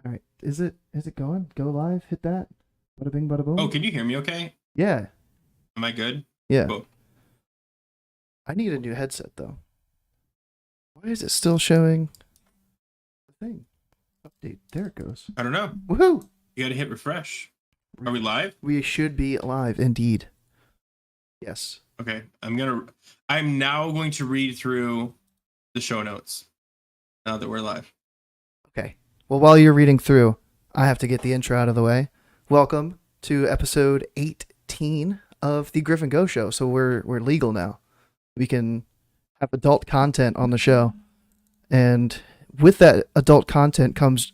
All right. Is it going? Go live. Hit that. Bada bing, bada Oh, boom. can you hear me okay? Yeah. Am I good? Yeah. Cool. I need a new headset though. Why is it still showing the thing? Update. There it goes. I don't know. Woohoo! You gotta hit refresh. Are we live? We should be alive indeed. Yes. Okay. I'm now going to read through the show notes now that we're live. Okay. Well, while you're reading through, I have to get the intro out of the way. Welcome to episode 18 of the Griff and Go show. So we're legal now. We can have adult content on the show. And with that adult content comes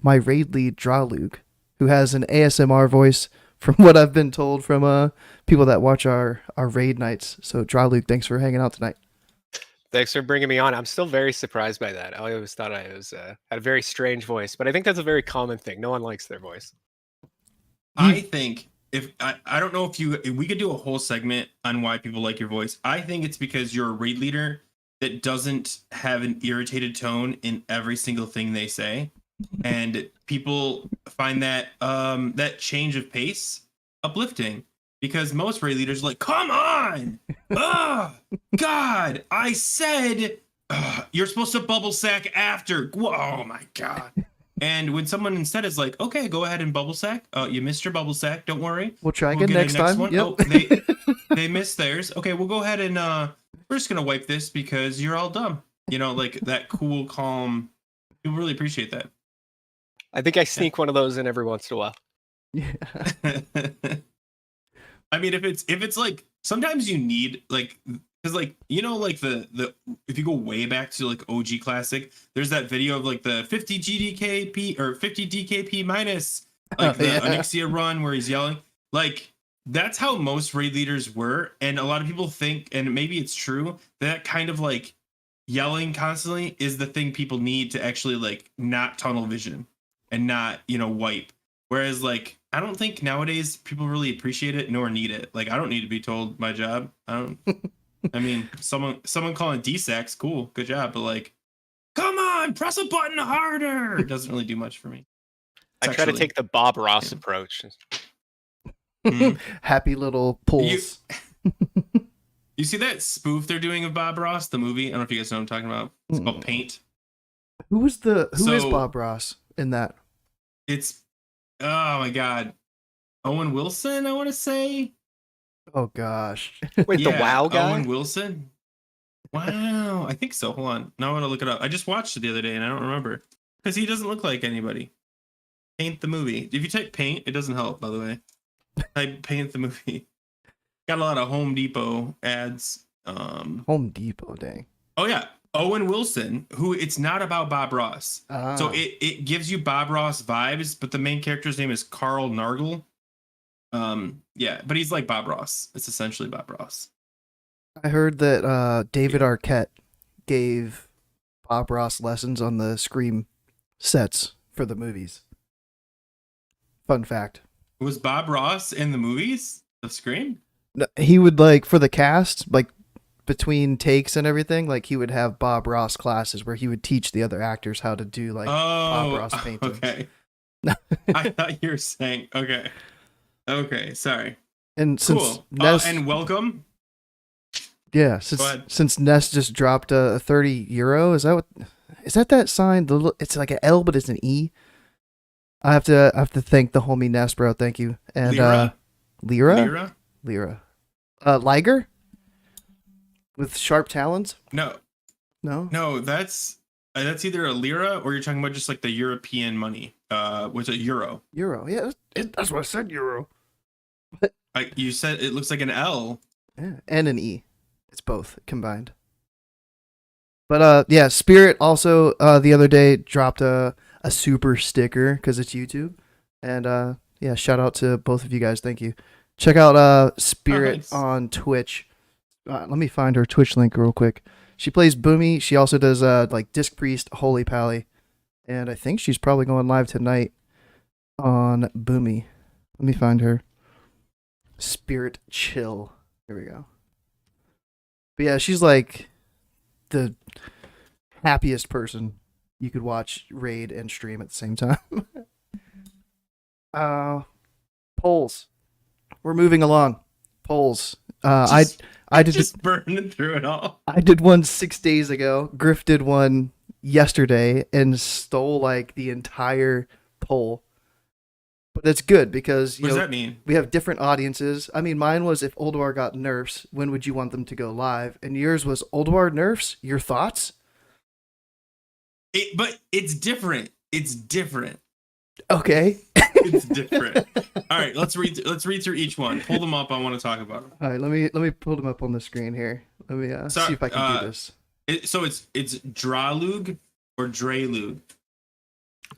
my raid lead Draalug, who has an ASMR voice from what I've been told from people that watch our raid nights. So Draalug, thanks for hanging out tonight. Thanks for bringing me on. I'm still very surprised by that. I always thought I was had a very strange voice, but I think that's a very common thing. No one likes their voice. I think I don't know if we could do a whole segment on why people like your voice. I think it's because you're a raid leader that doesn't have an irritated tone in every single thing they say, and people find that that change of pace uplifting. Because most raid leaders are like, come on! Oh, God! I said you're supposed to bubble sack after. Oh my God! And when someone instead is like, okay, go ahead and bubble sack. You missed your bubble sack. Don't worry. We'll try again next time. One. Yep. Oh, they missed theirs. Okay, we'll go ahead and we're just gonna wipe this because you're all dumb. You know, like that cool, calm. People really appreciate that. I think I sneak one of those in every once in a while. Yeah. I mean, if it's like sometimes you need like because like you know like the if you go way back to like OG Classic, there's that video of like the 50 GDKP or 50 DKP minus like the Onyxia run where he's yelling. Like that's how most raid leaders were, and a lot of people think, and maybe it's true, that kind of like yelling constantly is the thing people need to actually like not tunnel vision and not wipe. Whereas like I don't think nowadays people really appreciate it nor need it. Like I don't need to be told my job. I mean, someone calling D-Sax, cool, good job, but like, come on, press a button harder. It doesn't really do much for me. I try to take the Bob Ross approach. Happy little pulls. You see that spoof they're doing of Bob Ross, the movie? I don't know if you guys know what I'm talking about. It's called Paint. Who is Bob Ross in that? It's oh my God, Owen Wilson, I want to say. Oh gosh. Wait, the WoW guy? Owen Wilson? Wow, I think so. Hold on. Now I want to look it up. I just watched it the other day and I don't remember. Because he doesn't look like anybody. Paint the movie. If you type paint, it doesn't help, by the way. Type paint the movie. Got a lot of Home Depot ads. Home Depot, dang. Oh yeah. Owen Wilson, who it's not about Bob Ross. So it gives you Bob Ross vibes, but the main character's name is Carl Nargle. Yeah, but he's like Bob Ross. It's essentially Bob Ross. I heard that David Arquette gave Bob Ross lessons on the Scream sets for the movies. Fun fact. Was Bob Ross in the movies of Scream? No, he would like for the cast, like between takes and everything, like he would have Bob Ross classes where he would teach the other actors how to do like Bob Ross paintings. Okay. I thought you were saying okay, sorry. And since cool. Ness, And welcome. Yeah, since Ness just dropped a 30 euro, is that sign? It's like an L, but it's an E. I have to thank the homie Ness, bro. Thank you. And Lyra. Liger with sharp talons. No, that's either a lira or you're talking about just like the European money. Was it euro? Euro, yeah, that's what I said. Euro. You said it looks like an L. Yeah, and an E. It's both combined. But yeah, Spirit also the other day dropped a super sticker because it's YouTube, and yeah, shout out to both of you guys. Thank you. Check out Spirit on Twitch. Let me find her Twitch link real quick. She plays Boomy. She also does like Disc Priest, Holy Pally, and I think she's probably going live tonight on Boomy. Let me find her. Spirit Chill. Here we go. But yeah, she's like the happiest person you could watch raid and stream at the same time. Polls. We're moving along. Polls. I did just burning through it all. I did one 6 days ago. Grif did one yesterday and stole like the entire poll. But it's good because what does that mean? We have different audiences. I mean, mine was if Ulduar got nerfs, when would you want them to go live? And yours was Ulduar nerfs. Your thoughts? But it's different. It's different. Okay. It's different. All right, let's read through each one. Pull them up. I want to talk about them. All right, let me pull them up on the screen here. Let me see if I can do this. So it's Draalug or Draalug.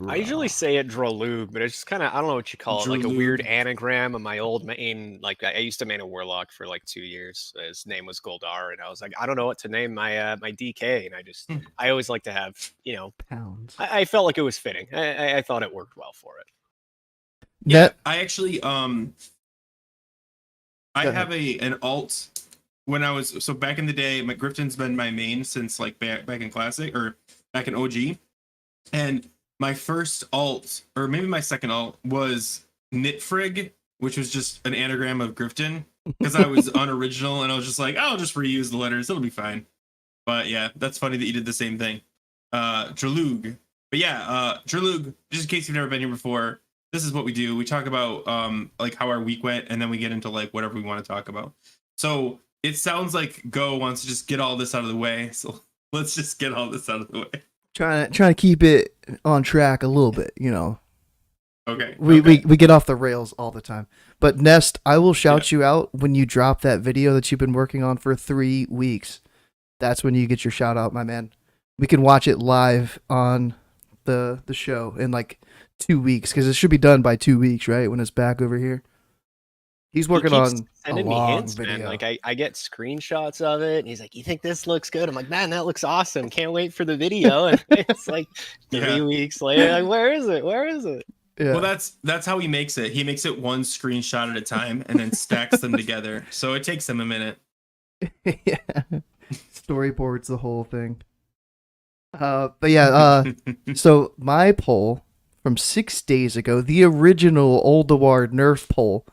I usually say it Draalug, but it's just kind of, I don't know what you call it, like a weird anagram of my old main. Like I used to main a warlock for like 2 years. His name was Goldar, and I was like, I don't know what to name my my DK, and I always like to have, you know, pounds. I felt like it was fitting. I thought it worked well for it. Yeah, I actually I have an alt when I was back in the day. My Grifton's been my main since like back in Classic or back in OG, and my first alt, or maybe my second alt, was Knitfrig, which was just an anagram of Grifton, because I was unoriginal and I was just like, I'll just reuse the letters, it'll be fine. But yeah, that's funny that you did the same thing. Draalug. But yeah, Draalug, just in case you've never been here before, this is what we do. We talk about like how our week went, and then we get into like whatever we want to talk about. So it sounds like Go wants to just get all this out of the way. So let's just get all this out of the way. Trying to keep it on track a little bit, you know. Okay. We get off the rails all the time. But Nest, I will shout you out when you drop that video that you've been working on for 3 weeks. That's when you get your shout out, my man. We can watch it live on the show in like 2 weeks, because it should be done by 2 weeks, right? When it's back over here. He's working on sending me hints, man. Like I get screenshots of it, and he's like, "You think this looks good?" I'm like, "Man, that looks awesome! Can't wait for the video." And it's like 3 weeks later, like, "Where is it? Where is it?" Yeah. Well, that's how he makes it. He makes it one screenshot at a time and then stacks them together. So it takes him a minute. Yeah, storyboards the whole thing. But yeah, so my poll from 6 days ago, the original Ulduar nerf poll.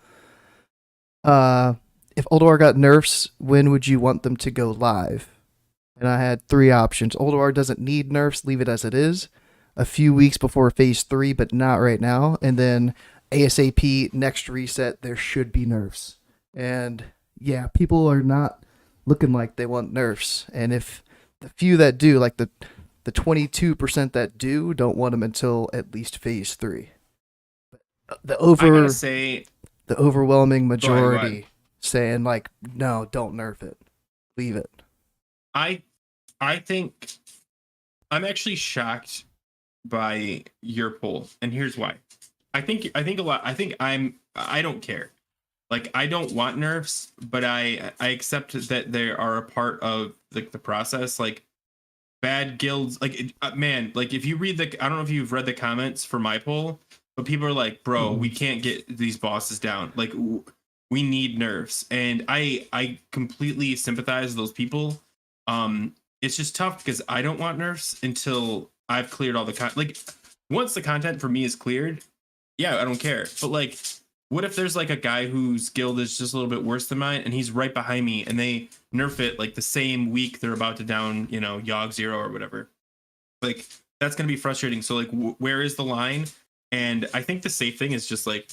If Ulduar got nerfs, when would you want them to go live? And I had 3 options. Ulduar doesn't need nerfs, leave it as it is. A few weeks before phase 3, but not right now. And then ASAP, next reset, there should be nerfs. And yeah, people are not looking like they want nerfs. And if the few that do, like the 22% that do, don't want them until at least phase 3. The overwhelming majority saying like, no, don't nerf it, leave it. I think I'm actually shocked by your poll, and here's why. I think I don't care. Like, I don't want nerfs, but I accept that they are a part of like the process. Like, bad guilds, like man, like if you read I don't know if you've read the comments for my poll. But people are like, bro, we can't get these bosses down. Like, we need nerfs. And I completely sympathize with those people. It's just tough because I don't want nerfs until I've cleared all the like, once the content for me is cleared, yeah, I don't care. But like, what if there's like a guy whose guild is just a little bit worse than mine, and he's right behind me, and they nerf it like the same week they're about to down, you know, Yogg 0 or whatever. Like, that's gonna be frustrating. So like, where is the line? And I think the safe thing is just like,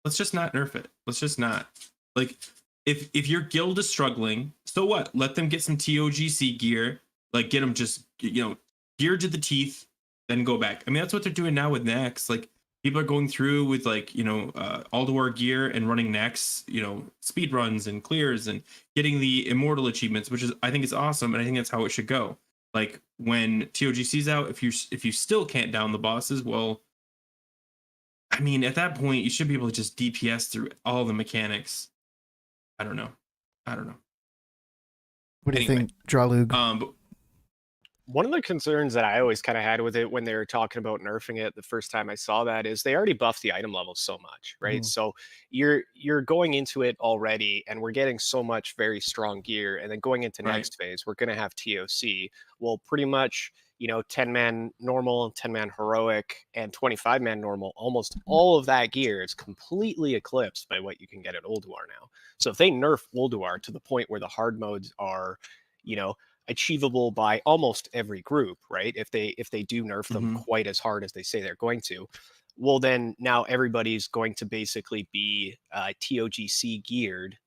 let's just not nerf it. Let's just not. Like, if your guild is struggling, so what? Let them get some TOGC gear. Like, get them just, you know, geared to the teeth, then go back. I mean, that's what they're doing now with Nex. Like, people are going through with like, you know, Ulduar gear and running Nex, you know, speed runs and clears and getting the immortal achievements, which is, I think it's awesome, and I think that's how it should go. Like, when TOGC's out, if you still can't down the bosses, well, I mean, at that point, you should be able to just DPS through all the mechanics. I don't know. What do you think, Draalug? One of the concerns that I always kind of had with it when they were talking about nerfing it the first time I saw that is they already buffed the item levels so much, right? So you're going into it already, and we're getting so much very strong gear, and then going into next phase, we're going to have TOC. Well, pretty much 10-man normal, 10-man heroic, and 25-man normal, almost all of that gear is completely eclipsed by what you can get at Ulduar now. So if they nerf Ulduar to the point where the hard modes are, achievable by almost every group, right? If they do nerf them quite as hard as they say they're going to, well, then now everybody's going to basically be TOGC geared,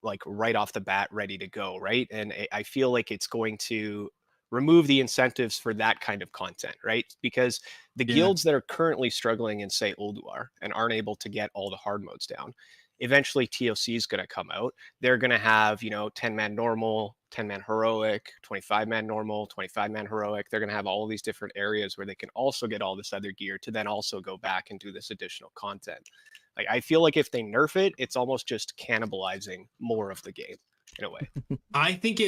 like right off the bat, ready to go, right? And I feel like it's going to remove the incentives for that kind of content, right? Because the guilds that are currently struggling in, say, Ulduar and aren't able to get all the hard modes down, eventually TOC is going to come out. They're going to have, 10-man normal, 10-man heroic, 25-man normal, 25-man heroic. They're going to have all of these different areas where they can also get all this other gear to then also go back and do this additional content. Like, I feel like if they nerf it, it's almost just cannibalizing more of the game in a way. I think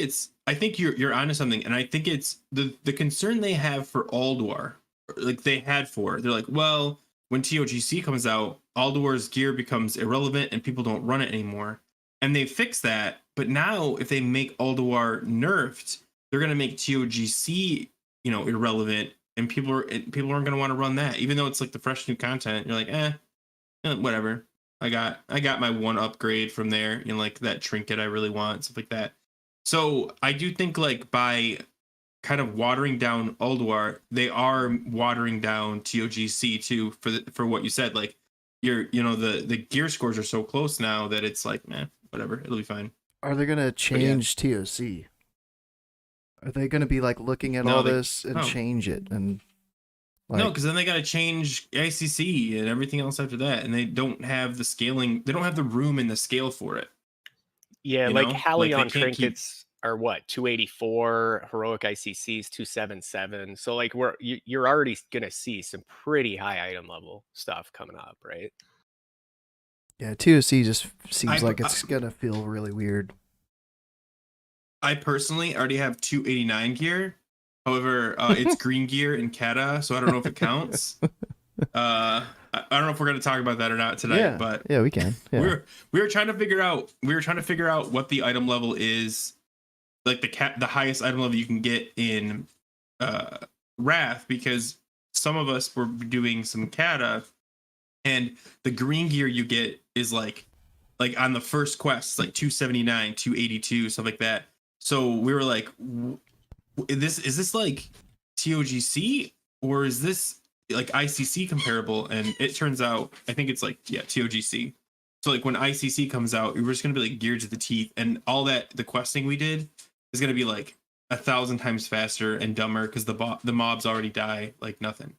you're onto something, and I think it's the concern they have for Ulduar, like they're like, well, when TOGC comes out, Ulduar's gear becomes irrelevant and people don't run it anymore. And they fix that, but now if they make Ulduar nerfed, they're gonna make TOGC, irrelevant, and people aren't gonna want to run that, even though it's like the fresh new content. You're like, whatever. I got my one upgrade from there, like that trinket I really want, stuff like that. So I do think like by kind of watering down Ulduar, they are watering down TOGC too for what you said. Like the gear scores are so close now that it's like, whatever, it'll be fine. Are they gonna change TOC? Are they gonna be like looking at all this and change it? And no, because then they got to change ICC and everything else after that, and they don't have the scaling. They don't have the room in the scale for it. Yeah, like Halion trinkets are what, 284, heroic ICCs 277. So like you're already gonna see some pretty high item level stuff coming up, right? Yeah, TOC just seems like it's gonna feel really weird. I personally already have 289 gear. However, it's green gear in Kata, so I don't know if it counts. I don't know if we're going to talk about that or not tonight, but yeah, we can. Yeah. We were trying to figure out what the item level is, like the highest item level you can get in Wrath, because some of us were doing some Kata, and the green gear you get is like on the first quest, like 279, 282, stuff like that. So we were like, is this like TOGC or is this like ICC comparable? And it turns out I think it's like TOGC. So like when ICC comes out, we're just gonna be like geared to the teeth, and all that the questing we did is gonna be like 1,000 times faster and dumber because the mobs already die like nothing.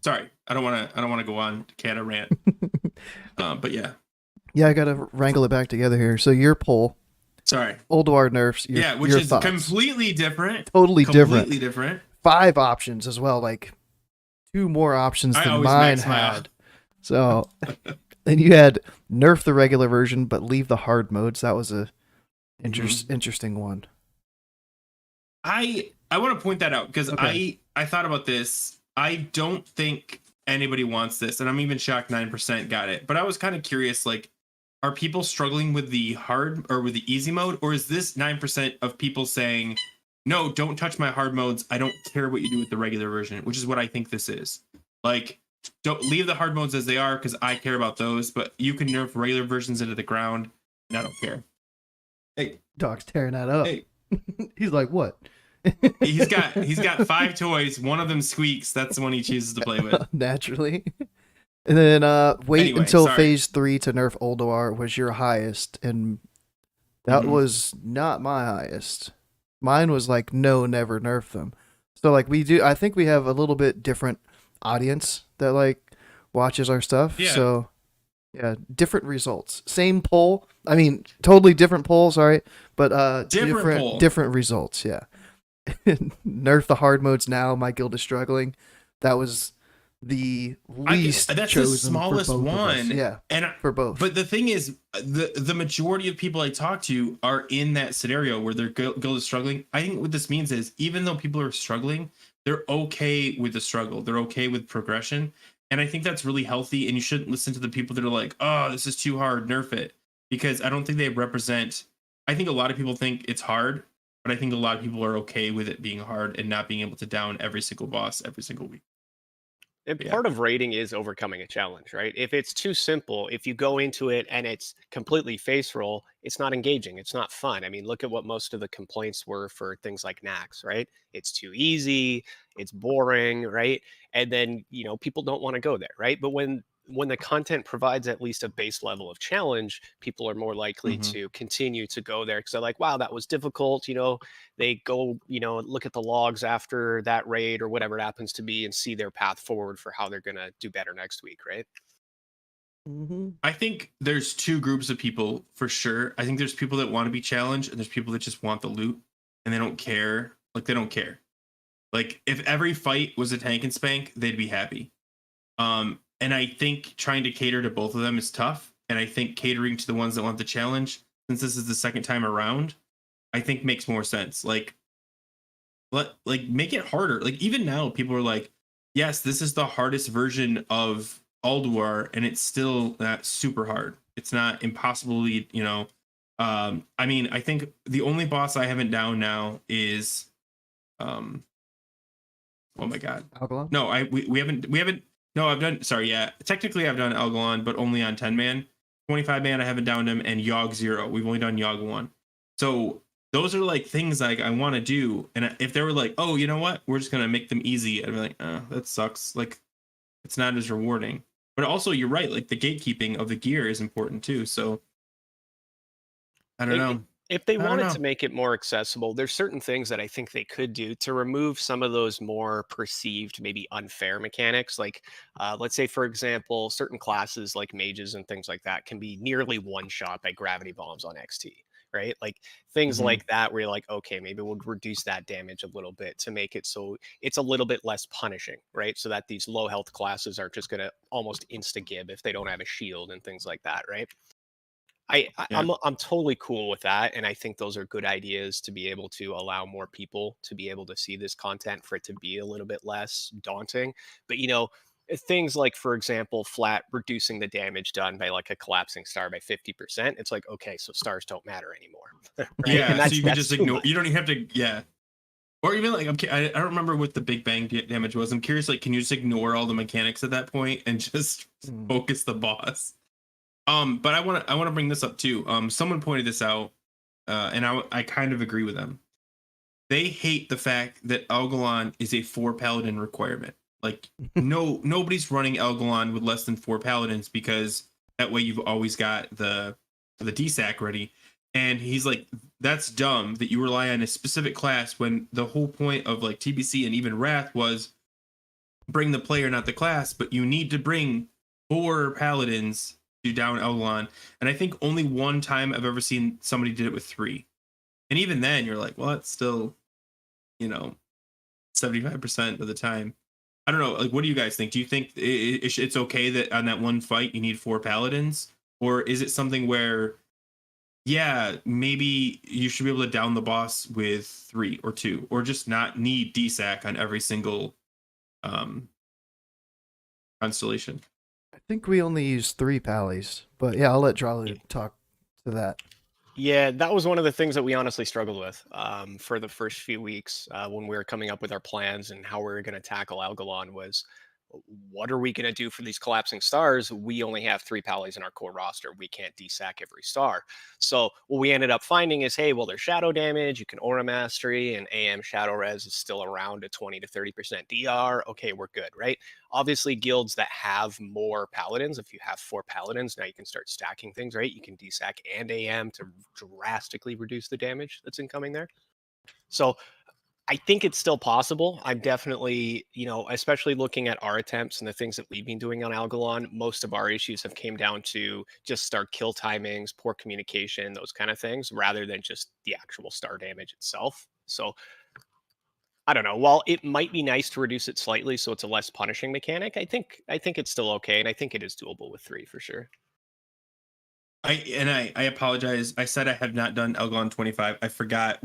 Sorry, I don't want to go on Kata rant. But yeah, I gotta wrangle it back together here. So your poll. Sorry. Ulduar nerfs. Which is thoughts. Completely different. Totally completely different. 5 options as well, like 2 more options than mine had. So, and you had nerf the regular version, but leave the hard modes. That was a interesting one. I want to point that out because I thought about this. I don't think anybody wants this, and I'm even shocked 9% got it. But I was kind of curious, like, are people struggling with the hard or with the easy mode? Or is this 9% of people saying, no, don't touch my hard modes. I don't care what you do with the regular version, which is what I think this is. Like, don't leave the hard modes as they are because I care about those, but you can nerf regular versions into the ground and I don't care. Hey. Dog's tearing that up. Hey. He's like, what? He's got 5 toys. One of them squeaks. That's the one he chooses to play with. Naturally. And then until phase 3 to nerf Ulduar was your highest, and that was not my highest. Mine was like, no, never nerf them. So like I think we have a little bit different audience that like watches our stuff. Yeah. So yeah, different results. Same poll. I mean, totally different poll, sorry. But different results, yeah. Nerf the hard modes now, my guild is struggling. That was the least that's chosen the smallest for both one. Yeah, and for both. But the thing is, the majority of people I talk to are in that scenario where their guild is struggling. I think what this means is, even though people are struggling, they're okay with the struggle. They're okay with progression. And I think that's really healthy. And you shouldn't listen to the people that are like, oh, this is too hard, nerf it. Because I don't think they represent... I think a lot of people think it's hard. but I think a lot of people are okay with it being hard and not being able to down every single boss every single week. And Yeah. part of raiding is overcoming a challenge, right? If it's too simple, if you go into it and it's completely face roll, it's not engaging. It's not fun. I mean, look at what most of the complaints were for things like Nax, right? It's too easy, it's boring, right? And then, people don't want to go there, right? But when the content provides at least a base level of challenge, people are more likely Mhm. to continue to go there because they're like, wow, that was difficult. They go, look at the logs after that raid or whatever it happens to be and see their path forward for how they're going to do better next week, right? I think there's two groups of people for sure. I think there's people that want to be challenged, and there's people that just want the loot and they don't care. Like, they don't care. Like, if every fight was a tank and spank, they'd be happy. And I think trying to cater to both of them is tough. And I think catering to the ones that want the challenge, since this is the second time around, I think makes more sense. Like make it harder. Like, even now, people are like, yes, this is the hardest version of Ulduar, and it's still not super hard. It's not impossibly, I mean, I think the only boss I haven't down now is oh my god. Algalon? No, we haven't no, I've done, sorry, yeah. Technically I've done Algalon, but only on 10 man. 25 man I haven't downed him, and Yogg 0. We've only done Yogg 1. So those are like things like I want to do. And if they were like, oh, you know what? We're just gonna make them easy, I'd be like, oh, that sucks. Like, it's not as rewarding. But also, you're right, like the gatekeeping of the gear is important too. So I don't know. If they I don't wanted know. to make it more accessible, there's certain things that I think they could do to remove some of those more perceived, maybe unfair mechanics. Like, let's say, for example, certain classes like mages and things like that can be nearly one shot by gravity bombs on XT, right? Like things Mhm. like that, where you're like, okay, maybe we'll reduce that damage a little bit to make it so it's a little bit less punishing, right? So that these low health classes are just going to almost insta gib if they don't have a shield and things like that, right? Yeah. I'm totally cool with that, and I think those are good ideas to be able to allow more people to be able to see this content for it to be a little bit less daunting. But things like, for example, flat reducing the damage done by like a collapsing star by 50%. It's like, okay, so stars don't matter anymore, right? And Yeah, so that's you could that's just too ignore, much. you don't even have to, yeah. Or even like, I don't remember what the Big Bang damage was. I'm curious, like, can you just ignore all the mechanics at that point and just focus the boss? But I want to bring this up too. Someone pointed this out, and I kind of agree with them. They hate the fact that Algalon is a 4 paladin requirement. Like, nobody's running Algalon with less than 4 paladins, because that way you've always got the DSAC ready. And he's like, that's dumb that you rely on a specific class when the whole point of like TBC and even Wrath was bring the player, not the class, but you need to bring 4 paladins to down Algalon. And I think only one time I've ever seen somebody did it with 3. And even then you're like, well, that's still, 75% of the time. I don't know. Like, what do you guys think? Do you think it's okay that on that one fight you need 4 paladins? Or is it something where, yeah, maybe you should be able to down the boss with 3 or 2, or just not need DSAC on every single constellation? I think we only use 3 pallies, but yeah, I'll let Draalug talk to that. Yeah, that was one of the things that we honestly struggled with for the first few weeks when we were coming up with our plans and how we were going to tackle Algalon was, what are we going to do for these collapsing stars? We only have 3 pallies in our core roster. We can't desack every star. So what we ended up finding is, hey, well, there's shadow damage. You can aura mastery, and AM shadow res is still around a 20 to 30% DR. Okay, we're good, right? Obviously, guilds that have more paladins, if you have 4 paladins, now you can start stacking things, right? You can desack and AM to drastically reduce the damage that's incoming there. So I think it's still possible. I'm definitely, especially looking at our attempts and the things that we've been doing on Algalon, most of our issues have came down to just star kill timings, poor communication, those kind of things, rather than just the actual star damage itself. So I don't know. While it might be nice to reduce it slightly so it's a less punishing mechanic, I think it's still okay, and I think it is doable with 3 for sure. I apologize. I said I have not done Algalon 25. I forgot.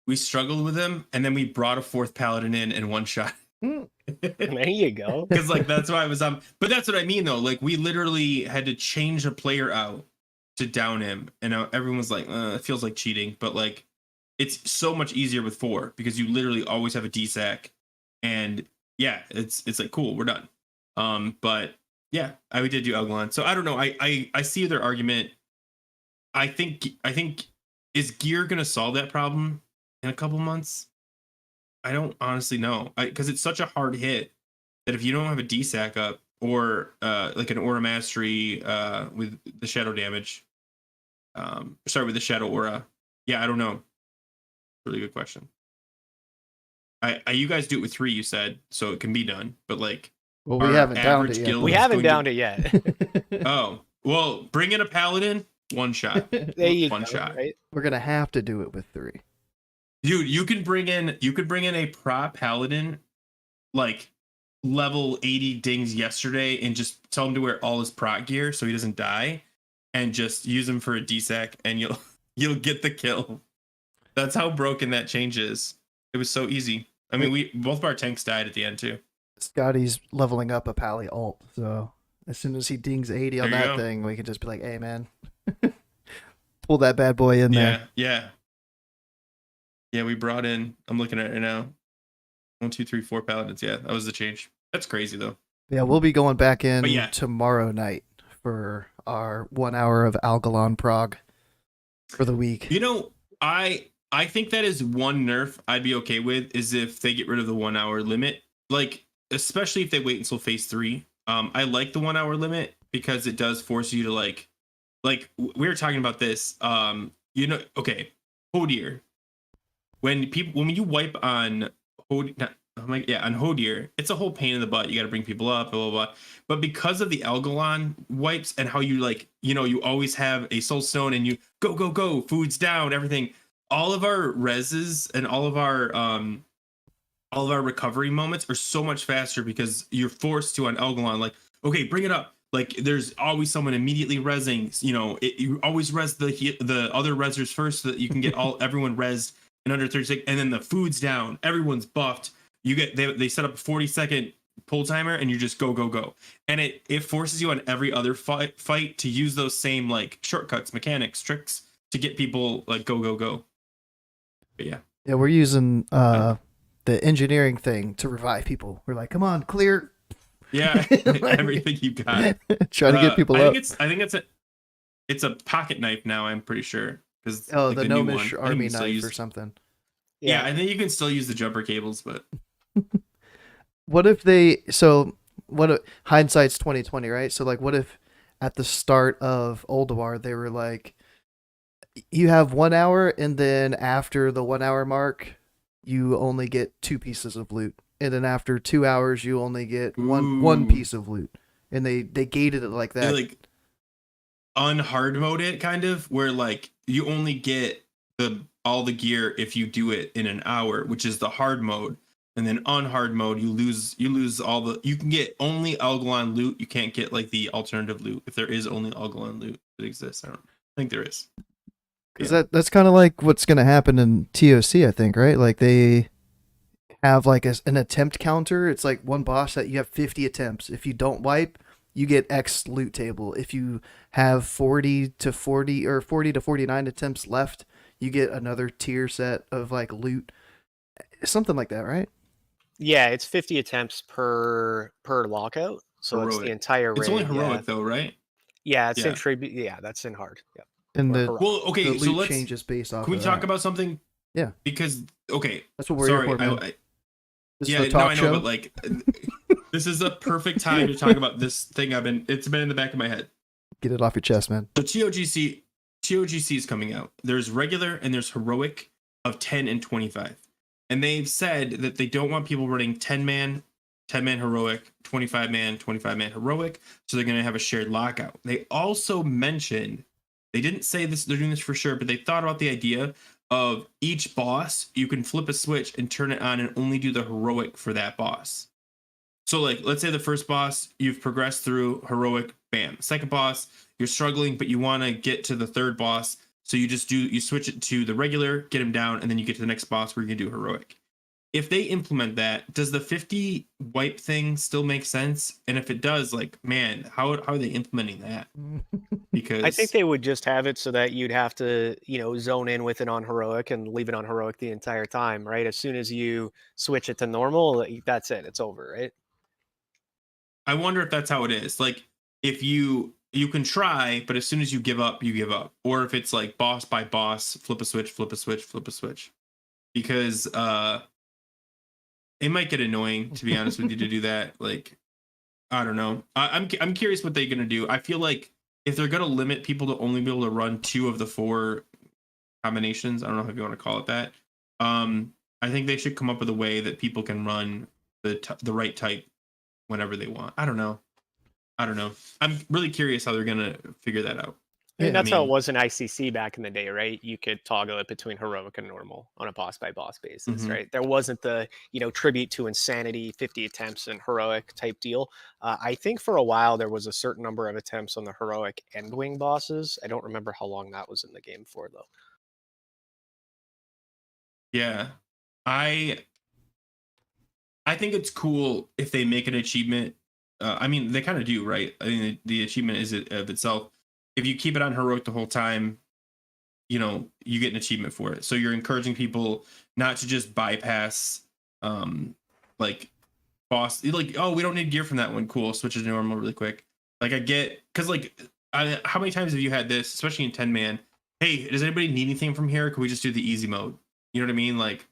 We struggled with him, and then we brought a 4th paladin in one shot. There you go. Because like that's why I was but that's what I mean though. Like, we literally had to change a player out to down him, and everyone was like, it feels like cheating. But like, it's so much easier with 4 because you literally always have a DSAC, and yeah, it's like cool, we're done. But yeah, I did do Algalon. So I don't know. I see their argument. I think is gear gonna solve that problem in a couple months? I don't honestly know. Because it's such a hard hit that if you don't have a DSAC up or like an aura mastery with the shadow damage, with the shadow aura. Yeah, I don't know. Really good question. You guys do it with 3, you said, so it can be done. But like, Well, we haven't downed it yet. We haven't downed it yet. Oh, well, bring in a paladin, one shot. There you one go, shot. right? We're gonna have to do it with 3. Dude, you could bring in a prop paladin, like level 80 dings yesterday, and just tell him to wear all his prot gear so he doesn't die, and just use him for a DSAC, and you'll get the kill. That's how broken that change is. It was so easy. I mean, both of our tanks died at the end too. Scotty's leveling up a pally ult, so as soon as he dings 80 on that thing, we can just be like, "Hey, man, pull that bad boy in there." Yeah. We brought in. I'm looking at it right now. 1, 2, 3, 4 paladins. Yeah, that was the change. That's crazy though. Yeah, we'll be going back in tomorrow night for our 1 hour of Algalon prog for the week. You know, I think that is one nerf I'd be okay with, is if they get rid of the 1 hour limit. Like, especially if they wait until phase 3. I like the 1 hour limit because it does force you to like we were talking about this. Okay, Hodir. When you wipe on Hodir, it's a whole pain in the butt. You got to bring people up, blah, blah, blah. But because of the Algalon wipes and how you you always have a soul stone and you go, food's down, everything. All of our reses and all of our recovery moments are so much faster because you're forced to on Algalon. Like, okay, bring it up. Like, there's always someone immediately resing. You always res the other resers first so that you can get everyone resed in under 30 seconds, and then the food's down, everyone's buffed. They set up a 40-second pull timer, and you just go, and it forces you on every other fight to use those same like shortcuts, mechanics, tricks to get people like go. But yeah, we're using the engineering thing to revive people. We're like, come on, clear. Yeah, everything you got. Try to get people up. I think it's a pocket knife now. I'm pretty sure. The Gnomish army knife or something. Yeah, I think you can still use the jumper cables, but what if hindsight's 2020, right? So like, what if at the start of Ulduar they were like, you have 1 hour, and then after the 1 hour mark, you only get 2 pieces of loot, and then after 2 hours you only get one piece of loot, and they gated it like that. They like unhard mode it kind of, where like you only get all the gear if you do it in an hour, which is the hard mode, and then on hard mode you lose all the. You can get only Algalon loot. You can't get like the alternative loot if there is only Algalon loot that exists. I think there is. Because that's kind of like what's going to happen in TOC, I think, right? Like they have like an attempt counter. It's like one boss that you have 50 attempts. If you don't wipe, you get X loot table. If you have 40 to 49 attempts left, you get another tier set of like loot. Something like that, right? Yeah, it's 50 attempts per lockout. So heroic. It's the entire raid. It's only heroic though, right? Yeah, it's in tribute. Yeah, that's in hard. Yeah. And the loot so let's changes based off. Can we talk about something? Yeah. Because that's what we're here for, man. I know, but like, this is a perfect time to talk about this thing. It's been in the back of my head. Get it off your chest, man. So TOGC is coming out. There's regular and there's heroic of 10 and 25. And they've said that they don't want people running 10-man heroic, 25-man heroic. So they're going to have a shared lockout. They also mentioned, they didn't say this, they're doing this for sure, but they thought about the idea of each boss, you can flip a switch and turn it on and only do the heroic for that boss. So like, let's say the first boss, you've progressed through heroic, bam. Second boss, you're struggling, but you want to get to the third boss. So you switch it to the regular, get him down, and then you get to the next boss where you can do heroic. if they implement that, does the 50 wipe thing still make sense? And if it does, like, man, how are they implementing that? Because I think they would just have it so that you'd have to, zone in with it on heroic and leave it on heroic the entire time, right? As soon as you switch it to normal, that's it. It's over, right? I wonder if that's how it is. Like, if you can try, but as soon as you give up, you give up. Or if it's like boss by boss, flip a switch, flip a switch, flip a switch. Because it might get annoying, to be honest with you, to do that. Like, I don't know. I'm curious what they're gonna do. I feel like if they're gonna limit people to only be able to run 2 of the 4 combinations, I don't know if you want to call it that. I think they should come up with a way that people can run the right type whenever they want. I don't know. I'm really curious how they're gonna figure that out. I mean, that's how it was in ICC back in the day, right? You could toggle it between heroic and normal on a boss by boss basis, right? There wasn't the, tribute to insanity, 50 attempts and heroic type deal. I think for a while there was a certain number of attempts on the heroic Endwing bosses. I don't remember how long that was in the game for, though. Yeah. I think it's cool if they make an achievement. I mean, they kind of do, right? I mean, the achievement is of itself. If you keep it on heroic the whole time, you get an achievement for it. So you're encouraging people not to just bypass, like boss, like, oh, we don't need gear from that one. Cool, switch it to normal really quick. Like I get, because like, how many times have you had this, especially in 10-man? Hey, does anybody need anything from here? Can we just do the easy mode? You know what I mean? Like,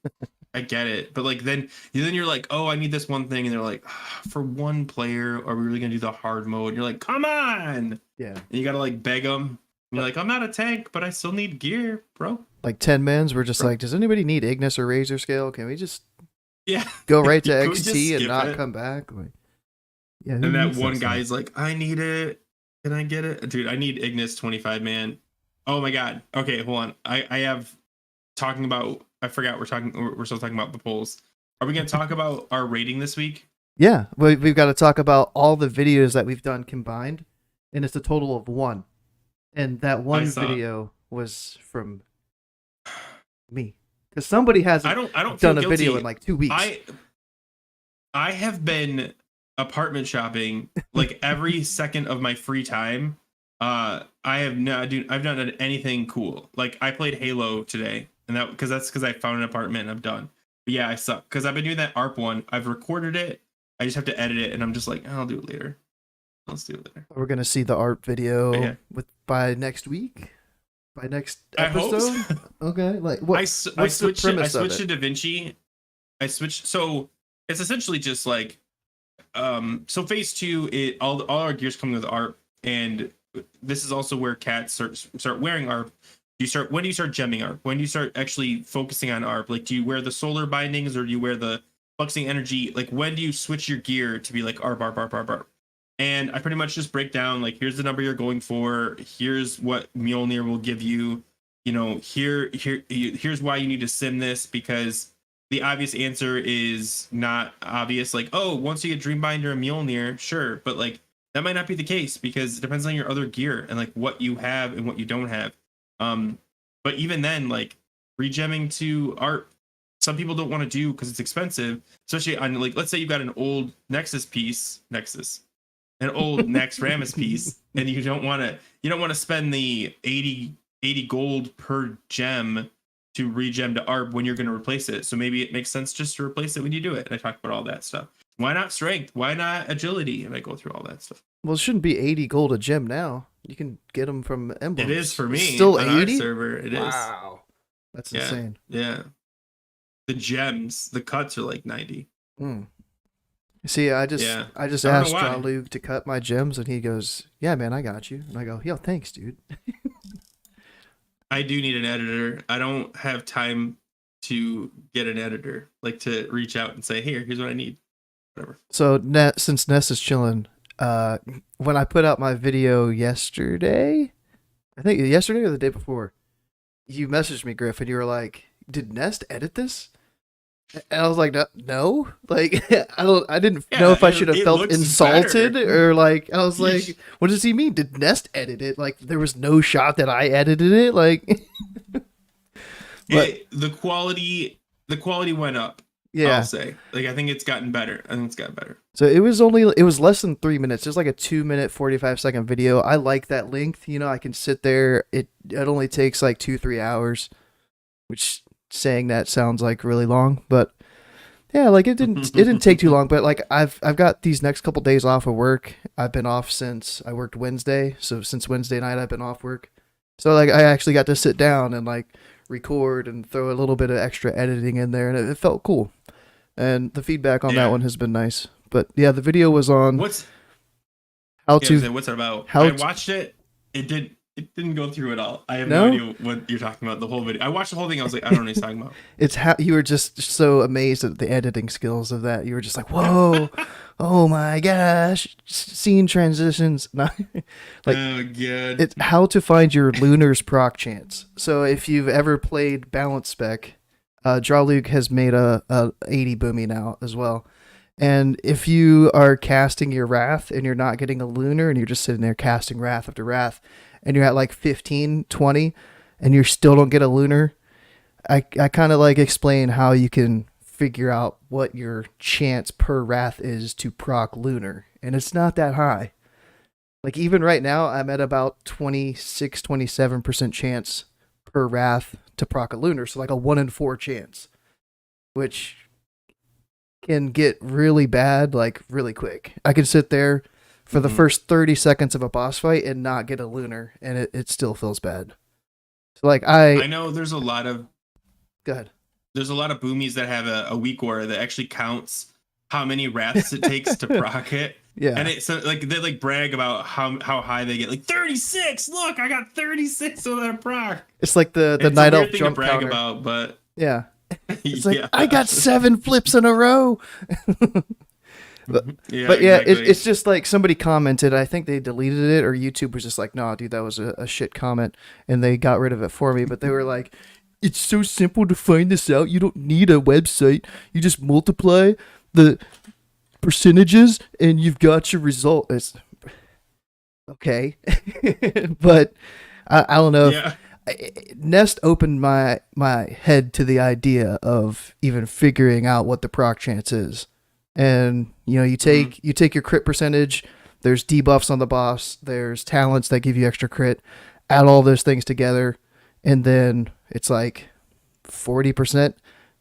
I get it, but like then you're like, oh, I need this one thing, and they're like, for one player, are we really gonna do the hard mode? And you're like, come on, Yeah. And you gotta like beg them. You're like, I'm not a tank, but I still need gear, bro. Like 10-mans, we're just like, does anybody need Ignis or Razor Scale? Can we just go right to Can we just XT and skip not it? come back? Like, yeah. who And that needs one stuff? guy's like, I need it. Can I get it, dude? I need Ignis 25, man. Oh my god. Okay, hold on. I have talking about. I forgot we're still talking about the polls. Are we going to talk about our rating this week? Yeah, we've got to talk about all the videos that we've done combined, and it's a total of 1. And that one video was from me, because somebody hasn't I don't done feel a video guilty. in like 2 weeks. I have been apartment shopping like every second of my free time. I've not done anything cool. Like I played Halo today, and that's because I found an apartment and I'm done. But yeah, I suck because I've been doing that ARP one. I've recorded it. I just have to edit it, and I'm just like, I'll do it later. Let's do it later. We're gonna see the art video Yeah. by next week, by next I hope episode. so. Okay, like what? I what's switched the I premise switched of to it? DaVinci. So it's essentially just like so phase 2, all our gears coming with ARP, and this is also where cats start wearing ARP. When do you start gemming ARP? When do you start actually focusing on ARP? Like, do you wear the solar bindings or do you wear the fluxing energy? Like, when do you switch your gear to be like ARP, ARP, ARP, ARP, ARP? And I pretty much just break down, like, here's the number you're going for. Here's what Mjolnir will give you. Here's why you need to sim this, because the obvious answer is not obvious. Like, oh, once you get Dreambinder and Mjolnir, sure. But, like, that might not be the case because it depends on your other gear and, like, what you have and what you don't have. But even then, like, regemming to ARP, some people don't want to do because it's expensive, especially on, like, let's say you've got an old an old Nex Ramus piece, and you don't want to spend the 80 gold per gem to regem to ARP when you're going to replace it. So maybe it makes sense just to replace it when you do it. And I talk about all that stuff. Why not strength? Why not agility? And I go through all that stuff. Well, it shouldn't be 80 gold a gem now. You can get them from emblems. It is for me. Still on 80? our server. It is. Wow. That's Yeah. insane. Yeah. The gems, the cuts are like 90. See, I just Yeah. asked I don't know why. Draalug to cut my gems, and he goes, "Yeah, man, I got you." And I go, "Yo, thanks, dude." I do need an editor. I don't have time to get an editor, like to reach out and say, here's what I need. Whatever. So since Ness is chilling, when I put out my video yesterday, I think yesterday or the day before, you messaged me, Grif, and you were like, "Did Nest edit this?" And I was like, "No, like I didn't know if I should have it felt looks insulted better. or like I was like, what does he mean? Did Nest edit it? Like there was no shot that I edited it, like." But the quality went up. Yeah. I'll say. Like, I think it's gotten better. I think it's gotten better. So it was less than 3 minutes. It's like a 2 minute 45-second video. I like that length. You know, I can sit there. It only takes like 2-3 hours, which saying that sounds like really long, but yeah, like it didn't take too long. But like I've got these next couple days off of work. I've been off since I worked Wednesday, so since Wednesday night I've been off work. So like I actually got to sit down and like record and throw a little bit of extra editing in there, and it felt cool. And the feedback on that one has been nice. But yeah, the video was on what's it about. I watched it. It didn't go through at all. I have No? no idea what you're talking about. The whole video. I watched the whole thing. I was like, I don't know what he's talking about. It's how you were just so amazed at the editing skills of that. You were just like, whoa, oh my gosh, scene transitions. No, like, oh god. it's how to find your Lunar's proc chance. So if you've ever played Balance Spec, Draalug has made a 80 boomy now as well. And if you are casting your Wrath and you're not getting a Lunar and you're just sitting there casting Wrath after Wrath and you're at like 15, 20 and you still don't get a Lunar, I kind of like explain how you can figure out what your chance per Wrath is to proc Lunar. And it's not that high. Like even right now, I'm at about 26, 27% chance per Wrath to proc a Lunar. So like a 1 in 4 chance, which can get really bad, like really quick. I can sit there for the first 30 seconds of a boss fight and not get a Lunar, and it still feels bad. So like I know there's a lot of go ahead. There's a lot of boomies that have a weak aura that actually counts how many wraths it takes to proc it. Yeah. And it's so, like they like brag about how high they get. Like 36. Look, I got 36 on that proc. It's like the It's night a elf weird thing jump to brag counter. about, but Yeah. It's like yeah. I got 7 flips in a row. But yeah, exactly. it's just like somebody commented. I think they deleted it, or YouTube was just like, "Nah, dude, that was a shit comment," and they got rid of it for me. But they were like, "It's so simple to find this out. You don't need a website. You just multiply the percentages, and you've got your result." It's okay, but I don't know. Yeah. Nest opened my head to the idea of even figuring out what the proc chance is. And you know, you take your crit percentage, there's debuffs on the boss, there's talents that give you extra crit, add all those things together, and then it's like 40%,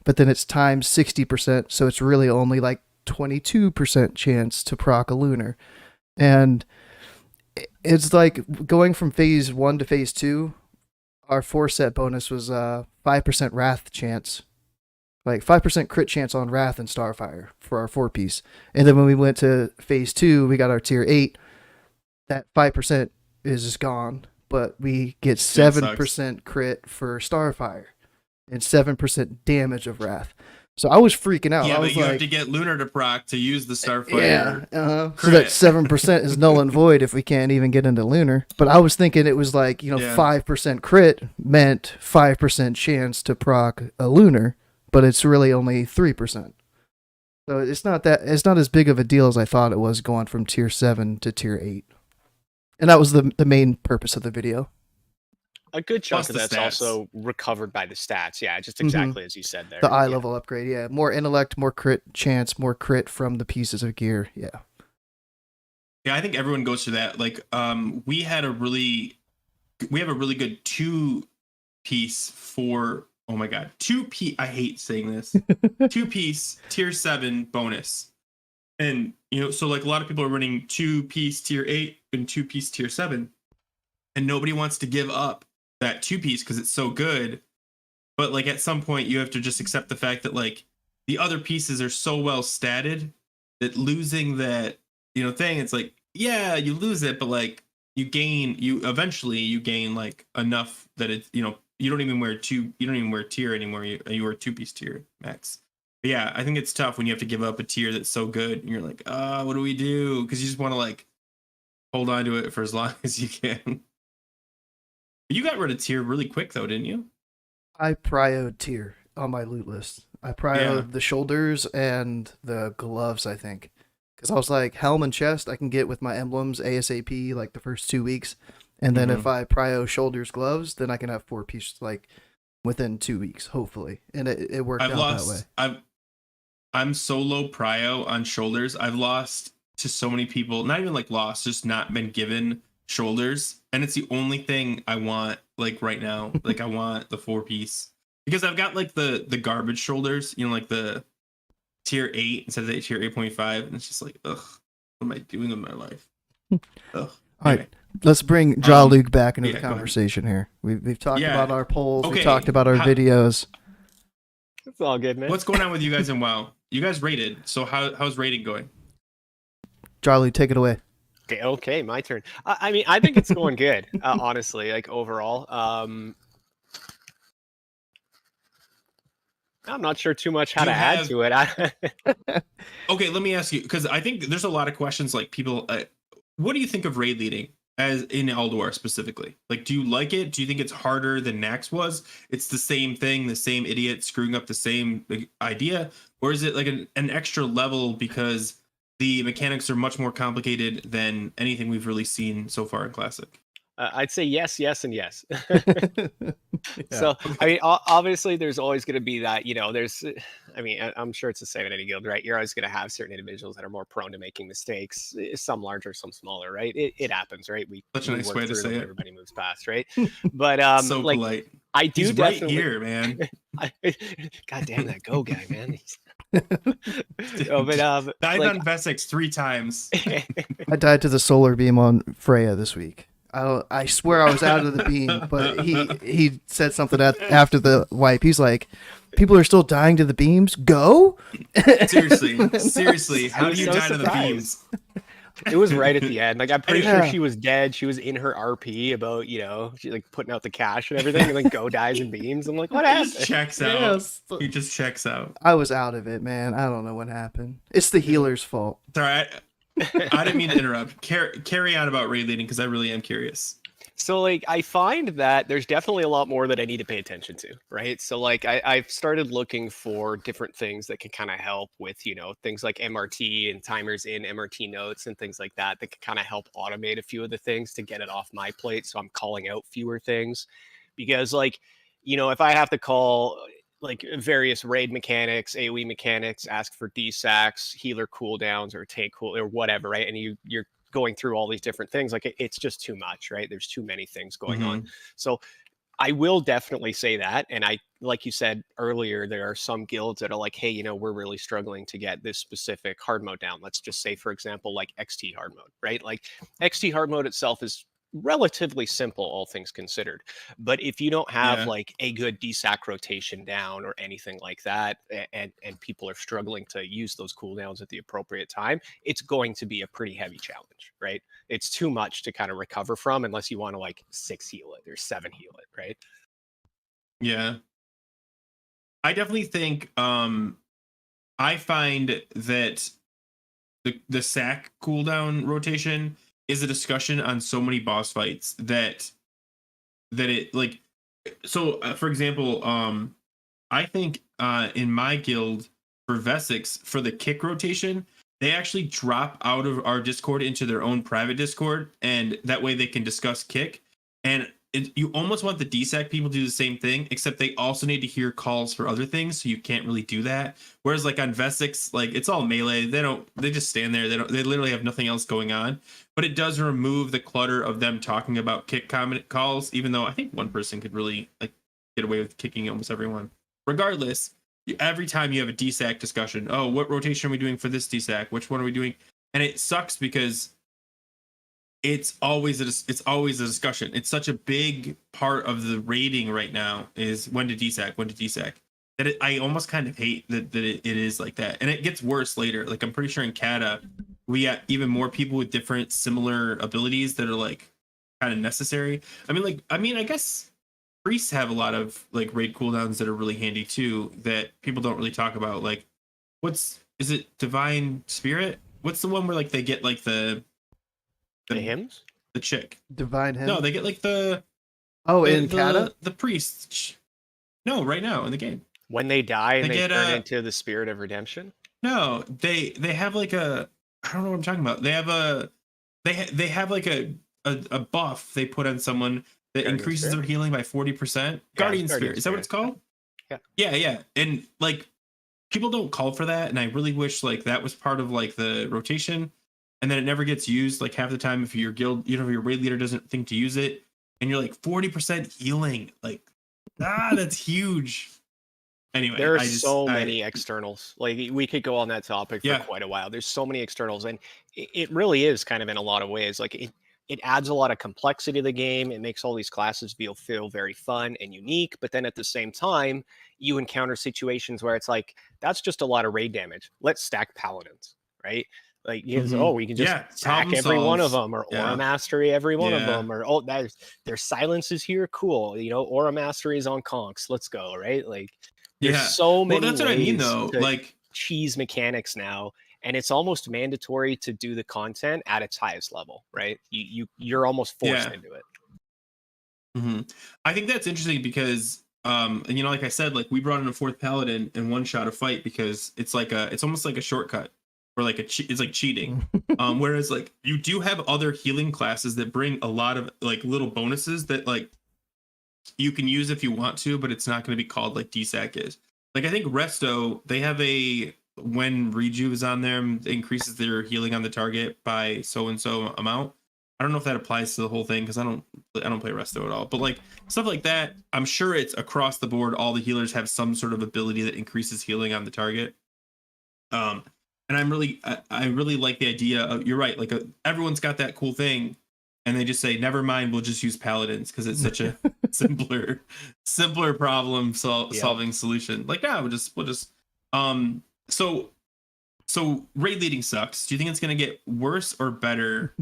but then it's times 60%, so it's really only like 22% chance to proc a Lunar. And it's like going from phase 1 to phase 2, our 4-set bonus was 5% Wrath chance. Like 5% crit chance on Wrath and Starfire for our 4-piece. And then when we went to phase 2, we got our tier 8. That 5% is just gone, but we get 7% crit for Starfire and 7% damage of Wrath. So I was freaking out. Yeah, I but was you like, have to get Lunar to proc to use the Starfire. yeah, so that 7% is null and void if we can't even get into Lunar. But I was thinking it was like, 5% crit meant 5% chance to proc a Lunar, but it's really only 3%. So it's not as big of a deal as I thought it was going from tier 7 to tier 8. And that was the main purpose of the video. A good chunk Plus of the that's stats. also recovered by the stats. Yeah, just exactly as you said there. The eye level upgrade, yeah. More intellect, more crit chance, more crit from the pieces of gear, yeah. Yeah, I think everyone goes through that. Like, we have a really good 2-piece for, oh my god, 2-piece, I hate saying this, 2-piece tier 7 bonus. And, so like a lot of people are running 2-piece tier 8 and 2-piece tier 7. And nobody wants to give up that 2-piece because it's so good. But like at some point you have to just accept the fact that like the other pieces are so well statted that losing that, thing, it's like, yeah, you lose it, but like you eventually gain like enough that it's, you don't even wear tier anymore. You wear 2-piece tier max. But yeah, I think it's tough when you have to give up a tier that's so good and you're like, what do we do? Because you just want to like hold on to it for as long as you can. You got rid of tier really quick though, didn't you? I prioed tier on my loot list. I prioed the shoulders and the gloves, I think. Because I was like, helm and chest I can get with my emblems ASAP like the first 2 weeks. And then if I prio shoulders, gloves, then I can have 4 pieces like within 2 weeks, hopefully. And it worked out that way. I'm so low prio on shoulders. I've lost to so many people. Not even like lost, just not been given shoulders, and it's the only thing I want like right now. Like I want the 4-piece because I've got like the garbage shoulders. You know, like the tier 8 instead of the tier 8.5, and it's just like, ugh, what am I doing with my life? Ugh. All Anyway. right, let's bring Draalug back into yeah, the go ahead. conversation here. We've talked Yeah. about our polls. We Okay, talked about our videos. It's all good, man. What's going on with you guys in WoW? You guys rated, so how's rating going? Draalug, take it away. Okay, my turn. I mean, I think it's going good, honestly, like overall. I'm not sure too much how to add to it. Okay, let me ask you, because I think there's a lot of questions like people, what do you think of raid leading as in Ulduar specifically? Like, do you like it? Do you think it's harder than Nax was? It's the same thing, the same idiot screwing up the same idea? Or is it like an extra level because the mechanics are much more complicated than anything we've really seen so far in Classic? I'd say yes, yes, and yes. Yeah. So, I mean, obviously, there's always going to be that, I mean, I'm sure it's the same in any guild, right? You're always going to have certain individuals that are more prone to making mistakes, some larger, some smaller, right? It happens, right? Such a nice work way to through them, say it. everybody moves past, right? But, So like, polite. I do He's definitely... right here, man. God damn that go guy, man. No, but, Died like, on Vessex 3 times. I died to the solar beam on Freya this week. I swear I was out of the beam, but he said something after the wipe. He's like, people are still dying to the beams. Go. Seriously, how do you so die to the surprised. beams? It was right at the end. Like, I'm pretty Yeah. sure she was dead. She was in her RP about, she like putting out the cash and everything, and then go dies and beams. I'm like, what He happened? just checks out. Yes. He just checks out. I was out of it, man. I don't know what happened. It's the healer's fault. Sorry, I didn't mean to interrupt. Carry on about raid leading because I really am curious. So, like, I find that there's definitely a lot more that I need to pay attention to, right? So, like, I've started looking for different things that can kind of help with, things like MRT and timers in MRT notes and things like that can kind of help automate a few of the things to get it off my plate. So I'm calling out fewer things because, like, if I have to call like various raid mechanics, AoE mechanics, ask for DSACs, healer cooldowns, or tank cool or whatever, right? And you're going through all these different things, like it's just too much, right? There's too many things going on. So I will definitely say that. And I, like you said earlier, there are some guilds that are like, hey, we're really struggling to get this specific hard mode down. Let's just say, for example, like XT hard mode, right? Like XT hard mode itself is relatively simple, all things considered. But if you don't have like a good DSAC rotation down or anything like that, and people are struggling to use those cooldowns at the appropriate time, it's going to be a pretty heavy challenge, right? It's too much to kind of recover from unless you want to like 6 heal it or 7 heal it, right? Yeah. I definitely think I find that the sack cooldown rotation is a discussion on so many boss fights that it like, so for example, I think in my guild for Vessex, for the kick rotation, they actually drop out of our Discord into their own private Discord, and that way they can discuss kick. And you almost want the DSAC people to do the same thing, except they also need to hear calls for other things, so you can't really do that. Whereas like on Vessex, like it's all melee. They just stand there. They literally have nothing else going on. But it does remove the clutter of them talking about kick comment calls, even though I think one person could really like get away with kicking almost everyone. Regardless, every time you have a DSAC discussion, oh, what rotation are we doing for this DSAC? Which one are we doing? And it sucks because it's always a discussion. It's such a big part of the rating right now is when to DSAC. That I almost kind of hate that it is like that. And it gets worse later. Like I'm pretty sure in Kata, we got even more people with different similar abilities that are like kind of necessary. I guess priests have a lot of like raid cooldowns that are really handy too that people don't really talk about. Like is it Divine Spirit? What's the one where like they get like the hymns? The chick. Divine hymn? No, they get like in Kata? The priest. No, right now in the game. When they die and they turn into the spirit of redemption? No, they have like I don't know what I'm talking about. They have they have like a buff they put on someone that Guardian increases Spirit? their healing by 40%. Guardian Spirit. Is that what it's called? Yeah. Yeah. And like people don't call for that, and I really wish like that was part of like the rotation, and then it never gets used. Like half the time, if your guild, if your raid leader doesn't think to use it, and you're like 40% healing, like that's huge. Anyway, There are so many externals. Like we could go on that topic for Yeah. quite a while. There's so many externals, and it really is kind of in a lot of ways. Like it adds a lot of complexity to the game. It makes all these classes feel very fun and unique. But then at the same time, you encounter situations where it's like that's just a lot of raid damage. Let's stack paladins, right? Like we can just stack every one of them, or aura mastery every one of them, or their silences here, cool. You know, aura mastery is on conks. Let's go, right? Like. There's so many that's what I mean, though. to like cheese mechanics now, and it's almost mandatory to do the content at its highest level, right? You're almost forced into it. I think that's interesting because, and you know, like I said, like we brought in a 4th paladin and one shot a fight because it's almost like a shortcut, or like it's like cheating. Whereas like you do have other healing classes that bring a lot of like little bonuses that like you can use if you want to, but it's not going to be called like DSAC is. Like I think Resto, they have when Rejuve is on them, it increases their healing on the target by so and so amount. I don't know if that applies to the whole thing because I don't play Resto at all. But like stuff like that, I'm sure it's across the board. All the healers have some sort of ability that increases healing on the target. And I really like the idea of, you're right, like everyone's got that cool thing. And they just say, never mind, we'll just use paladins because it's such a simpler problem solving solution. Like, we'll just so raid leading sucks. Do you think it's gonna get worse or better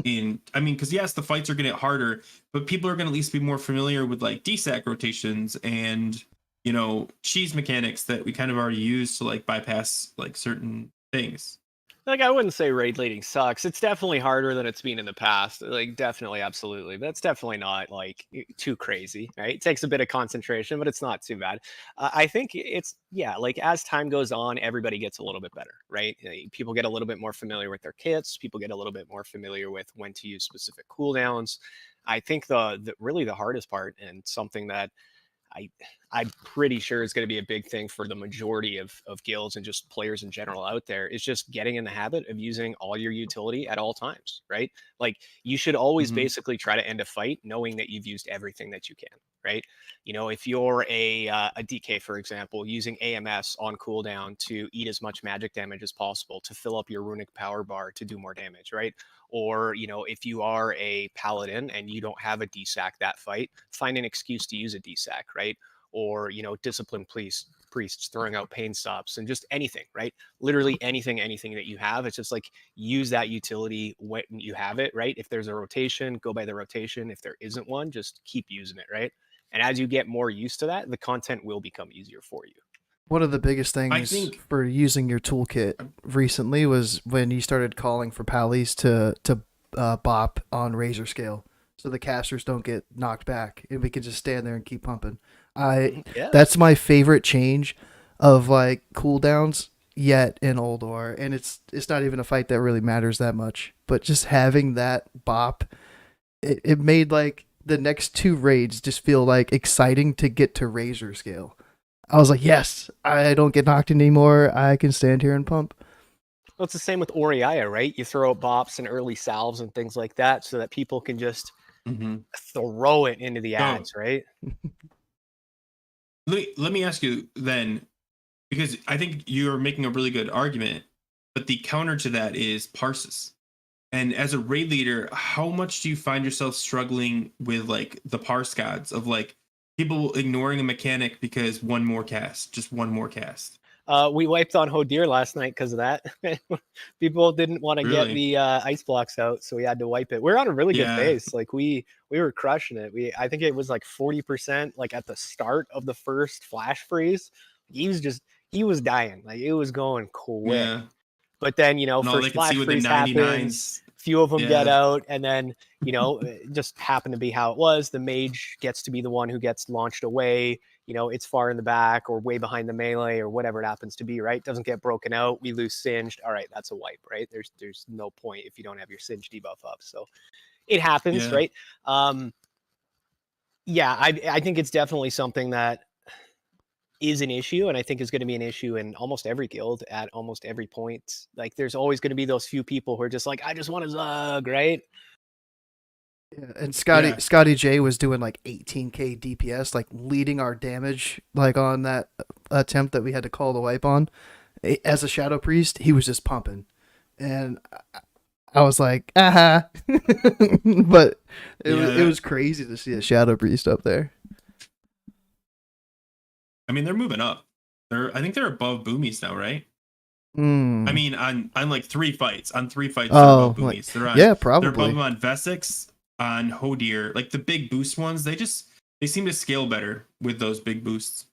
because yes, the fights are gonna get harder, but people are gonna at least be more familiar with like DSAC rotations and, you know, cheese mechanics that we kind of already use to like bypass like certain things. Like, I wouldn't say raid leading sucks. It's definitely harder than it's been in the past. Like, definitely, absolutely. But it's definitely not, like, too crazy, right? It takes a bit of concentration, but it's not too bad. I think it's, like, as time goes on, everybody gets a little bit better, right? People get a little bit more familiar with their kits. People get a little bit more familiar with when to use specific cooldowns. I think really the hardest part, and something that I'm pretty sure is going to be a big thing for the majority of guilds and just players in general out there, is just getting in the habit of using all your utility at all times, right? Like you should always basically try to end a fight knowing that you've used everything that you can, right? You know, if you're a DK, for example, using AMS on cooldown to eat as much magic damage as possible to fill up your runic power bar to do more damage, right? Or, you know, if you are a paladin and you don't have a DSAC that fight, find an excuse to use a DSAC, right? Or, you know, discipline priests throwing out pain stops and just anything, right? Literally anything that you have. It's just like use that utility when you have it, right? If there's a rotation, go by the rotation. If there isn't one, just keep using it, right? And as you get more used to that, the content will become easier for you. One of the biggest things for using your toolkit recently was when you started calling for pallies to bop on razor scale, so the casters don't get knocked back, and we can just stand there and keep pumping. That's my favorite change of like cooldowns yet in Ulduar, and it's not even a fight that really matters that much, but just having that bop, it made like the next 2 raids just feel like exciting to get to razor scale. I was like, yes, I don't get knocked in anymore. I can stand here and pump. Well, it's the same with Oriaya, right? You throw out bops and early salves and things like that so that people can just throw it into the ads, right? Let me ask you then, because I think you're making a really good argument, but the counter to that is parses. And as a raid leader, how much do you find yourself struggling with like the parse gods of like people ignoring a mechanic because just one more cast? We wiped on Hodir last night because of that. People didn't want to get the ice blocks out, so we had to wipe it. We're on a really good base. Like we were crushing it. I think it was like 40%. Like at the start of the first flash freeze, he was dying. Like it was going quick. Yeah. But then first flash freeze happens. Few of them get out, and then it just happened to be how it was. The mage gets to be the one who gets launched away. It's far in the back or way behind the melee or whatever it happens to be, right? Doesn't get broken out. We lose singed. All right, that's a wipe, right? There's no point if you don't have your singe debuff up. So it happens, right? I think it's definitely something that is an issue, and I think is going to be an issue in almost every guild at almost every point. Like, there's always going to be those few people who are just like, I just want to Zug, right? Yeah, and Yeah. Scotty J was doing like 18k DPS, like leading our damage, like on that attempt that we had to call the wipe on. As a Shadow Priest, he was just pumping, and I was like, aha. But it was crazy to see a Shadow Priest up there. I mean, they're moving up. I think they're above Boomies now, right? Mm. I mean, on like 3 fights. On 3 fights, Oh, they're above like- Boomies. They're on, yeah, They're probably. above them on Vesix, on Hodir, like the big boost ones. They seem to scale better with those big boosts.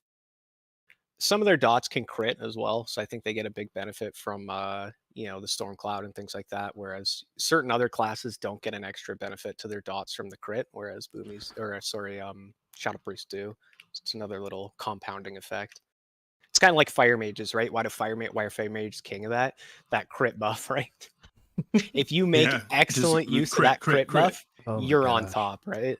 Some of their dots can crit as well, so I think they get a big benefit from the Storm Cloud and things like that. Whereas certain other classes don't get an extra benefit to their dots from the crit, whereas Shadow Priests do. So it's another little compounding effect. It's kind of like Fire Mages, right? Why are Fire Mages king of that? That crit buff, right? If you make Yeah, excellent just use of that crit buff, Oh my you're on gosh. top, right?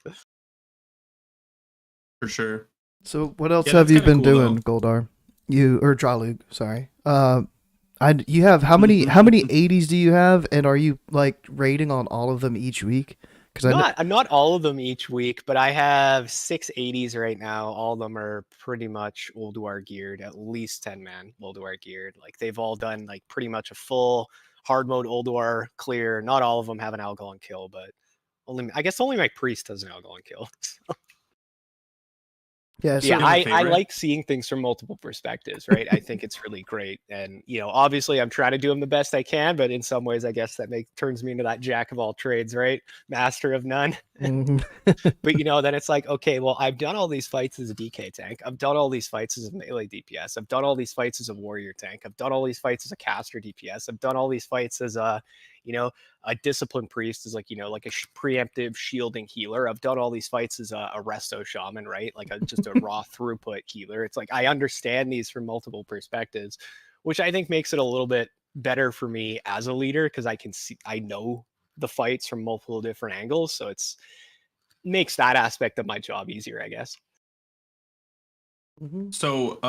For sure. So what else Yeah, have that's you kinda been cool, doing, Goldar? You or Draalug, sorry. You have how many 80s do you have, and are you like rating on all of them each week? Because Not all of them each week, but I have 6 80s right now. All of them are pretty much Ulduar geared, at least 10-man Ulduar geared. Like, they've all done like pretty much a full hard mode Ulduar clear. Not all of them have an Algalon kill, but I guess only my priest has an Algalon kill. yeah, so Yeah, You have a I favorite? like seeing things from multiple perspectives, right? I think it's really great. And, obviously I'm trying to do them the best I can, but in some ways, I guess that turns me into that jack of all trades, right? Master of none. Mhm. But, then it's like, okay, well, I've done all these fights as a DK tank. I've done all these fights as a melee DPS. I've done all these fights as a warrior tank. I've done all these fights as a caster DPS. I've done all these fights as a disciplined priest, is like a preemptive shielding healer. I've done all these fights as a resto shaman, right? Like just a raw throughput healer. It's like I understand these from multiple perspectives, which I think makes it a little bit better for me as a leader, because I know the fights from multiple different angles, so makes that aspect of my job easier, I guess. Mhm. So,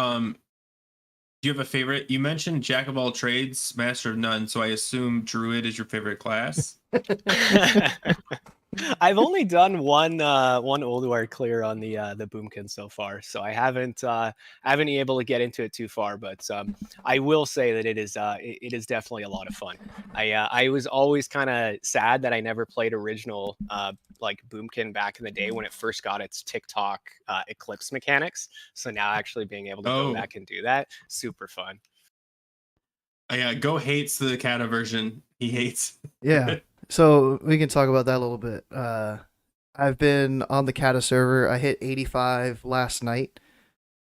do you have a favorite? You mentioned Jack of all trades, Master of none. So I assume Druid is your favorite class. I've only done one Ulduar clear on the Boomkin so far, so I haven't been able to get into it too far. But I will say that it is definitely a lot of fun. I was always kind of sad that I never played original like Boomkin back in the day when it first got its TikTok Eclipse mechanics. So now actually being able to go back and do that, super fun. Yeah, Go hates the Kata version. He hates. Yeah. So we can talk about that a little bit. I've been on the Kata server. I hit 85 last night.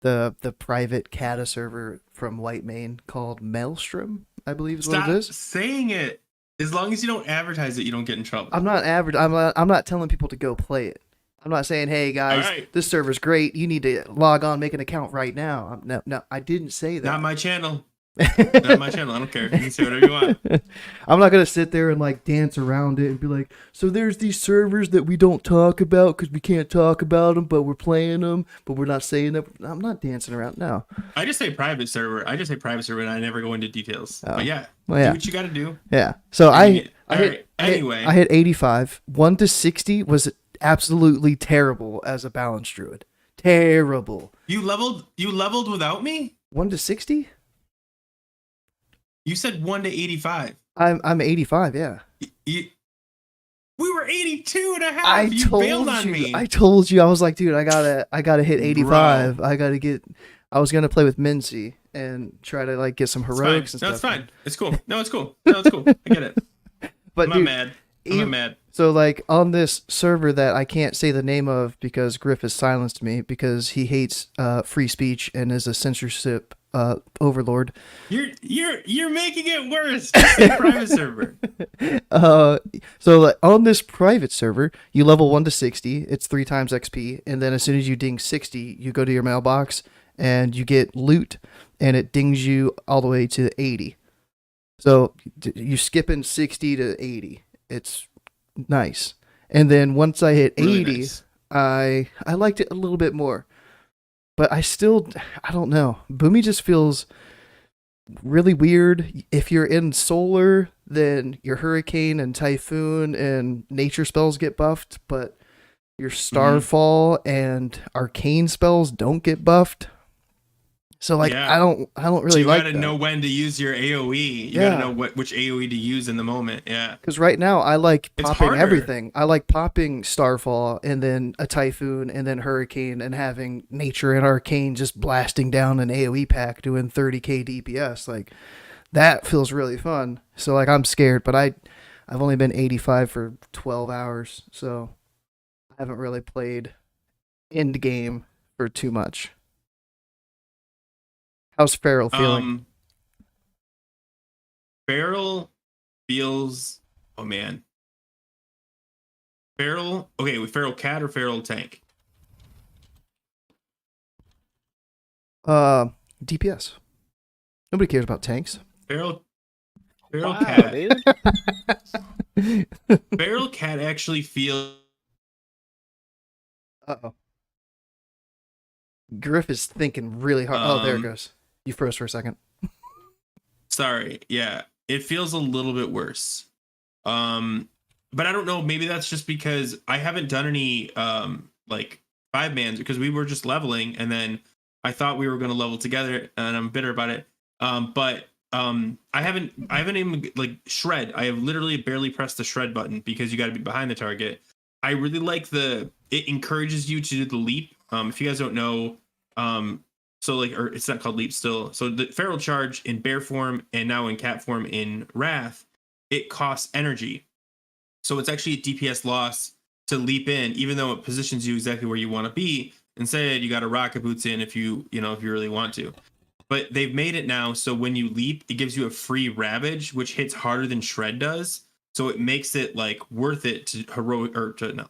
The private Kata server from White Main called Maelstrom, I believe is Stop what it is. saying it. As long as you don't advertise it, you don't get in trouble. I'm not telling people to go play it. I'm not saying, hey guys, Alright. this server's great. You need to log on, make an account right now. No, I didn't say that. Not my channel. Not my channel. I don't care. You can say whatever you want. I'm not gonna sit there and like dance around it and be like, so there's these servers that we don't talk about because we can't talk about them, but we're playing them, but we're not saying that. I'm not dancing around. No. I just say private server. And I never go into details. Oh. But yeah, Well, yeah. do what you got to do. Yeah. So I Alright, anyway. hit 85. 1 to 60 was absolutely terrible as a balanced druid. Terrible. You leveled without me? 1 to 60? You said 1 to 85. I'm 85. Yeah. We were 82 and a half. I You told bailed on you. me. I told you. I was like, dude, I gotta hit 85. I was gonna play with Mincy and try to like get some heroics and stuff. No, it's fine. It's cool. No, it's cool. I get it. But I'm dude, not mad. I'm not mad. so like on this server that I can't say the name of because Grif has silenced me because he hates free speech and is a censorship overlord. You're making it worse. Just say private server. So like, on this private server, you level 1 to 60. It's 3 times XP, and then as soon as you ding 60, you go to your mailbox and you get loot, and it dings you all the way to 80. So you skip in 60 to 80. It's nice. And then once I hit Really 80, nice. I liked it a little bit more. But I don't know. Boomy just feels really weird. If you're in solar, then your hurricane and typhoon and nature spells get buffed, but your starfall and arcane spells don't get buffed. So like Yeah. I don't So really you like gotta that. know when to use your AoE. You Yeah. gotta know which AoE to use in the moment. Yeah. Because right now I like It's popping harder. everything. I like popping starfall and then a typhoon and then hurricane and having nature and arcane just blasting down an AoE pack doing 30k DPS. Like that feels really fun. So like I'm scared, but I've only been 85 for 12 hours, so I haven't really played end game for too much. How's Feral feeling? Feral feels. Oh man. Feral. Okay, with Feral Cat or Feral Tank? DPS. Nobody cares about tanks. Feral Wow, Cat. dude. Feral Cat actually feels. Uh-oh. Grif is thinking really hard. Oh, there it Um, goes. You froze for a second. Sorry. Yeah, it feels a little bit worse. But I don't know. Maybe that's just because I haven't done any like 5-mans because we were just leveling, and then I thought we were going to level together, and I'm bitter about it. But I haven't even like shred. I have literally barely pressed the shred button because you got to be behind the target. I really like it encourages you to do the leap. If you guys don't know, so like, or it's not called leap still. So the feral charge in bear form and now in cat form in wrath, it costs energy. So it's actually a DPS loss to leap in, even though it positions you exactly where you want to be. Instead, you got to rocket boots in if you really want to. But they've made it now so when you leap, it gives you a free ravage, which hits harder than shred does. So it makes it like worth it to heroic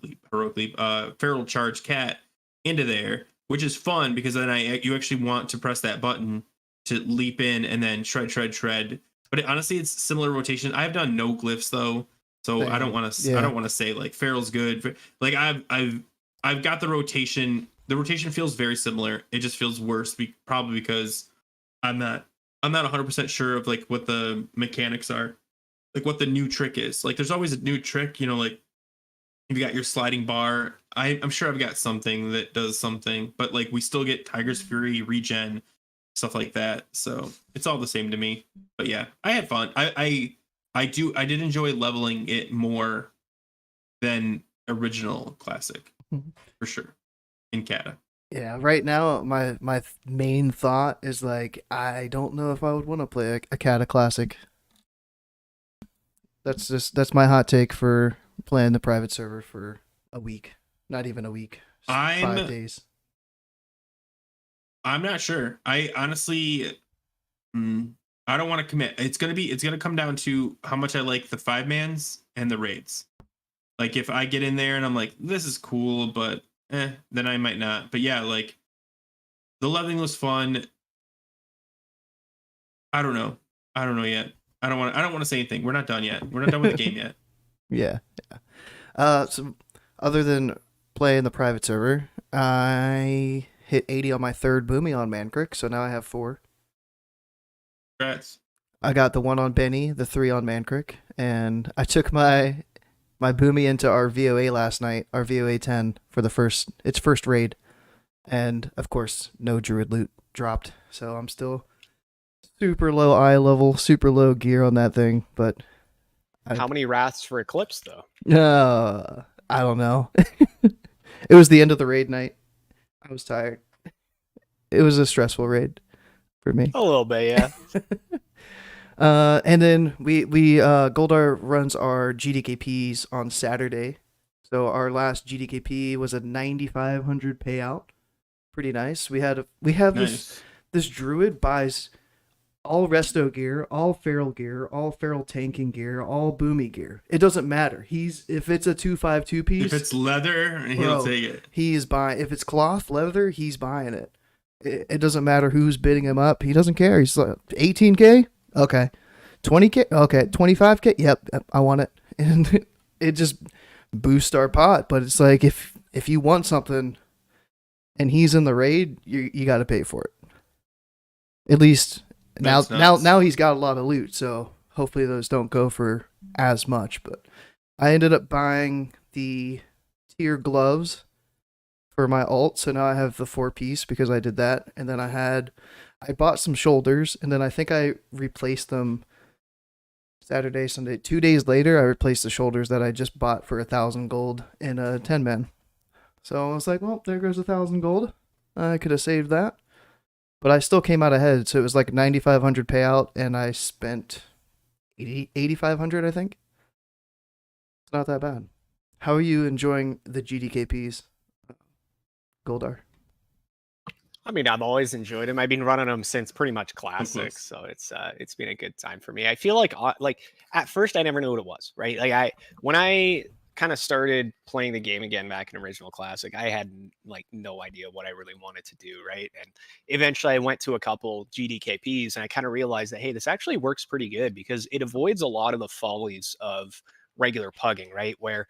leap, feral charge cat into there, which is fun because then you actually want to press that button to leap in and then shred. But honestly, it's similar rotation. I've done no glyphs though, so I don't want to. Yeah. I don't want to say like feral's good. Like I've got the rotation. The rotation feels very similar. It just feels worse, probably because I'm not 100% sure of like what the mechanics are, like what the new trick is. Like there's always a new trick, like if you got your sliding bar, I'm sure I've got something that does something, but like we still get Tiger's Fury regen, stuff like that. So it's all the same to me. But yeah, I had fun. I did enjoy leveling it more than original classic for sure in Kata. Yeah, right now my main thought is like I don't know if I would want to play a Kata classic. That's my hot take for playing the private server for a week. Not even a week. 5 days. I'm not sure. I honestly I don't want to commit. It's gonna come down to how much I like the 5-mans and the raids. Like if I get in there and I'm like, this is cool, but then I might not. But yeah, like the leveling was fun. I don't know yet. I don't want to say anything. We're not done yet. We're not done with the game yet. Yeah. So other than playing the private server, I hit 80 on my third boomy on Mankrik, so now I have 4. Congrats. I got the 1 on Benny, the 3 on Mankrik, and I took my boomy into our VOA last night, our VOA 10 for its first raid, and of course no druid loot dropped, so I'm still super low eye level, super low gear on that thing. But How many wraths for Eclipse though? I don't know. It was the end of the raid night. I was tired. It was a stressful raid for me. A little bit, yeah. And then we Goldar runs our GDKPs on Saturday. So our last GDKP was a 9,500 payout. Pretty nice. We have Nice. this druid buys all resto gear, all feral gear, all feral tanking gear, all boomy gear. It doesn't matter. If it's a 2/5 piece, If it's leather, he'll take it. He's buying. If it's cloth leather, he's buying it. It doesn't matter who's bidding him up. He doesn't care. He's like 18K. Okay. 20K. Okay. 25K. Yep. I want it. And it just boosts our pot. But it's like if you want something, and he's in the raid, you got to pay for it. At least That's now nuts. he's got a lot of loot, so hopefully those don't go for as much. But I ended up buying the tier gloves for my ult, so now I have the 4-piece because I did that, and then I bought some shoulders, and then I think I replaced them Saturday, Sunday. 2 days later, I replaced the shoulders that I just bought for 1,000 gold in a 10-man. So I was like, well, there goes 1,000 gold. I could have saved that. But I still came out ahead, so it was like 9,500 payout, and I spent 8,500, I think. It's not that bad. How are you enjoying the GDKPs, Goldar? I mean, I've always enjoyed them. I've been running them since pretty much close. classics, so it's been a good time for me. I feel like at first I never knew what it was, right? Like when I kind of started playing the game again back in original classic, I had like no idea what I really wanted to do, right? And eventually I went to a couple GDKPs and I kind of realized that hey, this actually works pretty good because it avoids a lot of the follies of regular pugging, right? Where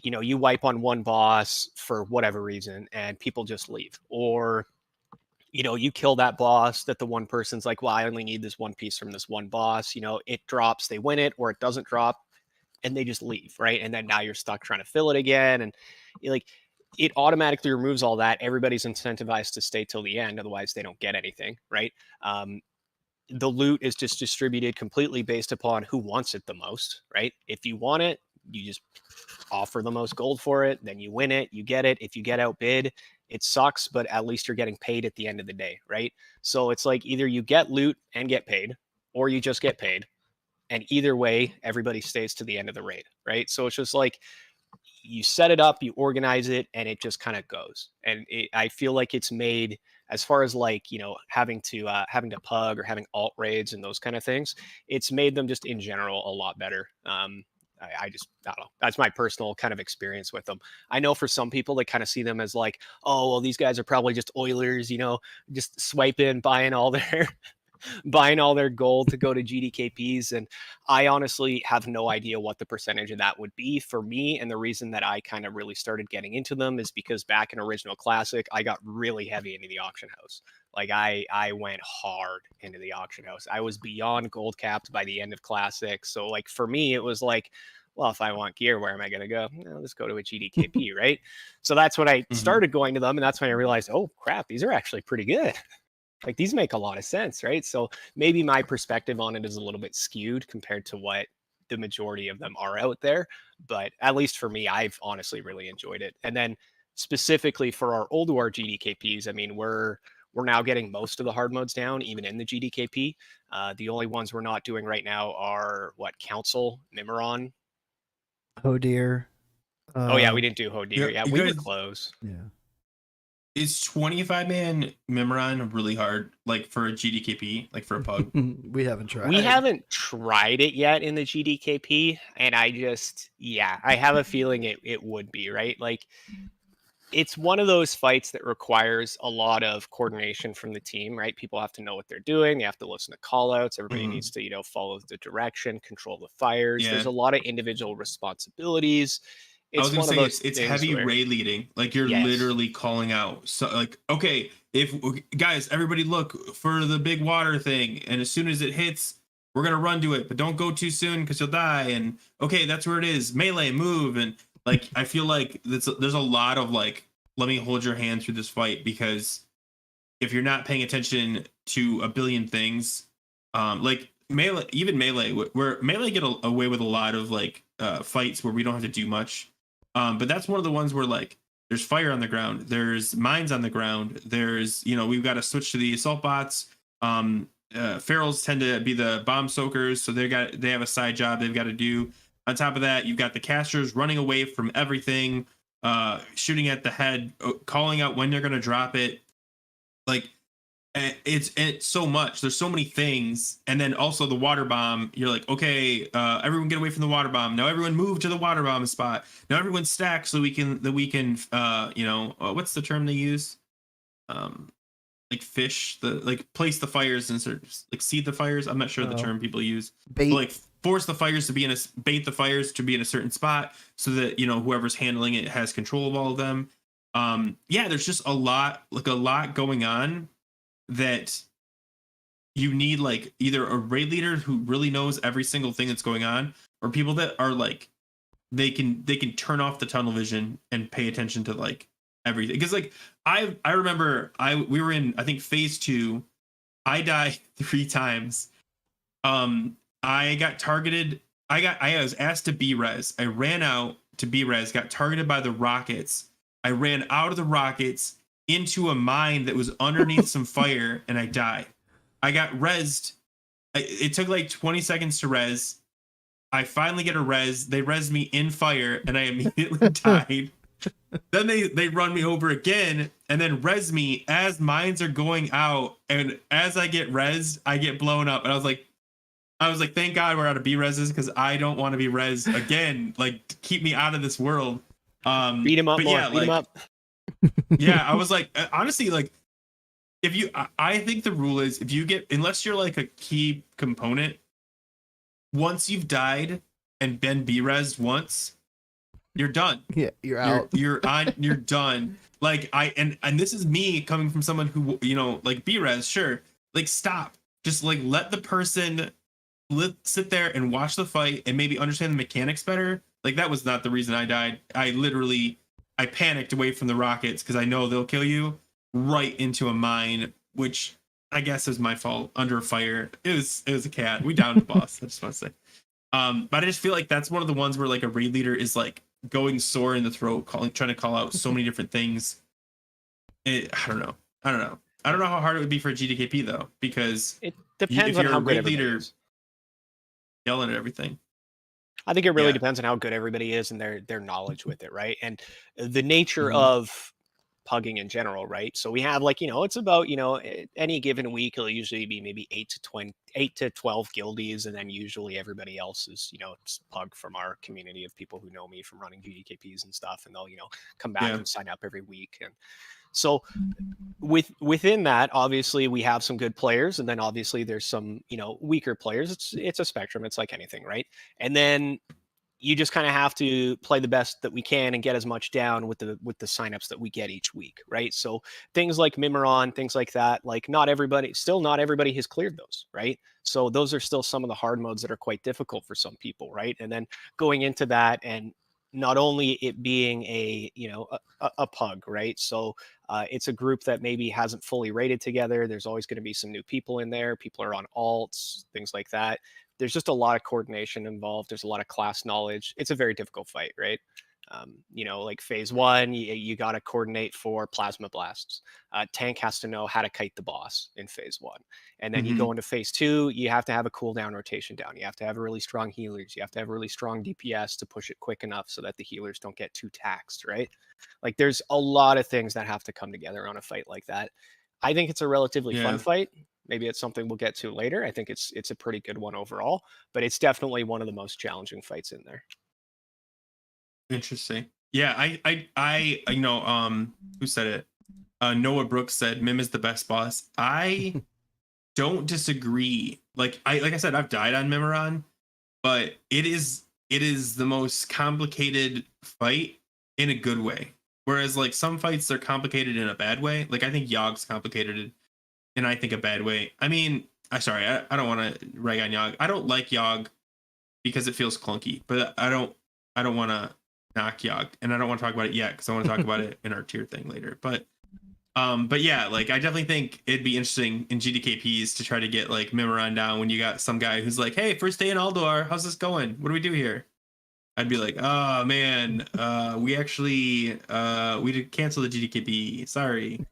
you wipe on one boss for whatever reason and people just leave, or you kill that boss that the one person's like, well, I only need this one piece from this one boss, it drops, they win it, or it doesn't drop and they just leave, right? And then now you're stuck trying to fill it again, and it automatically removes all that. Everybody's incentivized to stay till the end, otherwise they don't get anything, right? The loot is just distributed completely based upon who wants it the most, right? If you want it, you just offer the most gold for it, then you win it, you get it. If you get outbid, it sucks, but at least you're getting paid at the end of the day, right? So it's like either you get loot and get paid, or you just get paid. And either way, everybody stays to the end of the raid, right? So it's just like you set it up, you organize it, and it just kind of goes. And I feel like it's made, as far as like having to pug or having alt raids and those kind of things, it's made them just in general a lot better. I don't know. That's my personal kind of experience with them. I know for some people, they kind of see them as like, oh, well, these guys are probably just Oilers, just swiping, buying all their gold to go to GDKPs. And I honestly have no idea what the percentage of that would be for me. And the reason that I kind of really started getting into them is because back in original classic, I got really heavy into the auction house. Like I went hard into the auction house. I was beyond gold capped by the end of classic. So like for me, it was like, well, if I want gear, where am I going to go? Well, let's go to a GDKP, right? So that's when I started going to them. And that's when I realized, oh crap, these are actually pretty good. Like these make a lot of sense, right? So maybe my perspective on it is a little bit skewed compared to what the majority of them are out there. But at least for me, I've honestly really enjoyed it. And then specifically for our Ulduar GDKPs, I mean, we're now getting most of the hard modes down, even in the GDKP. The only ones we're not doing right now are Council, Mimiron. Oh dear. Oh yeah, we didn't do Hodir. Yeah, Yeah, we were guys, close. Yeah. Is 25-man Mimiron really hard, like for a GDKP, like for a pug? We haven't tried. We haven't tried it yet in the GDKP, and I have a feeling it would be, right? Like it's one of those fights that requires a lot of coordination from the team, right? People have to know what they're doing. They have to listen to call outs. Everybody needs to, follow the direction, control the fires. Yeah. There's a lot of individual responsibilities. I was It's gonna say it's heavy raid leading. Like you're literally calling out. So like, okay, if guys, everybody look for the big water thing, and as soon as it hits, we're gonna run to it, but don't go too soon because you'll die. And okay, that's where it is. Melee, move, and like I feel like there's a lot of like, let me hold your hand through this fight, because if you're not paying attention to a billion things, like melee, where melee get away with a lot of like fights where we don't have to do much. But that's one of the ones where like there's fire on the ground, there's mines on the ground, there's we've got to switch to the assault bots. Ferals tend to be the bomb soakers, so they have a side job they've got to do. On top of that, you've got the casters running away from everything, shooting at the head, calling out when they're going to drop it. Like it's so much. There's so many things, and then also the water bomb. You're like, okay, everyone get away from the water bomb. Now everyone move to the water bomb spot. Now everyone stack so we can what's the term they use? Like fish place the fires and sort of like seed the fires. I'm not sure the term people use. Bait. But like force the fires to be bait the fires to be in a certain spot so that whoever's handling it has control of all of them. Yeah, there's just a lot going on that you need, like either a raid leader who really knows every single thing that's going on, or people that are like they can turn off the tunnel vision and pay attention to like everything. Because like I remember we were in, I think, phase 2. I died 3 times. I got targeted. I was asked to B-res. I ran out to B-res, got targeted by the rockets. I ran out of the rockets into a mine that was underneath some fire, and I died. I got rezzed. It took like 20 seconds to res. I finally get a res. They res me in fire, and I immediately died. Then they run me over again, and then res me as mines are going out. And as I get res, I get blown up. And I was like, thank God we're out of B reses, because I don't want to be res again. Like, keep me out of this world. Beat him up more. Yeah, beat him up. Yeah, I was like, honestly, like, if you, I think the rule is, if you get, unless you're like a key component, once you've died and been B-resed once, you're done. Yeah, you're out. You're done. Like, and this is me coming from someone who, you know, like, B-res, sure. Like, stop. Just like let the person sit there and watch the fight and maybe understand the mechanics better. Like, that was not the reason I died. I panicked away from the rockets because I know they'll kill you, right into a mine, which I guess is my fault. Under a fire. It was a cat. We downed the boss. I just want to say. But I just feel like that's one of the ones where like a raid leader is like going sore in the throat, trying to call out so many different things. I don't know. I don't know how hard it would be for a GDKP though, because it depends on how good everybody is. Yelling at everything. I think it really depends on how good everybody is and their knowledge with it, right? And the nature of pugging in general, right? So we have, like, you know, it's about, you know, any given week it'll usually be maybe 8 to 12 guildies, and then usually everybody else is, you know, it's pug from our community of people who know me from running GDKPs and stuff, and they'll, you know, come back and sign up every week. And so within that, obviously we have some good players, and then obviously there's some, you know, weaker players. It's a spectrum. It's like anything, right? And then you just kind of have to play the best that we can and get as much down with the signups that we get each week, right? So things like Mimeron, things like that, like not everybody has cleared those, right? So those are still some of the hard modes that are quite difficult for some people, right? And then going into that, and not only it being a, you know, a pug, right? So it's a group that maybe hasn't fully raided together. There's always going to be some new people in there. People are on alts, things like that. There's just a lot of coordination involved. There's a lot of class knowledge. It's a very difficult fight, right? You know, like phase 1, you got to coordinate for plasma blasts. Tank has to know how to kite the boss in phase 1. And then you go into phase 2, you have to have a cooldown rotation down. You have to have really strong healers. You have to have really strong DPS to push it quick enough so that the healers don't get too taxed, right? Like, there's a lot of things that have to come together on a fight like that. I think it's a relatively fun fight. Maybe it's something we'll get to later. I think it's a pretty good one overall, but it's definitely one of the most challenging fights in there. Interesting. Yeah, I you know, who said it? Noah Brooks said Mim is the best boss. I don't disagree. Like I said, I've died on Mimeron, but it is the most complicated fight in a good way. Whereas like some fights are complicated in a bad way. Like I think Yogg's complicated in, I think, a bad way. I mean, I don't want to rag on Yogg. I don't like Yogg because it feels clunky, but I don't want to knock Yogg, and I don't want to talk about it yet because I want to talk about it in our tier thing later. But yeah, like I definitely think it'd be interesting in GDKPs to try to get like Mimeron down when you got some guy who's like, hey, first day in Ulduar, how's this going? What do we do here? I'd be like, oh man, we actually we did cancel the GDKP. Sorry.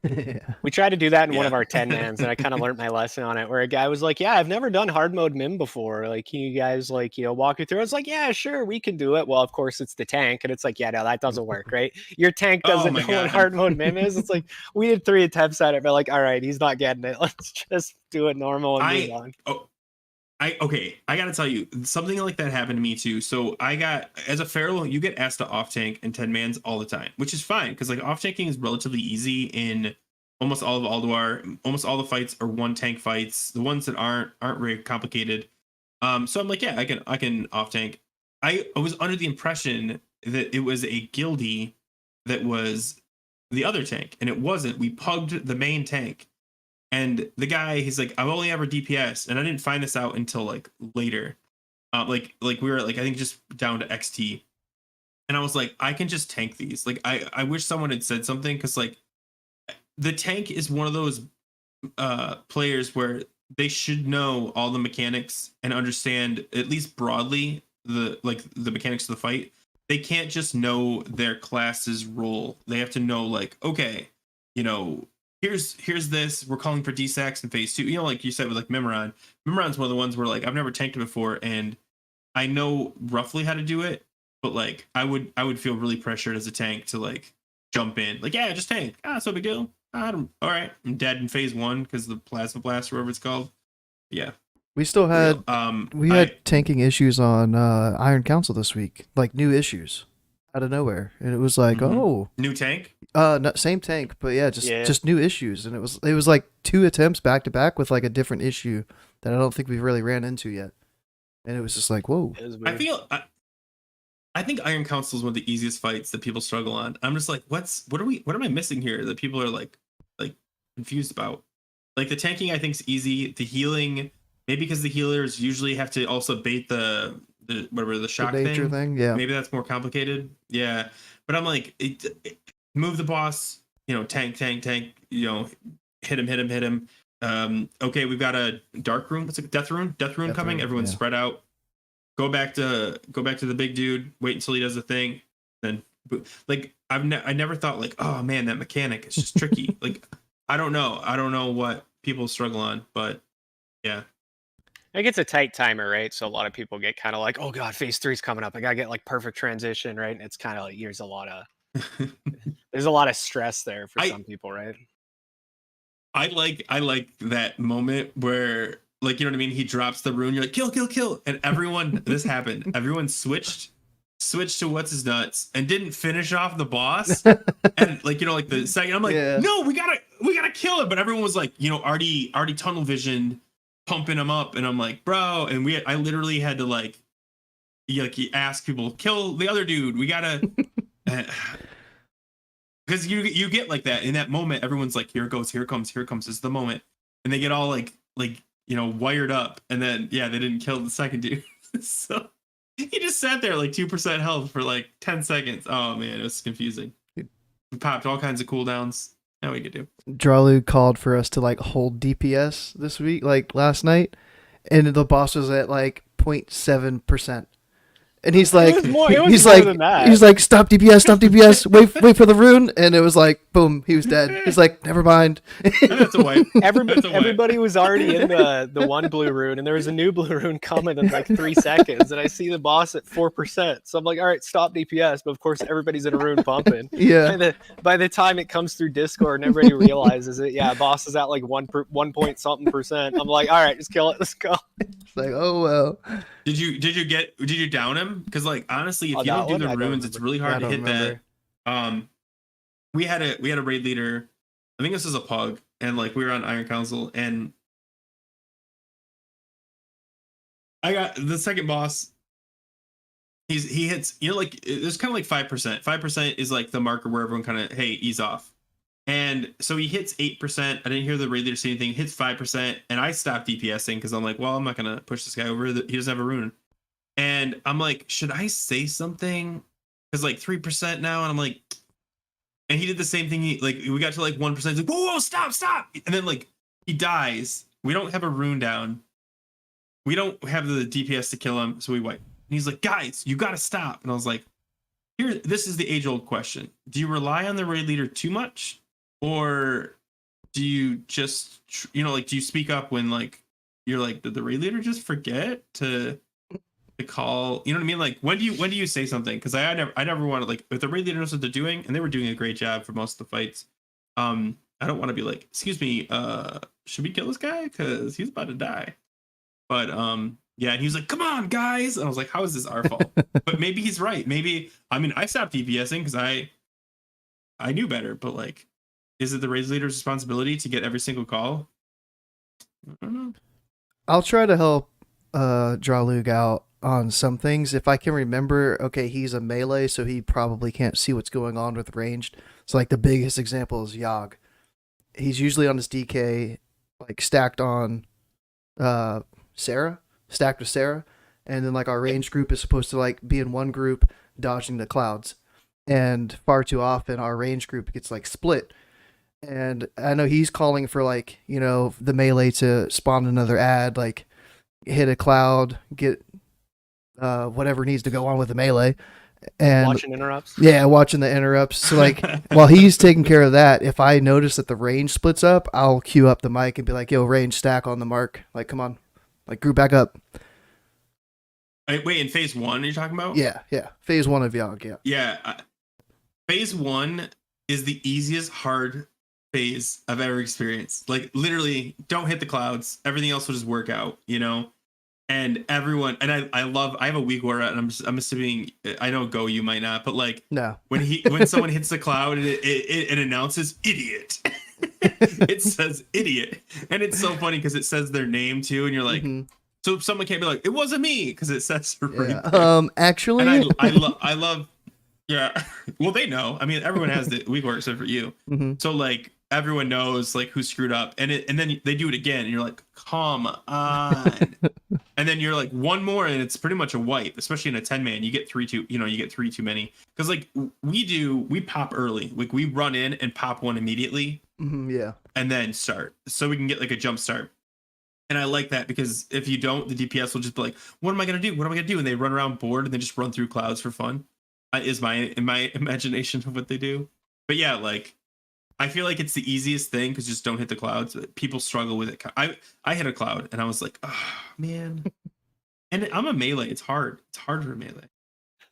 We tried to do that in one of our 10-mans, and I kind of learned my lesson on it, where a guy was like, yeah, I've never done hard mode Mim before. Like, can you guys, like, you know, walk me through? I was like, yeah, sure, we can do it. Well, of course, it's the tank, and it's like, yeah, no, that doesn't work, right? Your tank doesn't know what hard mode Mim is. It's like, we did 3 attempts at it, but like, all right, he's not getting it. Let's just do it normal and move on. I gotta tell you, something like that happened to me too. So I got, as a feral, you get asked to off tank in 10-mans all the time, which is fine because like off tanking is relatively easy in almost all of Ulduar. Almost all the fights are 1 tank fights. The ones that aren't very complicated. So I'm like, yeah, I can off tank. I was under the impression that it was a guildie that the other tank, and it wasn't. We pugged the main tank, and the guy, he's like, I've only ever DPS, and I didn't find this out until like later. Like we were like, I think just down to XT, and I was like, I can just tank these. Like I wish someone had said something, because like the tank is one of those players where they should know all the mechanics and understand at least broadly the mechanics of the fight. They can't just know their class's role. They have to know, like, okay, you know, here's this. We're calling for D-Sacks in phase 2. You know, like you said with like Memoron. Memoron's one of the ones where like I've never tanked it before, and I know roughly how to do it, but like I would feel really pressured as a tank to like jump in. Like, yeah, just tank. It's no big deal. All right, I'm dead in phase 1 because the plasma blast, or whatever it's called. Yeah. We still had tanking issues on Iron Council this week, like new issues out of nowhere, and it was like, oh, new tank. Same tank, but yeah, just new issues, and it was like 2 attempts back to back with like a different issue that I don't think we've really ran into yet, and it was just like, whoa. I think Iron Council is one of the easiest fights that people struggle on. I'm just like, what am I missing here that people are like confused about? Like the tanking, I think, is easy. The healing, maybe because the healers usually have to also bait the shock thing. Yeah. Maybe that's more complicated. Yeah. But I'm like, move the boss, you know, tank, you know, hit him. Okay, we've got a dark rune. What's it? Death rune coming. Everyone's spread out. Go back to the big dude. Wait until he does the thing. Then, like, I never thought like, oh man, that mechanic is just tricky. Like, I don't know what people struggle on, but yeah. I think it's a tight timer, right? So a lot of people get kind of like, oh god, phase 3 is coming up. I gotta get like perfect transition, right? And it's kind of like there's a lot of stress there for some people, right? I like that moment where, like, you know what I mean? He drops the rune, you're like, kill, and everyone this happened. Everyone switched to what's his nuts and didn't finish off the boss. And like, you know, like the second, I'm like, no, we gotta kill him. But everyone was like, you know, already tunnel vision, pumping him up, and I'm like, bro, and I literally had to like ask people, kill the other dude. We gotta, because you get like that in that moment. Everyone's like, here comes, this is the moment, and they get all like you know, wired up, and then they didn't kill the second dude. So he just sat there like 2% health for like 10 seconds. Oh man, it was confusing. We popped all kinds of cooldowns. Now we could do. Draalug called for us to like hold DPS this week, like last night, and the boss was at like 0.7%. And he's like, he's like, stop DPS, wait for the rune, and it was like, boom, he was dead. He's like, never mind. That's a wipe. Everybody was already in the one blue rune, and there was a new blue rune coming in like 3 seconds, and I see the boss at 4%. So I'm like, all right, stop DPS. But of course, everybody's in a rune pumping. Yeah. And by the time it comes through Discord and everybody realizes it, boss is at like 1 point something percent. I'm like, all right, just kill it. Let's go. It's like, oh well. Did you down him? Because like honestly, if you don't do the runes, it's really hard to hit that. We had a raid leader. I think this was a pug, and like we were on Iron Council, and I got the second boss. He hits, you know, like there's kind of like 5%. 5% is like the marker where everyone kind of, hey, ease off. And so he hits 8%. I didn't hear the raid leader say anything. Hits 5%, and I stopped DPSing because I'm like, well, I'm not gonna push this guy over. He doesn't have a rune. And I'm like, should I say something? Because like 3% now, and I'm like, and he did the same thing. We got to like 1%. He's like, whoa, stop! And then like he dies. We don't have a rune down. We don't have the DPS to kill him, so we wipe. And he's like, guys, you gotta stop. And I was like, this is the age-old question. Do you rely on the raid leader too much, or do you just, you know, like, do you speak up when like you're like, did the raid leader just forget to call, you know what I mean? Like, when do you say something? Because I never want to, like, if the raid leader knows what they're doing, and they were doing a great job for most of the fights, I don't want to be like, excuse me, should we kill this guy because he's about to die? But and he was like, come on guys, and I was like, how is this our fault? But maybe he's right. Maybe, I mean, I stopped DPSing because I knew better, but like, is it the raid leader's responsibility to get every single call? I don't know. I'll try to help Draalug out on some things if I can remember. Okay, he's a melee, so he probably can't see what's going on with ranged. So like the biggest example is Yogg. He's usually on his DK, like stacked on Sarah, stacked with Sarah, and then like our range group is supposed to like be in one group dodging the clouds, and far too often our range group gets like split. And I know he's calling for like the melee to spawn another ad, like hit a cloud, get whatever needs to go on with the melee, and Watching interrupts. yeah, watching the interrupts. So like while he's taking care of that, if I notice that the range splits up, I'll queue up the mic and be like, "Yo, range, stack on the mark. Like, come on, like group back up." Wait, in phase 1 you're talking about? Yeah. Phase 1 of Yogg. Yeah. Yeah. Phase 1 is the easiest hard phase I've ever experienced. Like literally, don't hit the clouds. Everything else will just work out. And everyone, and I have a weak word, and I'm assuming, I know Go, you might not, but like No. when someone hits the cloud and it announces idiot. It says idiot, and it's so funny because it says their name too, and you're like, so someone can't be like, it wasn't me, because it says right there. Actually, and I love, yeah. Well, they know. I mean, everyone has the weak word except for you. So like everyone knows like who screwed up, and then they do it again, and you're like, come on. And then you're like one more, and it's pretty much a wipe, especially in a 10-man. You get three too many. Because like we pop early. Like we run in and pop one immediately. Yeah. And then start. So we can get like a jump start. And I like that because if you don't, the DPS will just be like, what am I gonna do? What am I gonna do? And they run around bored and they just run through clouds for fun. Is my imagination of what they do. But yeah, like I feel like it's the easiest thing because just don't hit the clouds. People struggle with it. I hit a cloud and I was like, oh man. And I'm a melee. It's hard. It's hard for melee.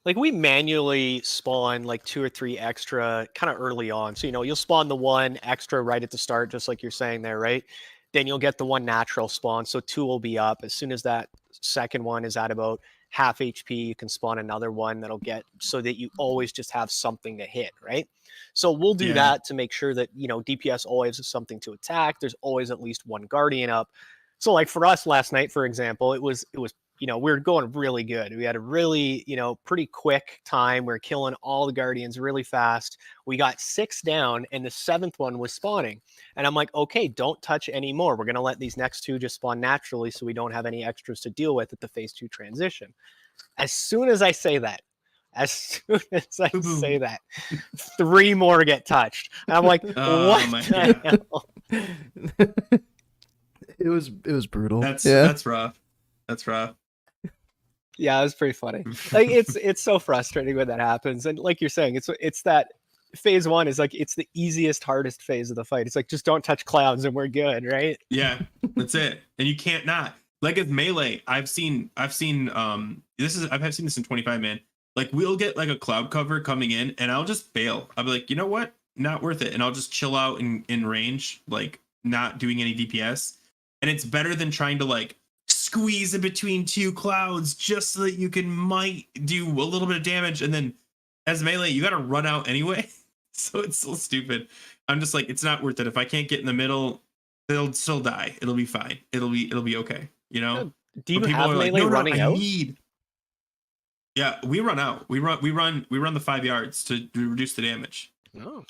Like we manually spawn like 2 or 3 extra kind of early on. So you'll spawn the 1 extra right at the start, just like you're saying there, right? Then you'll get the 1 natural spawn. So 2 will be up. As soon as that second one is at about half HP, you can spawn another one that'll get so that you always just have something to hit, right? So we'll do that to make sure that, DPS always has something to attack. There's always at least 1 Guardian up. So like for us last night, for example, it was we were going really good. We had a really, pretty quick time. We we're killing all the Guardians really fast. We got 6 down and the 7th one was spawning. And I'm like, okay, don't touch any more. We're going to let these next 2 just spawn naturally so we don't have any extras to deal with at the phase 2 transition. As soon as I say that, 3 more get touched. And I'm like, what the hell? It was brutal. That's rough. That's rough. Yeah, it was pretty funny. Like it's so frustrating when that happens. And like you're saying, it's that phase 1 is like it's the easiest, hardest phase of the fight. It's like just don't touch clouds and we're good, right? Yeah, that's it. And you can't not. Like with melee, I've seen this in 25 man. Like we'll get like a cloud cover coming in and I'll just bail. I'll be like, you know what? Not worth it. And I'll just chill out in range, like not doing any DPS. And it's better than trying to like squeeze in between 2 clouds just so that you might do a little bit of damage. And then as melee, you got to run out anyway. So it's so stupid. I'm just like, it's not worth it. If I can't get in the middle, they'll still die. It'll be fine. It'll be okay. Do you have melee running out? Yeah, we run out. We run the 5 yards to reduce the damage. Oh.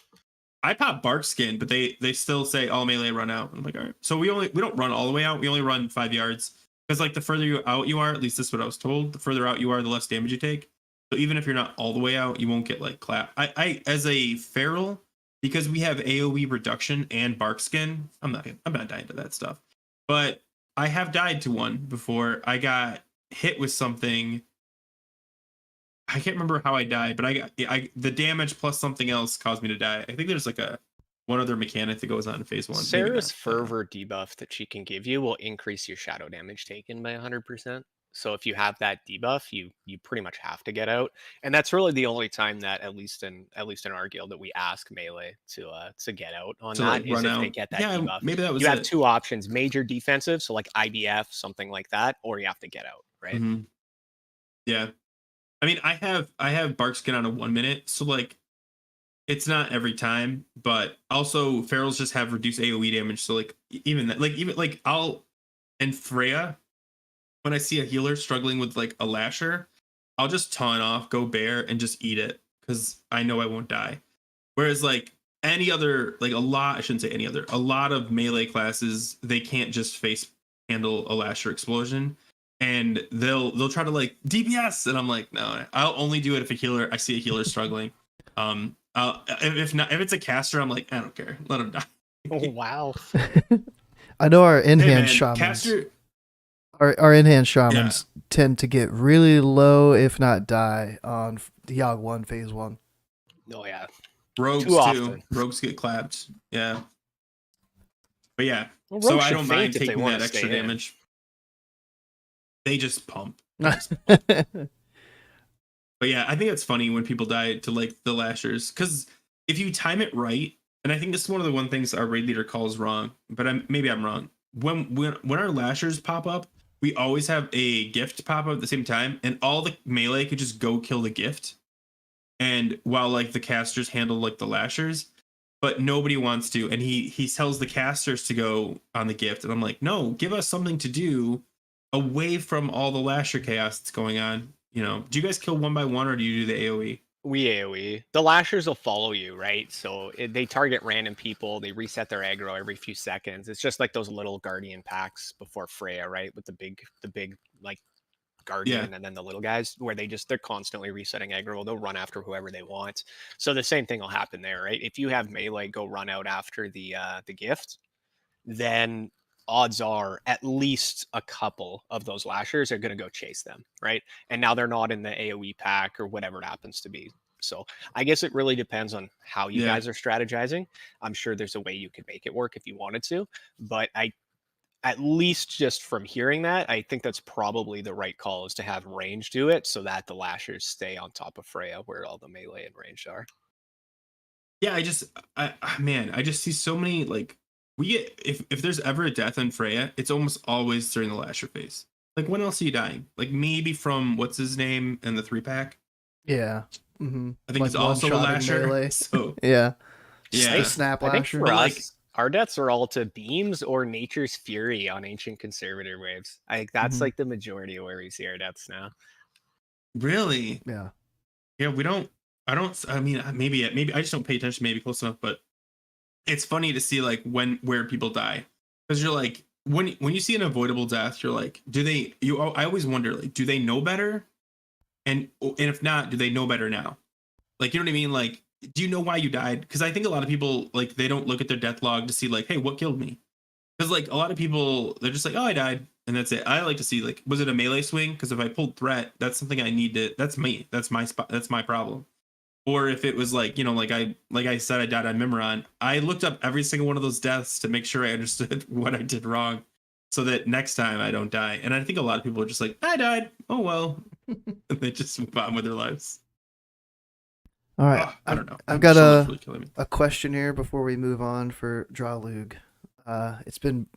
I pop bark skin, but they still say all melee run out. I'm like, all right. So we don't run all the way out. We only run 5 yards because like the further out you are, at least this is what I was told. The further out you are, the less damage you take. So even if you're not all the way out, you won't get like clap. I as a feral, because we have AoE reduction and bark skin. I'm not dying to that stuff. But I have died to one before. I got hit with something. I can't remember how I died, but the damage plus something else caused me to die. I think there's like one other mechanic that goes on in phase 1. Sarah's fervor debuff that she can give you will increase your shadow damage taken by 100%. So if you have that debuff, you pretty much have to get out, and that's really the only time that at least in our guild that we ask melee to get out on that like is if they get that debuff. Maybe that was you have 2 options: major defensive, so like IBF, something like that, or you have to get out, right? Mm-hmm. Yeah. I mean, I have bark skin on a 1 minute, so like it's not every time, but also ferals just have reduced AoE damage. So like even I'll and Freya, when I see a healer struggling with like a lasher, I'll just taunt off, go bear, and just eat it because I know I won't die. Whereas like any other, like I shouldn't say any other, a lot of melee classes, they can't just face handle a lasher explosion. And they'll try to like DPS, and I'm like, no, I'll only do it if I see a healer struggling. If it's a caster, I'm like, I don't care, let him die. Oh wow. I know our in-hand Hey man, shamans. caster, Our in-hand shamans tend to get really low, if not die, on the Yogg 1 phase 1. Oh yeah. rogues Too too. often. Rogues get clapped. Yeah. But yeah, Well, so rogues I should don't faint mind if they taking wanna that extra stay in. damage. They just pump. But yeah, I think it's funny when people die to like the lashers, because if you time it right, and I think this is one of the one things our raid leader calls wrong, but maybe I'm wrong. When our lashers pop up, we always have a gift pop up at the same time, and all the melee could just go kill the gift, and while like the casters handle like the lashers, but nobody wants to, and he tells the casters to go on the gift, and I'm like, no, give us something to do away from all the lasher chaos that's going on. You know, do you guys kill one by one, or do you do the AoE? We AoE. The lashers will follow you, right? So they target random people. They reset their aggro every few seconds. It's just like those little guardian packs before Freya, right? With the big like guardian and then the little guys where they're constantly resetting aggro. They'll run after whoever they want. So the same thing will happen there, right? If you have melee go run out after the gift, then odds are at least a couple of those lashers are going to go chase them, right? And now they're not in the AoE pack or whatever it happens to be. So I guess it really depends on how you guys are strategizing. I'm sure there's a way you could make it work if you wanted to, but at least just from hearing that, I think that's probably the right call, is to have range do it so that the lashers stay on top of Freya where all the melee and range are. Yeah, I just see so many like, we get, if there's ever a death in Freya, it's almost always during the lasher phase. Like, when else are you dying? Like, maybe from what's his name in the 3-pack? Yeah. Mm-hmm. I think Like he's also a one-shotting lasher. melee. So Yeah. yeah, The snap I think lasher. for But, us, like, our deaths are all to beams or Nature's Fury on Ancient Conservator waves. I think that's Mhm. like the majority of where we see our deaths now. really, Yeah. yeah, we don't. I mean, maybe I just don't pay attention, maybe close enough. But it's funny to see like where people die, because you're like, when you see an avoidable death, you're like, I always wonder, like, do they know better? And if not, do they know better now? Like, you know what I mean? Like, do you know why you died? Because I think a lot of people, like, they don't look at their death log to see like, hey, what killed me? Because like a lot of people, they're just like, oh, I died, and that's it. I like to see, like, was it a melee swing? Because if I pulled threat, that's something I need to. That's me. That's my spot. That's my problem. Or if it was like, you know, like I said, I died on Mimiron. I looked up every single one of those deaths to make sure I understood what I did wrong, so that next time I don't die. And I think a lot of people are just like, I died. Oh well, and they just move on with their lives. All right. I don't know. I've got So much really killing me. a question here before we move on for Draalug. It's been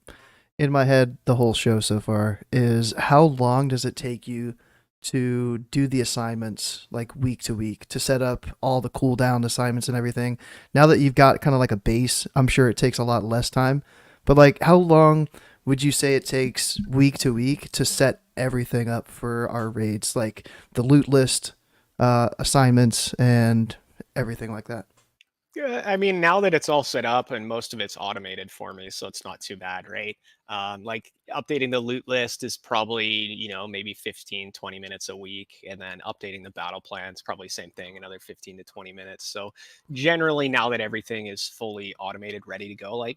in my head the whole show so far. Is how long does it take you to do the assignments, like week to week, to set up all the cooldown assignments and everything? Now that you've got kind of like a base, I'm sure it takes a lot less time. But like, how long would you say it takes week to week to set everything up for our raids, like the loot list, assignments, and everything like that? Yeah, I mean, now that it's all set up and most of it's automated for me, so it's not too bad, right? Like updating the loot list is probably, maybe 15, 20 minutes a week. And then updating the battle plans, probably same thing, another 15 to 20 minutes. So generally, now that everything is fully automated, ready to go, like,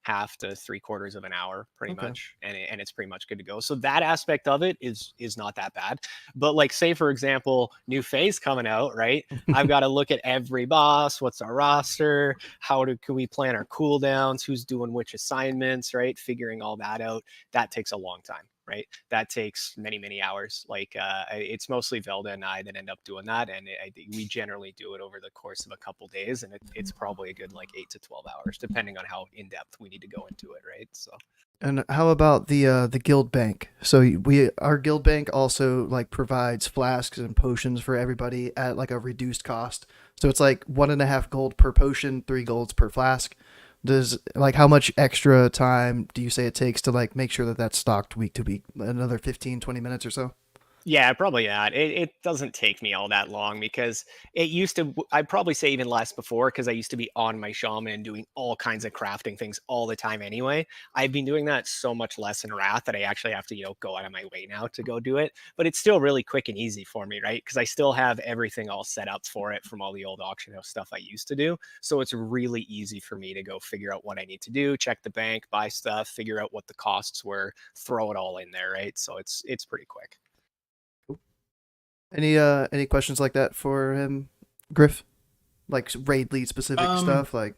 half to 3/4 of an hour pretty Okay. much, and it's pretty much good to go. So that aspect of it is not that bad. But like, say for example, new phase coming out, right? I've got to look at every boss, what's our roster, can we plan our cooldowns, who's doing which assignments, right? Figuring all that out, that takes a long time, right? That takes many hours. Like it's mostly Velda and I that end up doing that, and we generally do it over the course of a couple days, and it's probably a good like 8 to 12 hours, depending on how in depth we need to go into it, right? So. And how about the guild bank? So our guild bank also like provides flasks and potions for everybody at like a reduced cost. So it's like 1.5 gold per potion, 3 golds per flask. Does like, how much extra time do you say it takes to like make sure that that's stocked week to week? Another 15, 20 minutes or so? Yeah, probably not. It doesn't take me all that long because it used to, I'd probably say even less before because I used to be on my shaman doing all kinds of crafting things all the time anyway. I've been doing that so much less in Wrath that I actually have to, go out of my way now to go do it. But it's still really quick and easy for me, right? Because I still have everything all set up for it from all the old auction house stuff I used to do. So it's really easy for me to go figure out what I need to do, check the bank, buy stuff, figure out what the costs were, throw it all in there, right? So it's pretty quick. Any questions like that for him, Grif? Like raid lead specific stuff, like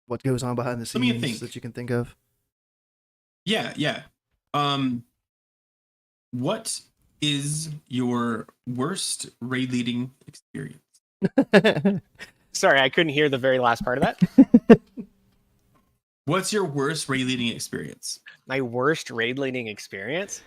what goes on behind the let me scenes think. that you can think of? Yeah. What is your worst raid leading experience? Sorry, I couldn't hear the very last part of that. What's your worst raid leading experience? My worst raid leading experience?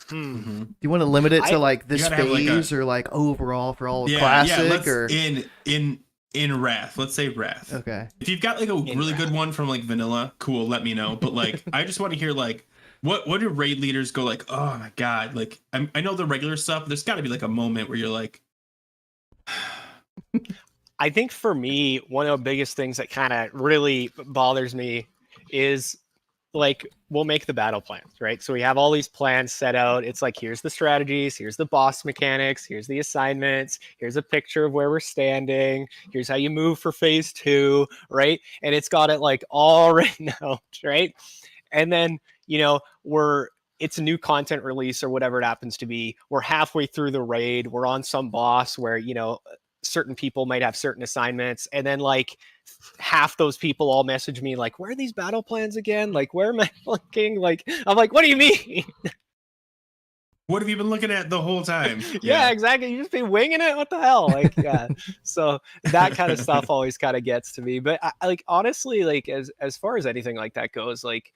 Mm-hmm. Do you want to limit it to like this You gotta have, like, phase or like overall for all of Yeah, classic let's, or in Wrath. Let's say Wrath. okay. If you've got like a really good one from like vanilla, cool, let me know. But like I just want to hear like what do raid leaders go like, oh my god, like I know the regular stuff, but there's got to be like a moment where you're like I think for me, one of the biggest things that kind of really bothers me is like we'll make the battle plans, right? So we have all these plans set out. It's like, here's the strategies, here's the boss mechanics, here's the assignments, here's a picture of where we're standing, here's how you move for phase 2, right? And it's got it like all written out, right? And then, it's a new content release or whatever it happens to be. We're halfway through the raid. We're on some boss where, certain people might have certain assignments. And then like half those people all message me like, where are these battle plans again? Like, where am I looking? Like, I'm like, what do you mean? what have you been looking at the whole time? Yeah, exactly. You just be winging it. What the hell? Like, yeah. So that kind of stuff always kind of gets to me. But I like, honestly, like as far as anything like that goes, like,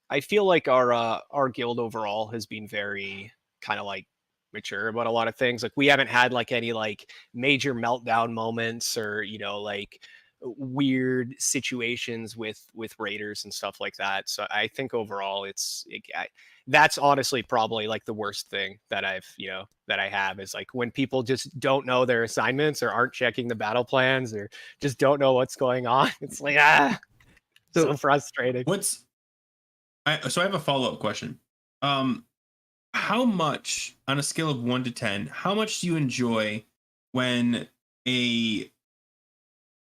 I feel like our guild overall has been very kind of like mature about a lot of things. Like we haven't had like any like major meltdown moments or like weird situations with raiders and stuff like that. So I think overall that's honestly probably like the worst thing that that I have is like when people just don't know their assignments or aren't checking the battle plans or just don't know what's going on. It's like so frustrating. So I have a follow-up question. How much on a scale of 1 to 10, how much do you enjoy when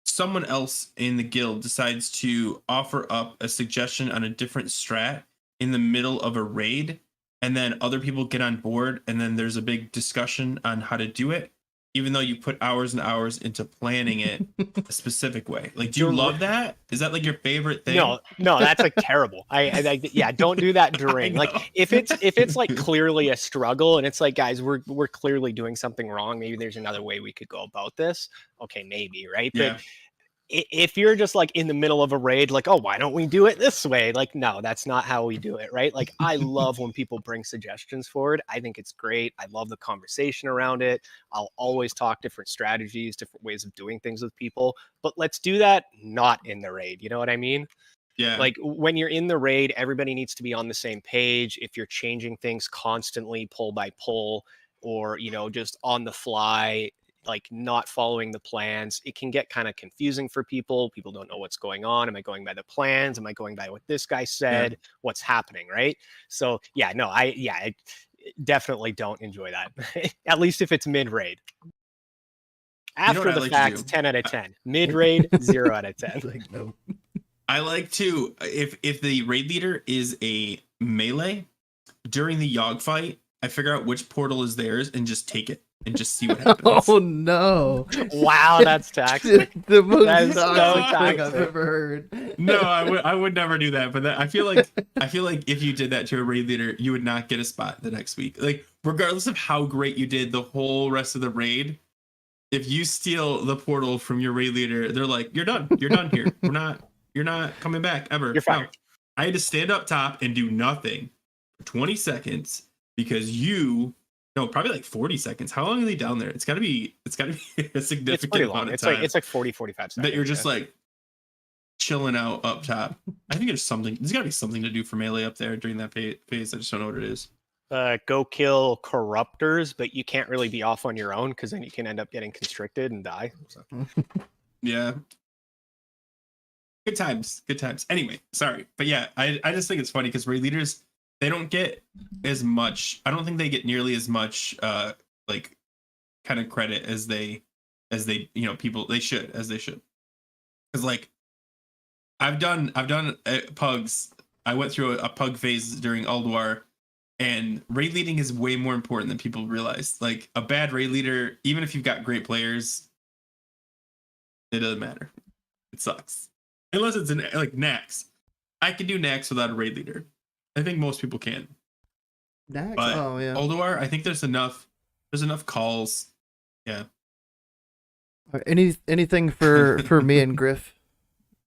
someone else in the guild decides to offer up a suggestion on a different strat in the middle of a raid, and then other people get on board, and then there's a big discussion on how to do it, even though you put hours and hours into planning it a specific way? Like, do you love that? Is that like your favorite thing? No, that's like terrible. Yeah, don't do that during. Like if it's like clearly a struggle and it's like, guys, we're clearly doing something wrong. Maybe there's another way we could go about this. Okay, maybe, right? Yeah. But if you're just like in the middle of a raid, like, oh, why don't we do it this way? Like, no, that's not how we do it, right? Like, I love when people bring suggestions forward. I think it's great. I love the conversation around it. I'll always talk different strategies, different ways of doing things with people, but let's do that not in the raid. You know what I mean? Yeah. Like when you're in the raid, everybody needs to be on the same page. If you're changing things constantly, pull by pull, or, just on the fly, like not following the plans, it can get kind of confusing for people. People don't know what's going on. Am I going by the plans? Am I going by what this guy said? Yeah. What's happening, right? So yeah, no, I definitely don't enjoy that. At least if it's mid raid. After the fact, 10 out of 10. Mid raid, 0 out of 10. Like, no. I like to, if the raid leader is a melee, during the Yogg fight, I figure out which portal is theirs and just take it and just see what happens. Oh no! Wow, that's toxic. The most that is toxic thing I've ever heard. No, I would never do that. But I feel like if you did that to a raid leader, you would not get a spot the next week. Like regardless of how great you did the whole rest of the raid, if you steal the portal from your raid leader, they're like, you're done. You're done here. You're not coming back ever. You're fired. No. I had to stand up top and do nothing for 20 seconds because probably like 40 seconds. How long are they down there? It's gotta be a significant amount of time. It's like 40, 45 seconds. That you're just like chilling out up top. I think there's gotta be something to do for melee up there during that phase. I just don't know what it is. go kill corruptors, but you can't really be off on your own because then you can end up getting constricted and die. So. Yeah. Good times. Good times. Anyway, sorry. But yeah, I just think it's funny because raid leaders, they don't get as much. I don't think they get nearly as much like kind of credit as they people they should. Because like I've done pugs. I went through a pug phase during Ulduar, and raid leading is way more important than people realize. Like a bad raid leader, even if you've got great players, it doesn't matter. It sucks. Unless it's like Nax. I can do Nax without a raid leader. I think most people can. Nax? But Oh yeah. Ulduar, I think there's enough calls. Yeah. Anything for me and Grif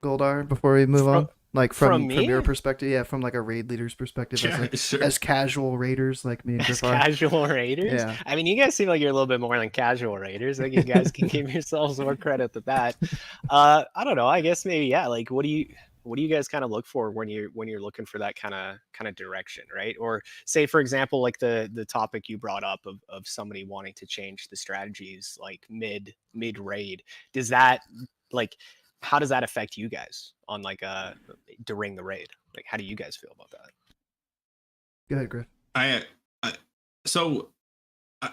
Goldar before we move on? Like from your perspective, yeah, from like a raid leader's perspective, Yeah, sure. as casual raiders like me and Grif are. Casual raiders? Yeah. I mean, you guys seem like you're a little bit more than casual raiders. Like you guys can give yourselves more credit to that. I don't know. I guess maybe yeah. Like, what do you guys kind of look for when you're looking for that kind of direction, right? Or say, for example, like the topic you brought up of somebody wanting to change the strategies like mid raid. Does that like how does that affect you guys on like during the raid? Like, how do you guys feel about that? Go ahead, Griff.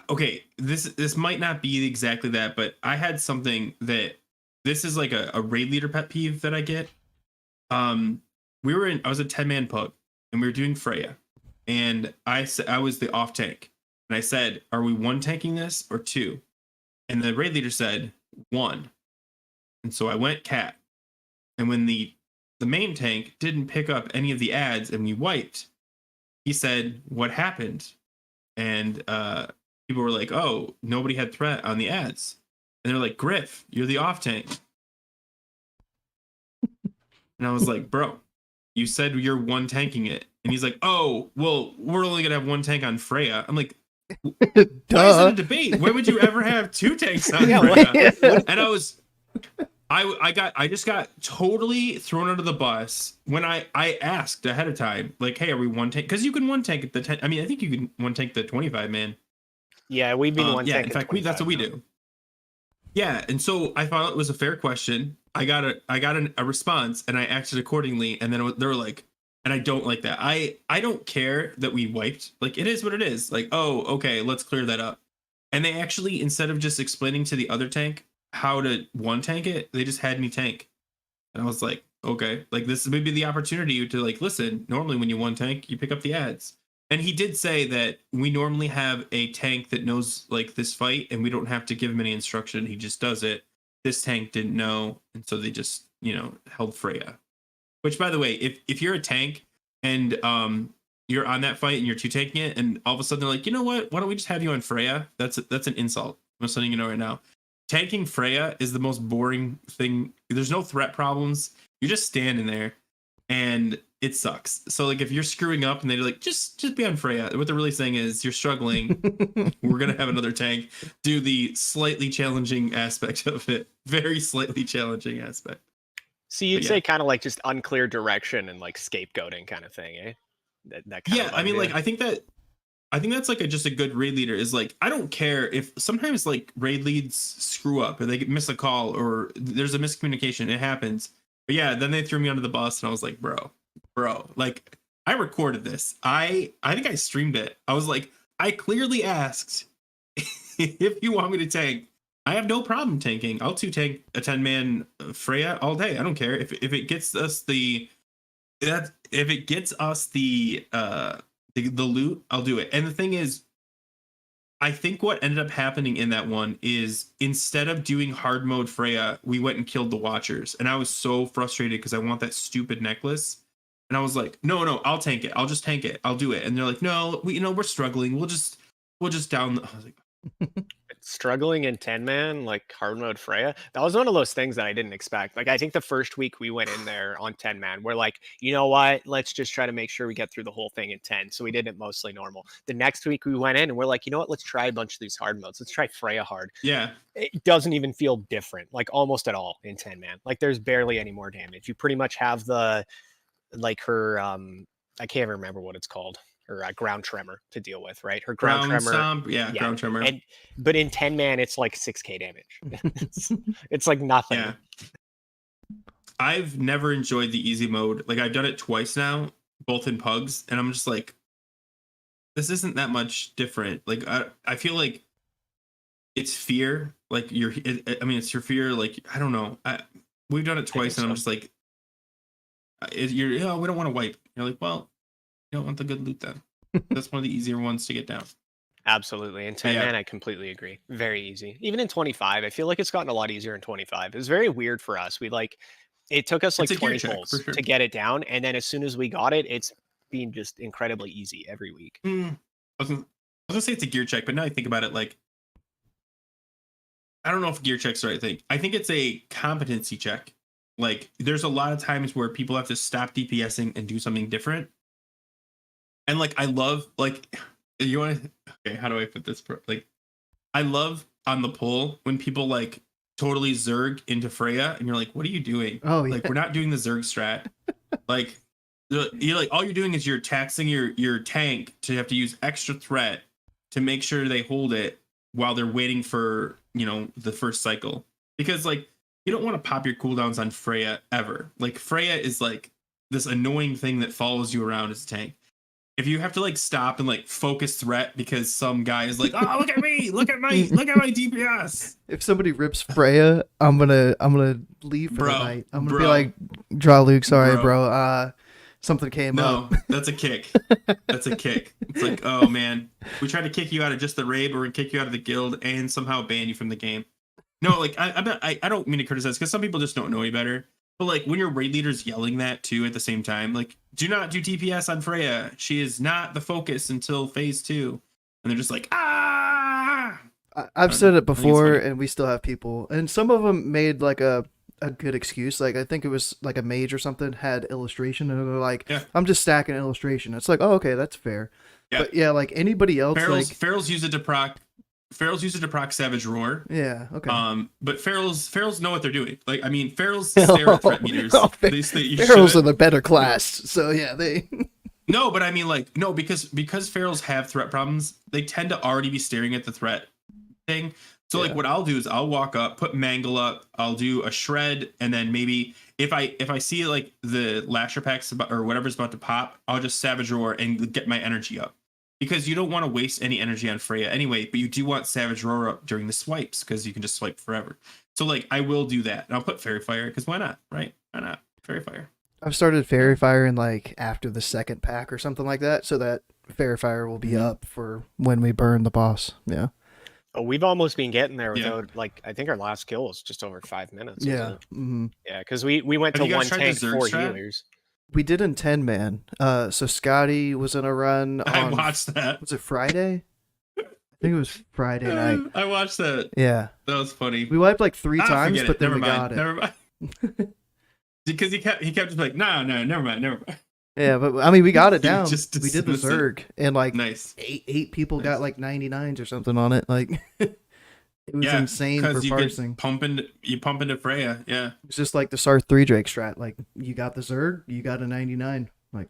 Okay, this might not be exactly that, but I had something that this is like a raid leader pet peeve that I get. I was a 10-man pug and we were doing Freya, and I was the off tank, and I said, "Are we one tanking this or two?" And the raid leader said 1. And so I went cat. And when the main tank didn't pick up any of the ads and we wiped, he said, "What happened?" And people were like, "Oh, nobody had threat on the ads." And they're like, "Grif, you're the off tank." And I was like, "Bro, you said you're one tanking it." And he's like, "Oh, well, we're only gonna have one tank on Freya." I'm like, why is it a debate? When would you ever have 2 tanks on Freya? And I just got totally thrown under the bus when I asked ahead of time, like, "Hey, are we one tank?" Because you can one tank at the 10. I mean, I think you can one tank the 25 man. Yeah, we've been one tank. In fact, that's what we do. Yeah, and so I thought it was a fair question. I got a response, and I acted accordingly. And then they were like, and I don't like that. I don't care that we wiped. Like, it is what it is. Like, oh, okay, let's clear that up. And they actually, instead of just explaining to the other tank how to one tank it, they just had me tank. And I was like, okay, like this is maybe the opportunity to like, listen, normally when you one tank, you pick up the ads. And he did say that we normally have a tank that knows like this fight, and we don't have to give him any instruction. He just does it. This tank didn't know, and so they just, held Freya. Which, by the way, if you're a tank and you're on that fight and you're 2-tanking it, and all of a sudden they're like, "You know what? Why don't we just have you on Freya?" That's an insult. I'm just letting you know right now. Tanking Freya is the most boring thing. There's no threat problems. You're just standing there, and it sucks. So like if you're screwing up and they're like, just be on Freya, what they're really saying is you're struggling. We're gonna have another tank do the slightly challenging aspect of it. Very slightly challenging aspect. So you'd say kind of like just unclear direction and like scapegoating kind of thing, eh? That kind of I mean, like I think that's like just a good raid leader is like, I don't care if sometimes like raid leads screw up or they miss a call or there's a miscommunication. It happens. But yeah, then they threw me under the bus and I was like, bro, like I recorded this. I think I streamed it. I was like, I clearly asked if you want me to tank. I have no problem tanking. I'll 2-tank a 10-man Freya all day. I don't care if it gets us the loot, I'll do it. And the thing is, I think what ended up happening in that one is instead of doing hard mode Freya, we went and killed the Watchers. And I was so frustrated because I want that stupid necklace. And I was like, no, I'll tank it. I'll just tank it. I'll do it. And they're like, no, we're struggling. We'll just down. I was like, struggling in 10-man, like hard mode Freya. That was one of those things that I didn't expect. Like I think the first week we went in there on 10-man, we're like, you know what? Let's just try to make sure we get through the whole thing in 10. So we did it mostly normal. The next week we went in and we're like, you know what? Let's try a bunch of these hard modes. Let's try Freya hard. Yeah. It doesn't even feel different, like almost at all in 10-man. Like there's barely any more damage. You pretty much have the, like her, I can't remember what it's called. or ground tremor to deal with, right? Her ground tremor. Stomp, yeah, Yeah. ground tremor. But in 10 man, it's like 6k damage. it's like nothing. Yeah. I've never enjoyed the easy mode. Like I've done it twice now, both in pugs, and I'm just like, this isn't that much different. Like I feel like it's fear. Like it's your fear. Like I don't know. We've done it twice, and I'm just like, we don't want to wipe. You're like, well, you don't want the good loot then. That's one of the easier ones to get down. Absolutely. In 10 man, I completely agree. Very easy. Even in 25, I feel like it's gotten a lot easier in 25. It was very weird for us. It took us like 20 pulls to get it down, and then as soon as we got it, it's been just incredibly easy every week. I was gonna say it's a gear check, but now I think about it, like I don't know if gear check's the right thing. I think it's a competency check. Like there's a lot of times where people have to stop DPSing and do something different. And like I love like you want to okay, how do I put this? Like I love on the pull when people like totally Zerg into Freya and you're like, what are you doing? Oh yeah. Like we're not doing the Zerg strat. Like you're like all you're doing is you're taxing your tank to have to use extra threat to make sure they hold it while they're waiting for, you know, the first cycle. Because like you don't want to pop your cooldowns on Freya ever. Like Freya is like this annoying thing that follows you around as a tank. If you have to like stop and like focus threat because some guy is like, oh look at me, look at my DPS. If somebody rips Freya, I'm gonna leave for the night. I'm gonna be like, Draalug, sorry, bro. Something came up. No, that's a kick. That's a kick. It's like, oh man, we tried to kick you out of just the raid, but we're gonna kick you out of the guild and somehow ban you from the game. No, like I don't mean to criticize because some people just don't know any better. But like when your raid leader's yelling that too at the same time, like do not do DPS on Freya. She is not the focus until phase 2, and they're just like I've said it before, and we still have people, and some of them made like a good excuse. Like I think it was like a mage or something had illustration, and they're like, I'm just stacking illustration. It's like, oh okay, that's fair. Yeah. But yeah, like anybody else, Ferals use it to proc. Ferals use it to proc Savage Roar. Yeah, okay. But Ferals know what they're doing. Like, I mean, Ferals stare at threat meters. Ferals are the better class, so yeah, they. No, but I mean, like, no, because Ferals have threat problems, they tend to already be staring at the threat thing. So, like, what I'll do is I'll walk up, put Mangle up, I'll do a shred, and then maybe if I see like the Lasher packs or whatever's about to pop, I'll just Savage Roar and get my energy up. Because you don't want to waste any energy on Freya anyway, but you do want Savage Roar up during the swipes because you can just swipe forever. So like I will do that, and I'll put Fairy Fire because why not, right? Why not Fairy Fire? I've started Fairy Fire in like after the second pack or something like that, so that Fairy Fire will be up for when we burn the boss. Yeah. Oh, we've almost been getting there without like I think our last kill was just over 5 minutes. Yeah. Mm-hmm. Yeah, because we went to one tank, 4 healers. We did in 10 man. So Scotty was in a run. I watched that. Was it Friday? I think it was Friday night. I watched that. Yeah. That was funny. We wiped like 3 times, but then we got it. Never mind. Because he kept just like, no, never mind. Yeah, but I mean, we got it down. We did the Zerg, and like nice. eight people got like 99s or something on it. Like it was insane for parsing. You pump into Freya, yeah. It's just like the SAR 3 Drake strat. Like you got the Zerg, you got a 99. Like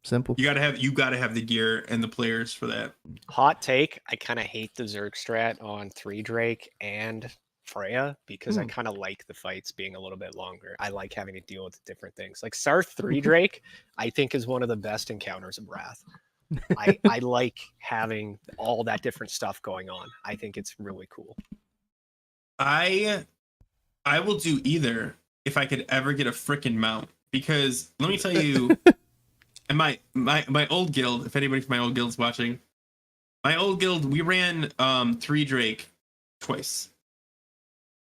simple. You gotta have the gear and the players for that. Hot take: I kind of hate the Zerg strat on 3 Drake and Freya because I kind of like the fights being a little bit longer. I like having to deal with different things. Like SAR 3 Drake, I think is one of the best encounters of Wrath. I like having all that different stuff going on. I think it's really cool. I will do either if I could ever get a frickin' mount. Because let me tell you, and my old guild, if anybody from my old guild's watching, my old guild, we ran 3 Drake twice.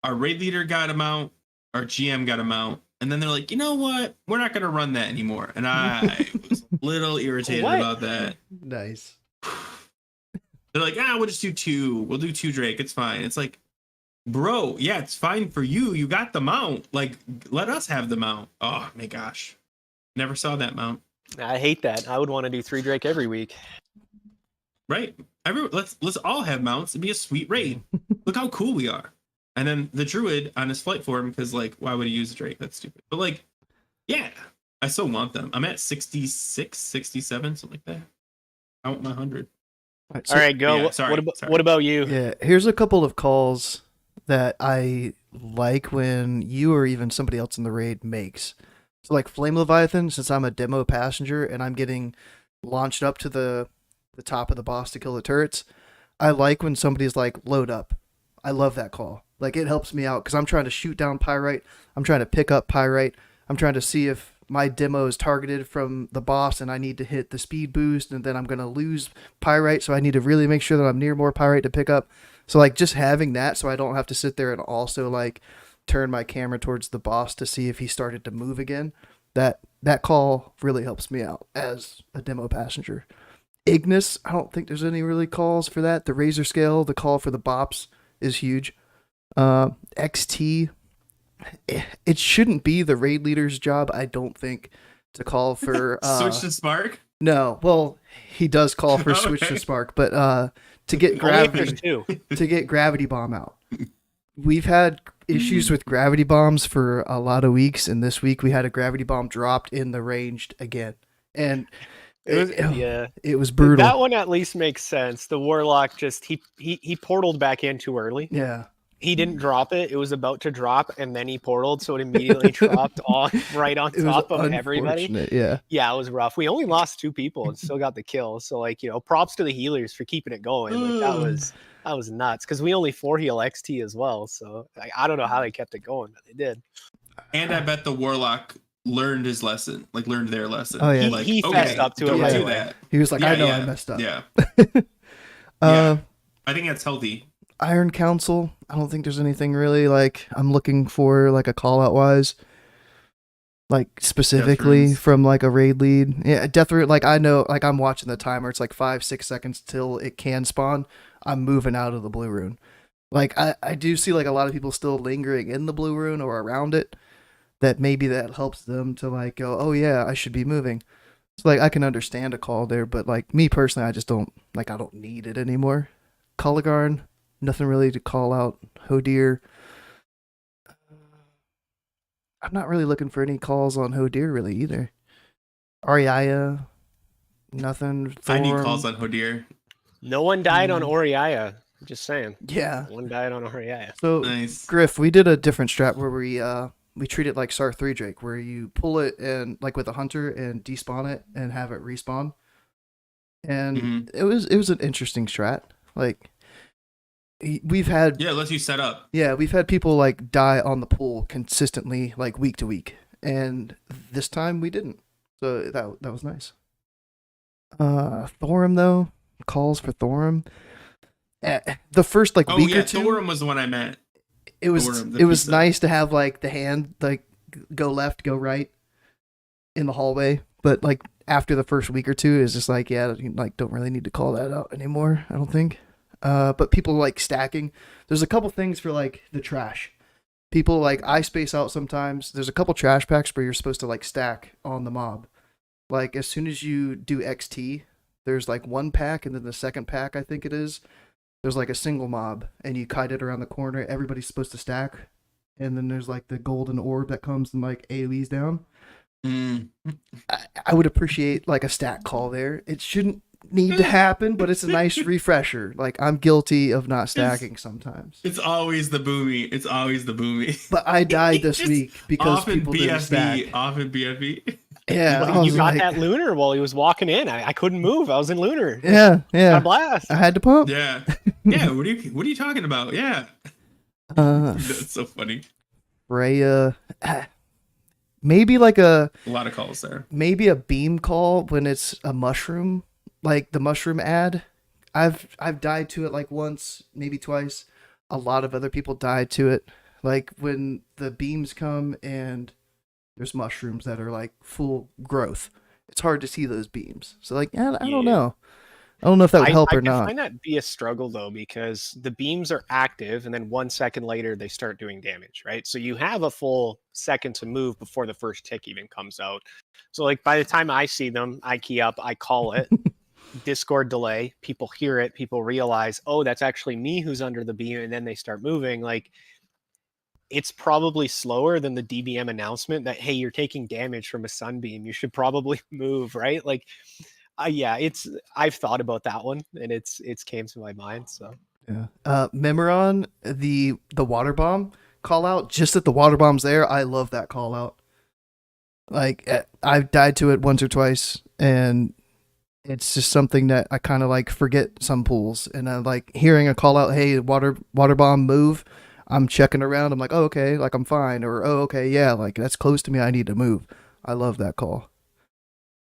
Our raid leader got a mount, our GM got a mount, and then they're like, you know what? We're not going to run that anymore. And I was a little irritated about that. Nice. They're like, we'll just do 2. We'll do 2 Drake. It's fine. It's like, bro, yeah, it's fine for you. You got the mount. Like, let us have the mount. Oh, my gosh. Never saw that mount. I hate that. I would want to do 3 Drake every week. Right. Let's all have mounts. It'd be a sweet raid. Look how cool we are. And then the Druid on his flight form, because like, why would he use a Drake? That's stupid. But like, yeah, I still want them. I'm at 66, 67, something like that. Count my 100. All All right, go. Yeah, What- sorry, what about you? Yeah, here's a couple of calls that I like when you or even somebody else in the raid makes. So like Flame Leviathan, since I'm a demo passenger and I'm getting launched up to the top of the boss to kill the turrets, I like when somebody's like load up. I love that call. Like it helps me out because I'm trying to shoot down Pyrite. I'm trying to pick up Pyrite. I'm trying to see if my demo is targeted from the boss and I need to hit the speed boost and then I'm going to lose Pyrite. So I need to really make sure that I'm near more Pyrite to pick up. So like just having that so I don't have to sit there and also like turn my camera towards the boss to see if he started to move again. That call really helps me out as a demo passenger. Ignis, I don't think there's any really calls for that. The Razor Scale, the call for the bops is huge. XT, it shouldn't be the raid leader's job, I don't think, to call for Switch to Spark? No, well, he does call for switch to Okay. Spark, but to get Only if there's gravity two. to get gravity bomb out. We've had issues with gravity bombs for a lot of weeks, and this week we had a gravity bomb dropped in the ranged again. And Yeah. it was brutal. That one at least makes sense. The Warlock just he portaled back in too early. Yeah. He didn't drop it. It was about to drop, and then he portaled, so it immediately dropped right on It was top of everybody. unfortunate, yeah. Yeah, it was rough. We only lost 2 people and still got the kill. So like, props to the healers for keeping it going. Like that was nuts because we only 4 heal XT as well. So like, I don't know how they kept it going, but they did. And I bet the Warlock learned his lesson, like learned their lesson. Oh, yeah. Like, He fessed up to it don't right do away. that. He was like, Yeah, I know yeah, I messed up. Yeah. Uh, I think that's healthy. Iron Council, I don't think there's anything really like I'm looking for like a call out wise. Like specifically runes. from like a raid lead. Yeah, Death Rune, like I know, like I'm watching the timer, it's like 5-6 seconds till it can spawn. I'm moving out of the blue rune. Like I do see like a lot of people still lingering in the blue rune or around it. That maybe that helps them to like go, oh yeah, I should be moving. So like I can understand a call there, but like me personally, I just don't like I don't need it anymore. Culligarn, nothing really to call out. Hodir. I'm not really looking for any calls on Hodir really either. Ariaya, nothing. I need Thorm. calls on Hodir. No one died on Oriaya. I'm just saying. Yeah. No one died on Oriaya. So Nice. Grif, we did a different strat where we treat it like SAR 3 Drake, where you pull it and like with a hunter and despawn it and have it respawn. And it was an interesting strat. Like we've had Yeah, it lets you set up. Yeah, we've had people like die on the pool consistently, like week to week, and this time we didn't. So that was nice. Thorum though, calls for Thorum. The first like Oh week yeah, or two, Thorum was the one I meant. it was Thorum, the it was pizza. nice to have like the hand like go left, go right in the hallway, but like after the first week or two, it's just like yeah, you like don't really need to call that out anymore. I don't think. But people like stacking. There's a couple things for like the trash. People like I space out sometimes. There's a couple trash packs where you're supposed to like stack on the mob. Like as soon as you do XT, there's like one pack and then the second pack I think it is. There's like a single mob and you kite it around the corner. Everybody's supposed to stack. And then there's like the golden orb that comes and like AoEs down. I would appreciate like a stack call there. It shouldn't need to happen, but it's a nice refresher. Like I'm guilty of not stacking sometimes. It's always the boomy. It's always the boomy. But I died this Just week because Often people didn't stack. BFB. Often BFB. Yeah, Well, I you was got like, that lunar while he was walking in. I couldn't move. I was in lunar. yeah, Got a yeah. blast. I had to pump. Yeah. Yeah. What are you talking about? Yeah. That's so funny. Freya, maybe like a lot of calls there. Maybe a beam call when it's a mushroom, like the mushroom ad. I've died to it like once, maybe twice. A lot of other people died to it. Like when the beams come and there's mushrooms that are like full growth. It's hard to see those beams. So like, I don't know. I don't know if that would help or not. I find that be a struggle though, because the beams are active and then 1 second later they start doing damage, right? So you have a full second to move before the first tick even comes out. So like by the time I see them, I key up, I call it. Discord delay, people hear it, people realize, oh, that's actually me who's under the beam, and then they start moving. Like it's probably slower than the DBM announcement that, hey, you're taking damage from a sunbeam, you should probably move, right? Like Yeah, I've thought about that one, and it's came to my mind. So Yeah. Memoron, the water bomb call out, just that the water bomb's there. I love that call out. Like I've died to it once or twice, and it's just something that I kind of like forget some pools, and I like hearing a call out, "Hey, water bomb, move." I'm checking around. I'm like, "Oh, okay, like I'm fine," or "Oh, okay, yeah, like that's close to me. I need to move." I love that call.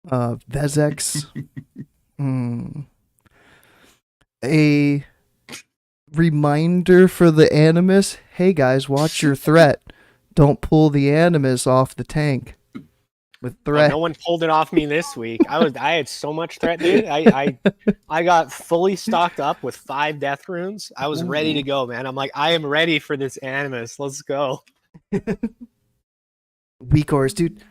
Vezex, a reminder for the Animus. Hey guys, watch your threat. Don't pull the Animus off the tank with threat. no one pulled it off me this week. I had so much threat, dude. I got fully stocked up with 5 death runes. I was ready to go, man. I'm like, I am ready for this Animus. Let's go. Weak ores, dude.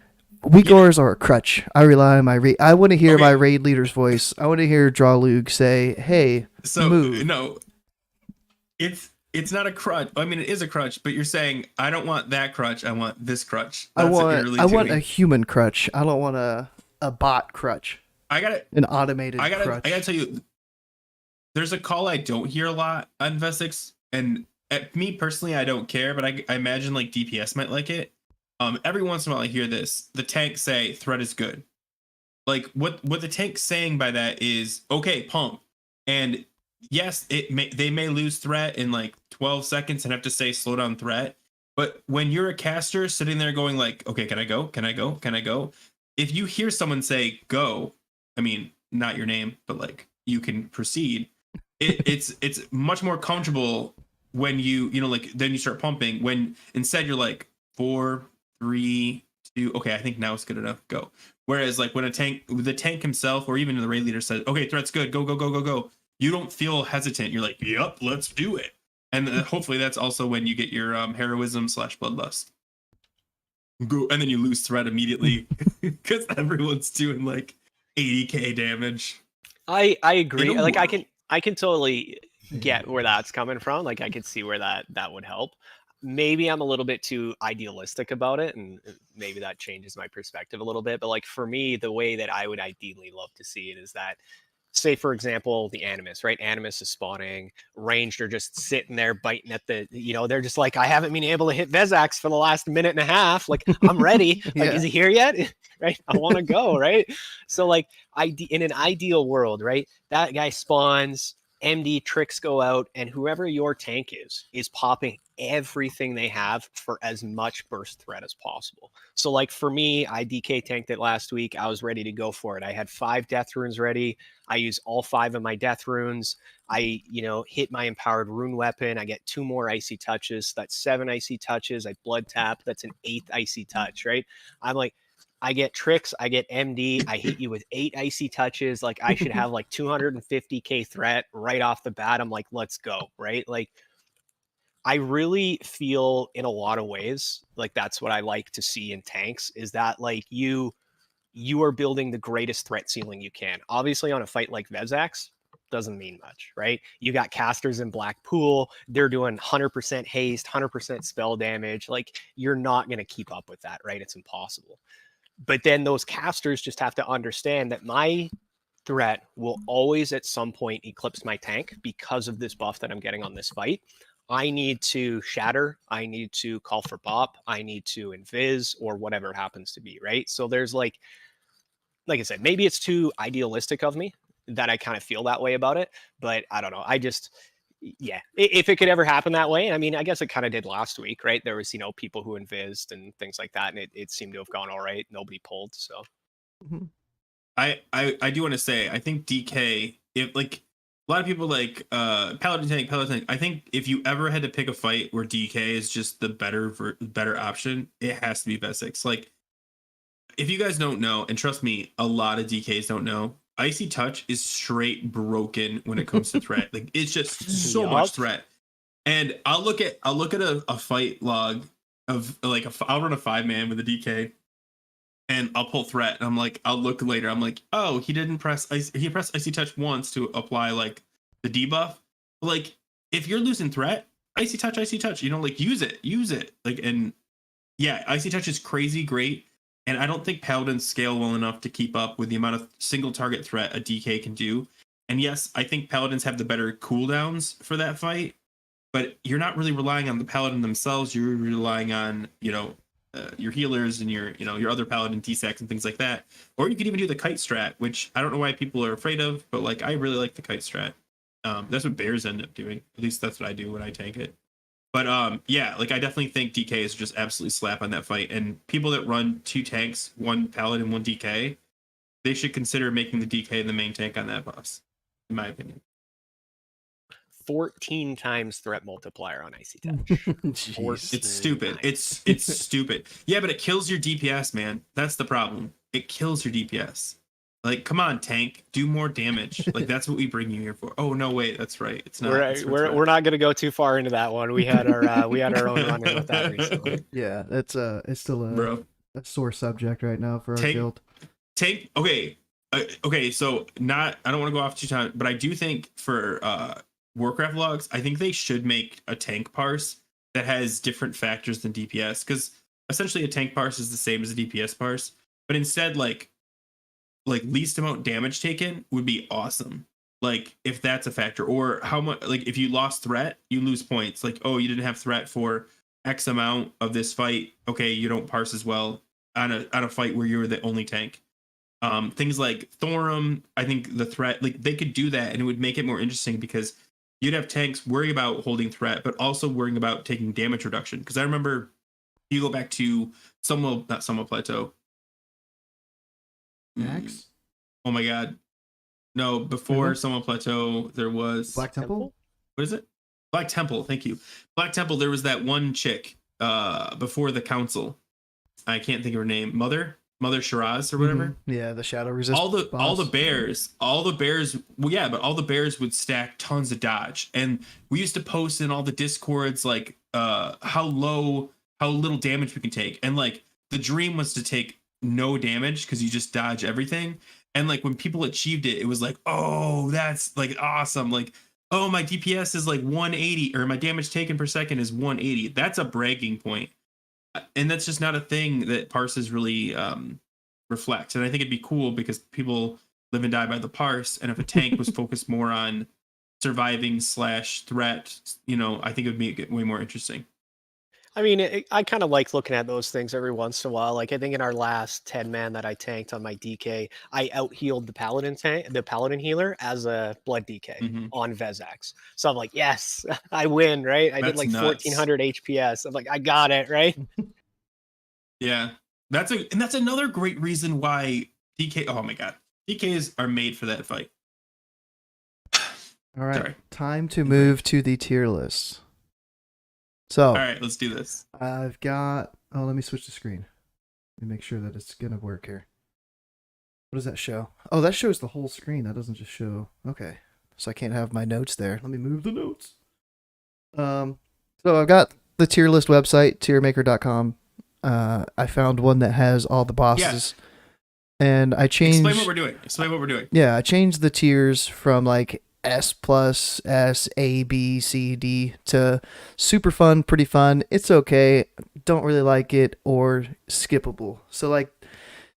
Weak ores are a crutch. I rely on my raid. I want to hear my raid leader's voice. I want to hear Draalug say, "Hey, move." No, it's not a crutch. I mean, it is a crutch, but you're saying I don't want that crutch. I want this crutch. That's I want a human crutch. I don't want a bot crutch. An automated crutch. I gotta tell you, there's a call I don't hear a lot on Vesix, and me personally, I don't care, but I imagine like DPS might like it. Every once in a while I hear this. The tank say threat is good. Like what the tank's saying by that is, okay, pump. And yes, they may lose threat in like 12 seconds and have to say slow down threat. But when you're a caster sitting there going like, okay, can I go? Can I go? Can I go? If you hear someone say go, I mean, not your name, but like you can proceed. It's much more comfortable when you know, like then you start pumping, when instead you're like 4, 3, 2, okay, I think now it's good enough, go. Whereas like when the tank himself or even the raid leader says, okay, threat's good, go, go, go, go, go, you don't feel hesitant. You're like, yep, let's do it. And hopefully that's also when you get your heroism / bloodlust. Go, and then you lose threat immediately because everyone's doing like 80k damage. I agree. Like I can totally get where that's coming from. Like I could see where that would help. Maybe I'm a little bit too idealistic about it, and maybe that changes my perspective a little bit. But like for me, the way that I would ideally love to see it is that, say for example, the Animus, right? Animus is spawning, ranged are just sitting there biting at the, they're just like, I haven't been able to hit Vezax for the last minute and a half. Like I'm ready. Like, is he here yet? Right? I want to go, right? So like in an ideal world, right? That guy spawns, MD tricks go out, and whoever your tank is popping everything they have for as much burst threat as possible. So like for me, I DK tanked it last week. I was ready to go for it. I had 5 death runes ready. I use all 5 of my death runes. I, hit my empowered rune weapon. I get 2 more icy touches. That's 7 icy touches. I blood tap. That's an 8th icy touch, right? I'm like, I get tricks, I get MD, I hit you with 8 icy touches. Like I should have like 250k threat right off the bat. I'm like, let's go, right? Like I really feel in a lot of ways, like that's what I like to see in tanks, is that like you are building the greatest threat ceiling you can. Obviously on a fight like Vezax, doesn't mean much, right? You got casters in Blackpool, they're doing 100% haste, 100% spell damage. Like you're not going to keep up with that, right? It's impossible. But then those casters just have to understand that my threat will always at some point eclipse my tank because of this buff that I'm getting on this fight. I need to shatter, I need to call for bop, I need to invis, or whatever it happens to be, right? So there's like I said, maybe it's too idealistic of me that I kind of feel that way about it, but I don't know. Yeah, if it could ever happen that way. I mean, I guess it kind of did last week, right? There was, people who invised and things like that, and it seemed to have gone all right. Nobody pulled, so. I do want to say, I think DK, if like a lot of people like paladin tank. I think if you ever had to pick a fight where DK is just the better option, it has to be Vesix. Like, if you guys don't know, and trust me, a lot of DKs don't know, Icy Touch is straight broken when it comes to threat. Like it's just so much threat. And I'll look at a fight log of like I'll run a 5-man with a DK, and I'll pull threat, and I'm like, I'll look later. I'm like, oh, he pressed Icy Touch once to apply like the debuff. Like if you're losing threat, Icy Touch, like use it. Like, and yeah, Icy Touch is crazy great. and I don't think paladins scale well enough to keep up with the amount of single target threat a DK can do. And yes, I think paladins have the better cooldowns for that fight, but you're not really relying on the paladin themselves. You're relying on, your healers and your other paladin T-Sacks and things like that. Or you could even do the kite strat, which I don't know why people are afraid of, but like I really like the kite strat. That's what bears end up doing. At least that's what I do when I tank it. But yeah, like I definitely think DK is just absolutely slap on that fight. And people that run 2 tanks, 1 paladin, 1 DK, they should consider making the DK the main tank on that boss, in my opinion. 14 times threat multiplier on Icy Touch. Jeez. It's stupid. It's stupid. Yeah, but it kills your DPS, man. That's the problem. It kills your DPS. Like, come on, tank, do more damage. Like, that's what we bring you here for. Oh no, wait, that's right. It's not. We're not gonna go too far into that one. We had our own run-in with that recently. Yeah, it's still Bro, a sore subject right now for our guild. Tank. Okay. Okay. So I don't want to go off too time, but I do think for Warcraft logs, I think they should make a tank parse that has different factors than DPS, because essentially a tank parse is the same as a DPS parse, but instead like least amount damage taken would be awesome. Like if that's a factor, or how much, like if you lost threat, you lose points. Like, oh, you didn't have threat for X amount of this fight. Okay, you don't parse as well on a fight where you're the only tank. Things like Thorum, I think the threat, like they could do that and it would make it more interesting, because you'd have tanks worry about holding threat, but also worrying about taking damage reduction. Because I remember you go back to not Summer Plateau. Max? Oh my god. No, before Summer Plateau, there was Black Temple? What is it? Black Temple, thank you. Black Temple, there was that one chick before the council. I can't think of her name. Mother Shiraz or whatever. Yeah, the shadow resist. All the bears, well, yeah, but all the bears would stack tons of dodge. And we used to post in all the discords like how little damage we can take. And like the dream was to take no damage because you just dodge everything. And like when people achieved it, it was like, oh, that's like awesome. Like, oh, my DPS is like 180, or my damage taken per second is 180. That's a bragging point. And that's just not a thing that parses really reflect. And I think it'd be cool because people live and die by the parse. And if a tank was focused more on surviving / threat, I think it would make it way more interesting. I mean, I kind of like looking at those things every once in a while. Like I think in our last 10-man that I tanked on my DK, I out-healed the paladin healer as a blood DK on Vezax. So I'm like, yes, I win, right? I did like nuts. 1400 HPS. I'm like, I got it, right? Yeah, that's another great reason why DK. Oh my god, DKs are made for that fight. All right, time to move to the tier list. So, all right, let's do this. I've got. Oh, let me switch the screen. Let me make sure that it's gonna work here. What does that show? Oh, that shows the whole screen. That doesn't just show. Okay, so I can't have my notes there. Let me move the notes. So I've got the tier list website, tiermaker.com. I found one that has all the bosses, and I changed. Explain what we're doing. Yeah, I changed the tiers from like S+, S, A, B, C, D to super fun, pretty fun, it's okay, don't really like it, or skippable. So like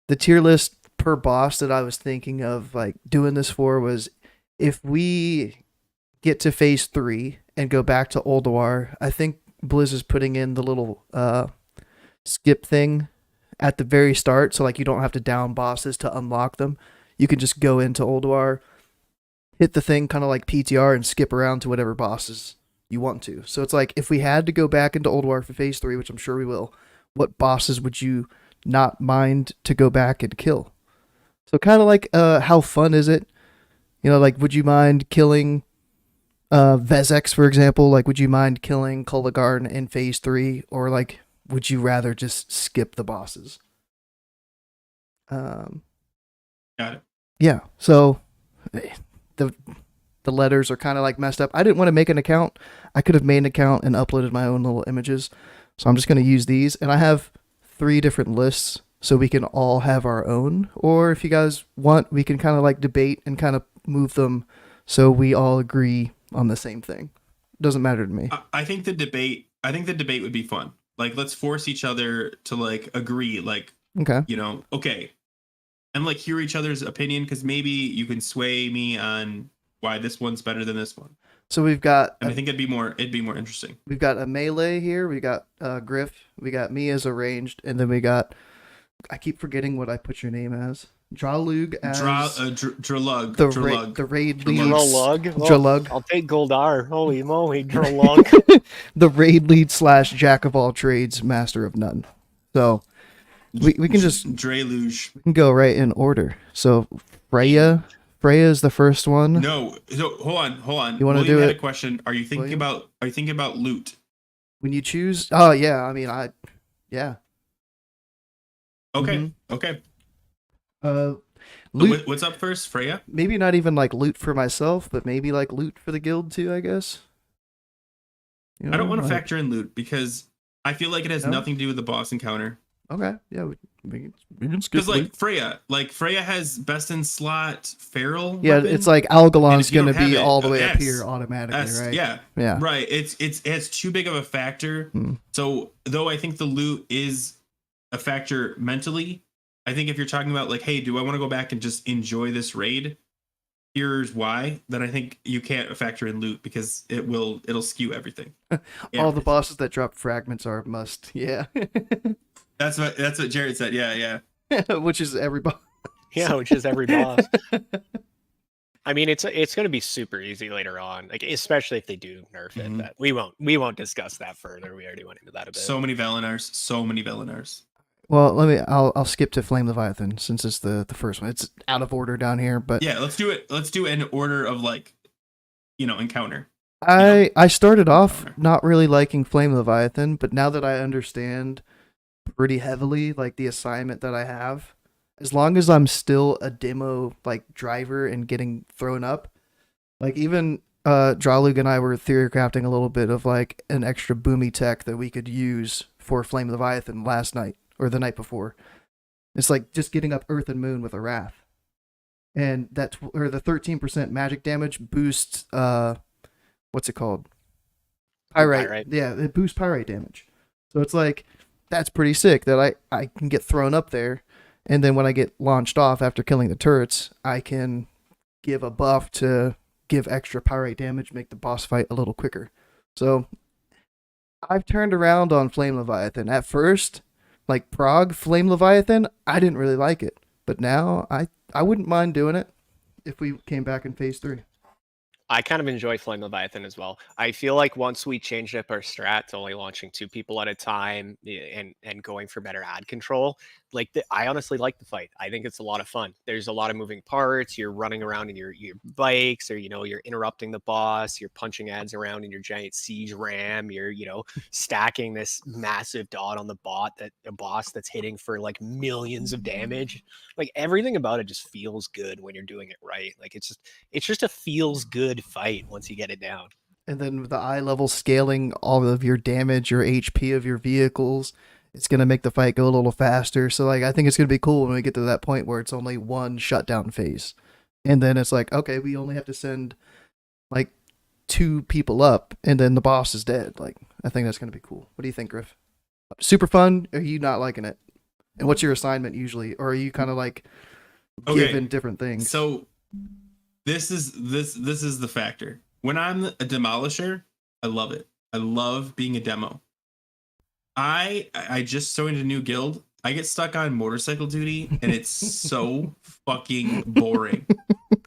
the tier list per boss that I was thinking of like doing this for was, if we get to phase 3 and go back to Ulduar, I think Blizz is putting in the little skip thing at the very start, so like you don't have to down bosses to unlock them. You can just go into Ulduar, hit the thing kind of like PTR, and skip around to whatever bosses you want to. So it's like, if we had to go back into Ulduar for phase 3, which I'm sure we will, what bosses would you not mind to go back and kill? So kind of like, how fun is it? Like, would you mind killing Vezex, for example? Like, would you mind killing Kulligarn in phase 3? Or like, would you rather just skip the bosses? Got it. Yeah, so the letters are kind of like messed up. I didn't want to make an account. I could have made an account and uploaded my own little images. So I'm just going to use these. And I have 3 different lists, so we can all have our own. Or if you guys want, we can kind of like debate and kind of move them so we all agree on the same thing. Doesn't matter to me. I think the debate would be fun. Like, let's force each other to like agree. Like, Okay. Okay, and like hear each other's opinion, because maybe you can sway me on why this one's better than this one. So we've got And I think it'd be more interesting. we've got a melee here. We got Grif. We got me as a ranged, and then we got I keep forgetting what I put your name as. Draalug as Draalug. the raid lead. Draalug. Draalug. I'll take Goldar. Holy moly, Draalug. The raid lead / jack of all trades, master of none. So we can just Draalug. we can go right in order. So Freya is the first one. No, so hold on. You want to do had it? a question. Are you thinking about loot? When you choose, oh yeah, I mean yeah. Okay, Mm-hmm. okay. Loot. What's up first, Freya? Maybe not even like loot for myself, but maybe like loot for the guild too, I guess. I don't want to like- factor in loot because I feel like it has No? nothing to do with the boss encounter. Okay, yeah, we can skip Because loot. Freya has best in slot feral. Yeah, weapon. it's like Algalon's if you gonna don't have be it, all the way up yes. here automatically, Yes, right? yeah, Yeah. right. It has too big of a factor. Hmm. So though I think the loot is a factor mentally, I think if you're talking about like, hey, do I want to go back and just enjoy this raid? Here's why. Then I think you can't factor in loot because it'll skew everything. All the bosses that drop fragments are a must. Yeah. That's what Jared said. Yeah. Which is every boss. Yeah, which is every boss. I mean, it's going to be super easy later on, like especially if they do nerf it. Mhm. That we won't discuss that further. We already went into that a bit. So many Valinars. Well, I'll skip to Flame Leviathan since it's the first one. It's out of order down here, but Yeah, let's do it. Let's do an order of like, encounter. I started off not really liking Flame Leviathan, but now that I understand pretty heavily like the assignment that I have, as long as I'm still a demo like driver and getting thrown up, like even Draalug and I were theory crafting a little bit of like an extra boomy tech that we could use for Flame Leviathan last night or the night before. It's like just getting up Earth and Moon with a Wrath. And the 13% magic damage boosts what's it called? Pyrite. Yeah, it boosts pyrite damage. So it's like that's pretty sick that I can get thrown up there, and then when I get launched off after killing the turrets, I can give a buff to give extra pyrite damage, make the boss fight a little quicker. So I've turned around on Flame Leviathan. At first, like Prague Flame Leviathan, I didn't really like it. But now I wouldn't mind doing it if we came back in phase 3. I kind of enjoy Flame Leviathan as well. I feel like once we changed up our strat to only launching 2 people at a time and going for better ad control, I honestly like the fight. I think it's a lot of fun. There's a lot of moving parts. You're running around in your bikes, or you're interrupting the boss. You're punching ads around in your giant siege ram. You're stacking this massive dot on the boss that's hitting for like millions of damage. Like everything about it just feels good when you're doing it right. Like it's just a feels good fight once you get it down. And then with the eye level scaling all of your damage, your HP of your vehicles, it's going to make the fight go a little faster. So like I think it's going to be cool when we get to that point where it's only one shutdown phase. And then it's like, okay, we only have to send like 2 people up and then the boss is dead. Like I think that's going to be cool. What do you think, Grif? Super fun? Or are you not liking it? And what's your assignment usually? Or are you kind of like given different things? So this is the factor. When I'm a demolisher, I love it. I love being a demo. I just joined a new guild. I get stuck on motorcycle duty and it's so fucking boring.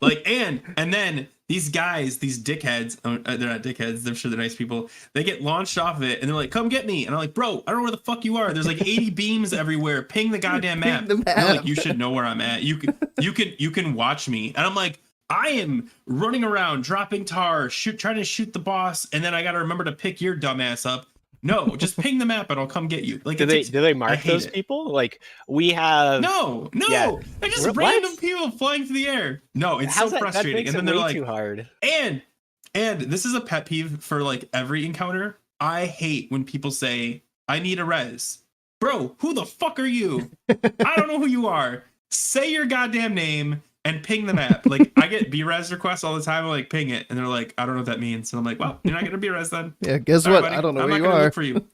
Like and then these guys, these dickheads, they're not dickheads, I'm sure they're nice people. They get launched off of it and they're like, "Come get me." And I'm like, "Bro, I don't know where the fuck you are. There's like 80 beams everywhere. Ping the goddamn map." They're like, "You should know where I'm at. You can watch me." And I'm like, I am running around, dropping tar, trying to shoot the boss, and then I gotta remember to pick your dumbass up. No, just ping the map and I'll come get you. Like, do they mark those people? Like we have no, yeah. They're just What? random people flying through the air. No, it's so frustrating. That makes and then it they're way like, too hard. and this is a pet peeve for like every encounter. I hate when people say, "I need a res." Bro, who the fuck are you? I don't know who you are. Say your goddamn name. and ping the map. Like I get B-res requests all the time. I like ping it, and they're like, I don't know what that means. And I'm like, well, you're not gonna B-res then. Yeah, guess Sorry, what? buddy. I don't know I'm where not you gonna are. look for you.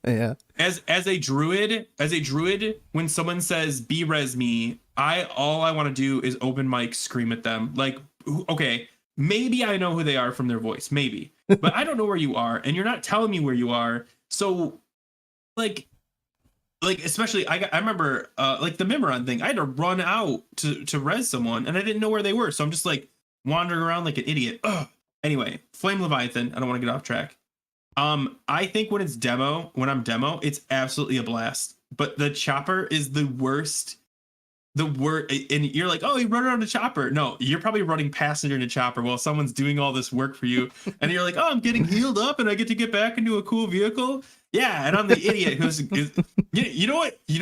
Yeah. As a druid, when someone says B-res me, all I want to do is open mic scream at them. Like, okay, maybe I know who they are from their voice, maybe, but I don't know where you are, and you're not telling me where you are. So, like especially I remember like the Mimiron thing. I had to run out to res someone, and I didn't know where they were, so I'm just like wandering around like an idiot. Ugh. Anyway, Flame Leviathan. I don't want to get off track. I think when I'm demo, it's absolutely a blast. But the chopper is the worst. And you're like, oh, you run around a chopper. No, you're probably running passenger in a chopper while someone's doing all this work for you. And you're like, oh, I'm getting healed up and I get to get back into a cool vehicle. Yeah, and I'm the idiot you know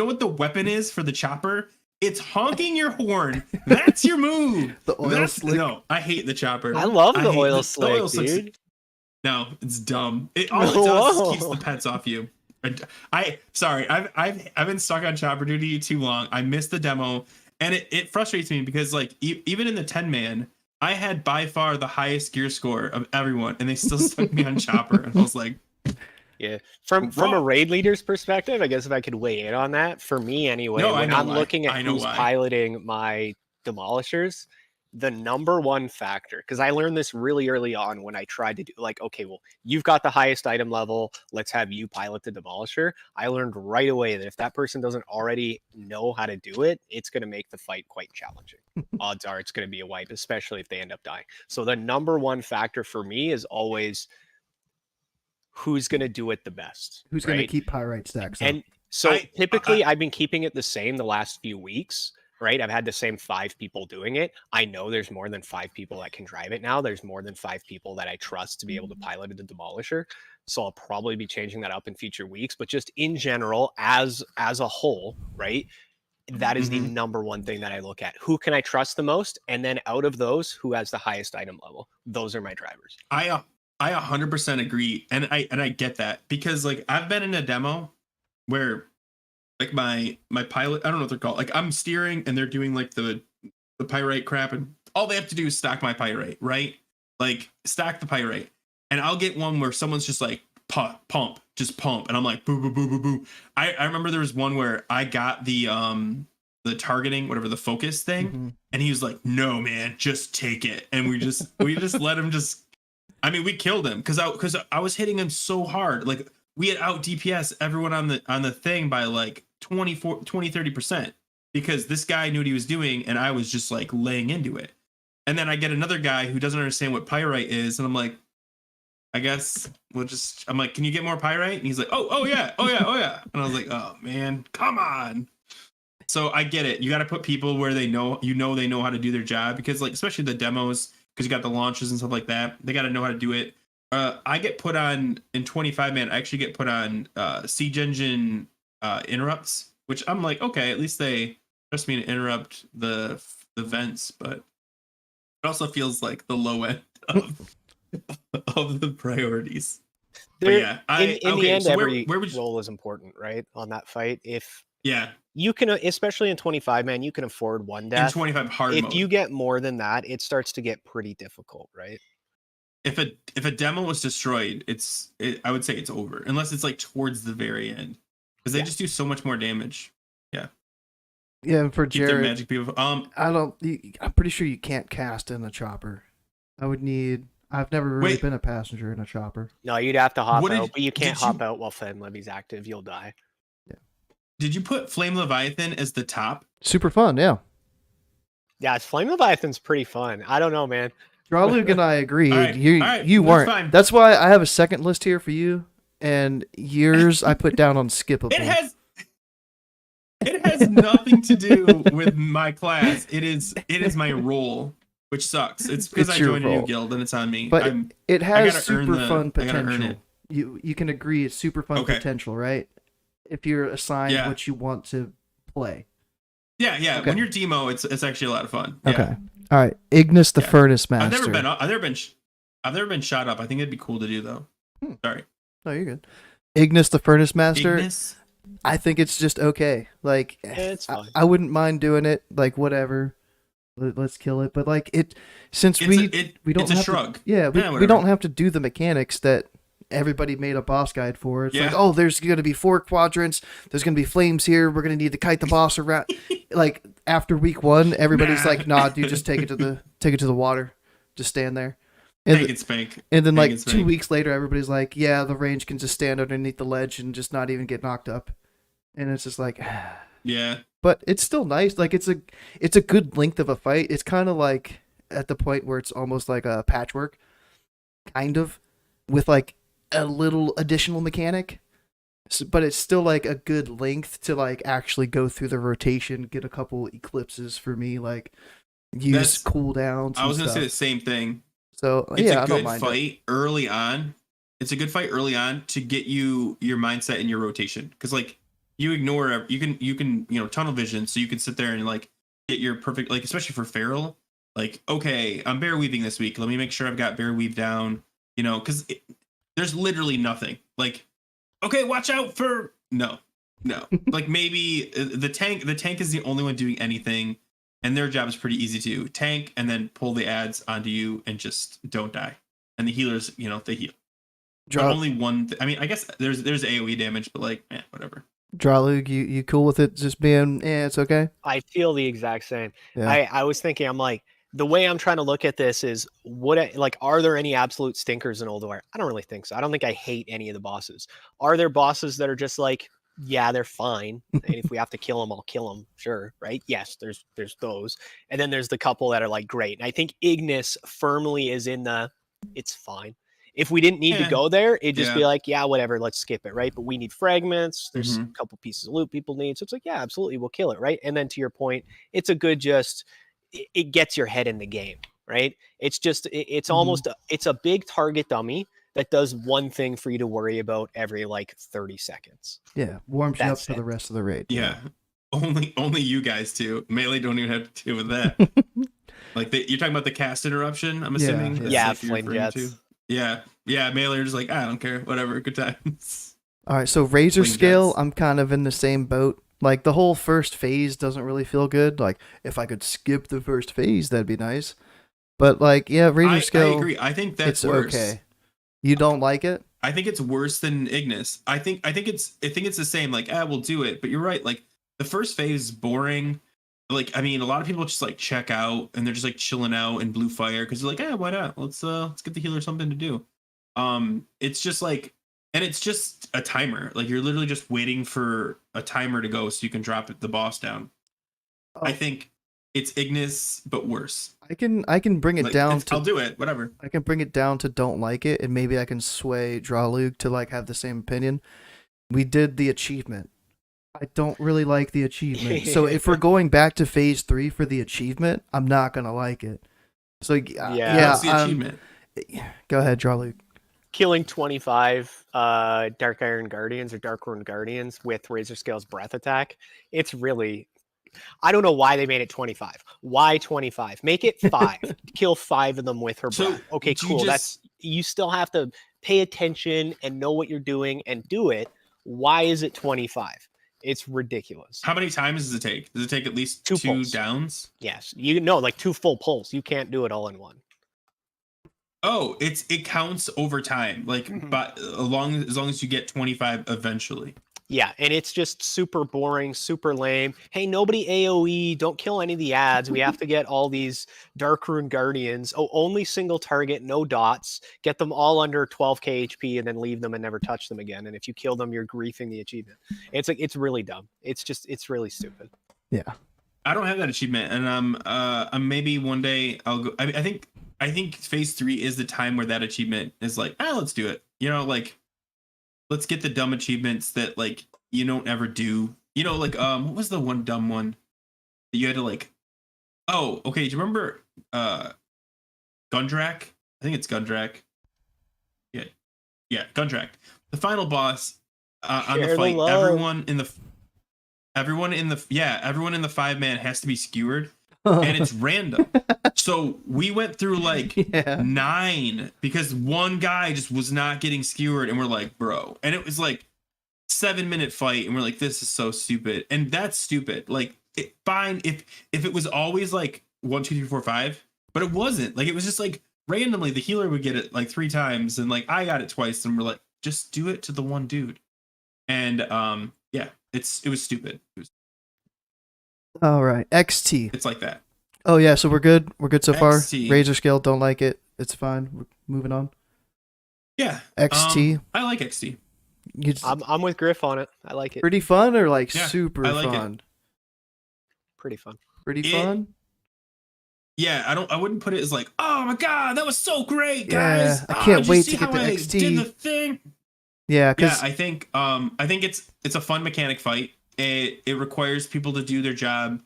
what the weapon is for the chopper? It's honking your horn. That's your move. The oil slick. No, I hate the chopper. I love the hate oil slick, dude. No, it's dumb. All it does is keeps the pets off you. Sorry, I've been stuck on chopper duty too long. I missed the demo, and it frustrates me because like even in the 10-man, I had by far the highest gear score of everyone, and they still stuck me on chopper, and I was like, yeah. From a raid leader's perspective, I guess if I could weigh in on that, for me anyway, when I'm looking at who's piloting my demolishers, the number one factor, because I learned this really early on when I tried to do like, okay, well, you've got the highest item level, let's have you pilot the demolisher. I learned right away that if that person doesn't already know how to do it, it's going to make the fight quite challenging. Odds are it's going to be a wipe, especially if they end up dying. So the number one factor for me is always who's going to do it the best. Who's going to keep pyrite stacks up? And so typically I've been keeping it the same the last few weeks. Right? I've had the same 5 people doing it. I know there's more than 5 people that can drive it now. There's more than 5 people that I trust to be able to pilot the demolisher. So I'll probably be changing that up in future weeks. But just in general, as a whole, right? That is the number one thing that I look at. Who can I trust the most? And then out of those, who has the highest item level? Those are my drivers. I 100% agree. And I get that because like I've been in a demo where like my pilot, I don't know what they're called. Like I'm steering and they're doing like the pyrite crap, and all they have to do is stack my pyrite, right? Like stack the pyrite. And I'll get one where someone's just like pump, and I'm like boo boo boo boo boo. I remember there was one where I got the targeting, whatever, the focus thing, and he was like, no man, just take it. And we just let him we killed him because I was hitting him so hard. Like we had out DPS everyone on the thing by like 30% because this guy knew what he was doing and I was just like laying into it. And then I get another guy who doesn't understand what pyrite is, and I'm like, I guess I'm like, can you get more pyrite? And he's like, oh yeah. And I was like, oh man, come on. So I get it. You got to put people where they know how to do their job, because like especially the demos, because you got the launches and stuff like that, they got to know how to do it. I get put on in 25-man. I actually get put on siege engine interrupts, which I'm like, okay, at least they trust me to interrupt the vents, but it also feels like the low end of the priorities. But yeah, in the end, every role is important, right? On that fight, you can, especially in 25-man, you can afford one death. In 25 hard if mode. You get more than that, it starts to get pretty difficult, right? If a demo was destroyed, I would say it's over, unless it's like towards the very end, because they just do so much more damage. Yeah. Yeah, and for Jared, magic people. I'm pretty sure you can't cast in a chopper. I've never really been a passenger in a chopper. No, you'd have to hop out, but you can't hop out while Flame Levy's active. You'll die. Yeah. Did you put Flame Leviathan as the top? Super fun, yeah. Yeah, Flame Leviathan's pretty fun. I don't know, man. Draalug and I agreed. All right, you weren't. fine. That's why I have a second list here for you, and yours I put down on skippable. It has nothing to do with my class. It is my role, which sucks. It's because I joined a new guild and it's on me. But it has super fun potential. You can agree it's super fun potential, right? If you're assigned what you want to play. Yeah. Okay. When you're demo, it's actually a lot of fun. Okay. Yeah. All right. Ignis the Furnace Master. I've never been shot up. I think it'd be cool to do though. Sorry. No, you're good. Ignis the Furnace Master. Ignis? I think it's just okay. Like, it's fine. I wouldn't mind doing it. Like, whatever. let's kill it. But like since It's we don't it's a have shrug. to, yeah, we whatever. don't have to do the mechanics that everybody made a boss guide for. It's like, Yeah. oh, there's going to be 4 quadrants. There's going to be flames here. We're going to need to kite the boss around. Like after week 1, everybody's Nah. like, nah, dude, just take it to the water. Just stand there. And, Take it, Spank. and then Take like it, 2 Spank. weeks later, everybody's like, yeah, the range can just stand underneath the ledge and just not even get knocked up. And it's just like, Yeah. but it's still nice. Like it's a good length of a fight. It's kind of like at the point where it's almost like a patchwork, kind of, with like a little additional mechanic. But it's still like a good length to like actually go through the rotation, get a couple eclipses for me, like use cooldowns. I was going gonna to say the same thing. So It's yeah, a I don't good mind fight early on. It's a good fight early on to get you your mindset and your rotation. Because like you ignore you can tunnel vision, so you can sit there and like get your perfect, like especially for feral. Like, okay, I'm bear weaving this week. Let me make sure I've got bear weave down. Because there's literally nothing. Like, okay, watch out for no. Like maybe the tank. The tank is the only one doing anything, and their job is pretty easy to tank and then pull the ads onto you and just don't die. And the healers, they heal. But only one. I guess there's AOE damage, but like, whatever. Draalug, you cool with it just being, it's okay? I feel the exact same. Yeah. I was thinking, I'm like, the way I'm trying to look at this is, are there any absolute stinkers in Ulduar? I don't really think so. I don't think I hate any of the bosses. Are there bosses that are just like, yeah, they're fine, and if we have to kill them, I'll kill them, sure, right? Yes, there's those, and then there's the couple that are like great. And I think Ignis firmly is in the, it's fine. If we didn't need to go there, it'd just be like, yeah, whatever, let's skip it, right? But we need fragments. There's a couple pieces of loot people need. So it's like, yeah, absolutely, we'll kill it, right? And then to your point, it's a good it gets your head in the game, right? It's just, it's almost, it's a big target dummy that does one thing for you to worry about every like 30 seconds. Yeah, warms you up for the rest of the raid. Yeah. Only you guys do. Melee don't even have to deal with that. Like you're talking about the cast interruption, I'm assuming? Yeah, like flame jets. Yeah, Melee are just like, I don't care, whatever, good times. All right, so Razor Flame Scale, jets. I'm kind of in the same boat. Like the whole first phase doesn't really feel good. Like if I could skip the first phase, that'd be nice. But like, yeah, Razor Scale, I agree. I think that's it's worse. okay. You don't like it? I think it's worse than Ignis. I think it's the same. Like, we'll do it. But you're right. Like the first phase is boring. Like, a lot of people just like check out and they're just like chilling out in blue fire because they're like, why not? Let's get the healer something to do. It's just like, and it's just a timer. Like you're literally just waiting for a timer to go so you can drop the boss down. Oh. I think it's Ignis, but worse. I can bring it Like, down to. I'll do it. Whatever. I can bring it down to don't like it, and maybe I can sway Draalug to like have the same opinion. We did the achievement. I don't really like the achievement. So if we're going back to phase 3 for the achievement, I'm not gonna like it. So What's the achievement? Go ahead, Draalug. Killing 25 Dark Iron Guardians or Dark Rune Guardians with Razor Scale's breath attack. It's really, I don't know why they made it 25. Why 25? Make it 5. Kill 5 of them with her breath. Okay, cool. You still have to pay attention and know what you're doing and do it. Why is it 25? It's ridiculous. How many times does it take? Does it take at least 2 pulls. downs? Yes. Like 2 full pulls. You can't do it all in one. Oh, it counts over time. Like, but as long as you get 25 eventually. Yeah, and it's just super boring, super lame. Hey, nobody AoE, don't kill any of the ads. We have to get all these Dark Rune Guardians. Oh, only single target, no dots. Get them all under 12k HP and then leave them and never touch them again. And if you kill them, you're griefing the achievement. It's really dumb. It's really stupid. Yeah. I don't have that achievement, and I'm maybe one day I'll go. I think phase 3 is the time where that achievement is like, let's do it. Like, let's get the dumb achievements that like you don't ever do. Like what was the one dumb one that you had to like? Oh, okay. Do you remember Gundrak? I think it's Gundrak. Yeah, Gundrak. The final boss on the fight. Everyone in the 5-man has to be skewered, and it's random. So we went through like 9 because one guy just was not getting skewered, and we're like, bro. And it was like 7-minute fight, and we're like, this is so stupid. And that's stupid. Like, fine if it was always like 1, 2, 3, 4, 5, but it wasn't. Like it was just like randomly the healer would get it like 3 times, and like I got it twice, and we're like, just do it to the one dude. And yeah, it was stupid. All right, XT. It's like that. Oh yeah, so we're good. We're good so far. XT. Razor scale, don't like it. It's fine. We're moving on. Yeah. XT. I like XT. I'm with Grif on it. I like it. Pretty fun or like Yeah, super I like fun? it. Pretty fun. Pretty fun. Yeah, I wouldn't put it as like, oh my god, that was so great, Yeah, guys. I can't did you wait see to get how to I XT. Did the thing. Yeah, Yeah, because I think it's a fun mechanic fight. It requires people to do their job,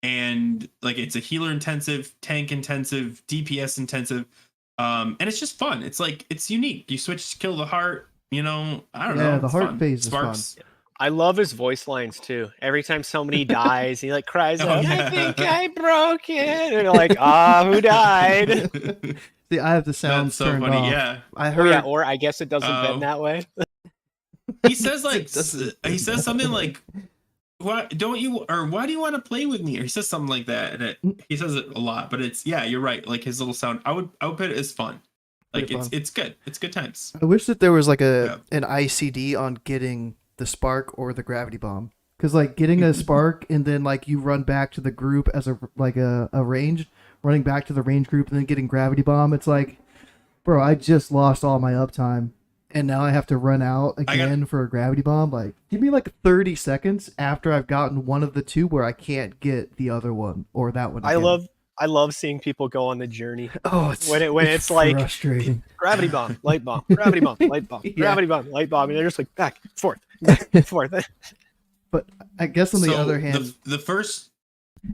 and like it's a healer intensive, tank intensive, DPS intensive, and it's just fun. It's like it's unique. You switch to kill the heart. You know, I don't know. the it's heart fun. phase is Sparks. fun. I love his voice lines too. Every time somebody dies, he like cries Oh, out, yeah. "I think I broke it," and you're like, who died? See, I have the sounds That's so turned funny. off. Yeah. I Or, heard. yeah, or I guess it doesn't Oh. bend that way. He says like It doesn't- he says something like, why do you want to play with me, or he says something like that, and he says it a lot, but it's, yeah, you're right, like his little sound, I would put it as fun, like Pretty fun. it's good times. I wish that there was like an ICD on getting the spark or the gravity bomb, because like getting a spark and then like you run back to the group as a range, running back to the range group and then getting gravity bomb. It's like, bro, I just lost all my uptime. And now I have to run out again for a gravity bomb. Like, give me like 30 seconds after I've gotten one of the two where I can't get the other one or that one. Again. I love seeing people go on the journey. Oh, it's when it's like frustrating. gravity bomb, light bomb, gravity bomb, light bomb, Yeah. gravity bomb, light bomb, and they're just like back, forth, forth. But I guess on the So other hand, the first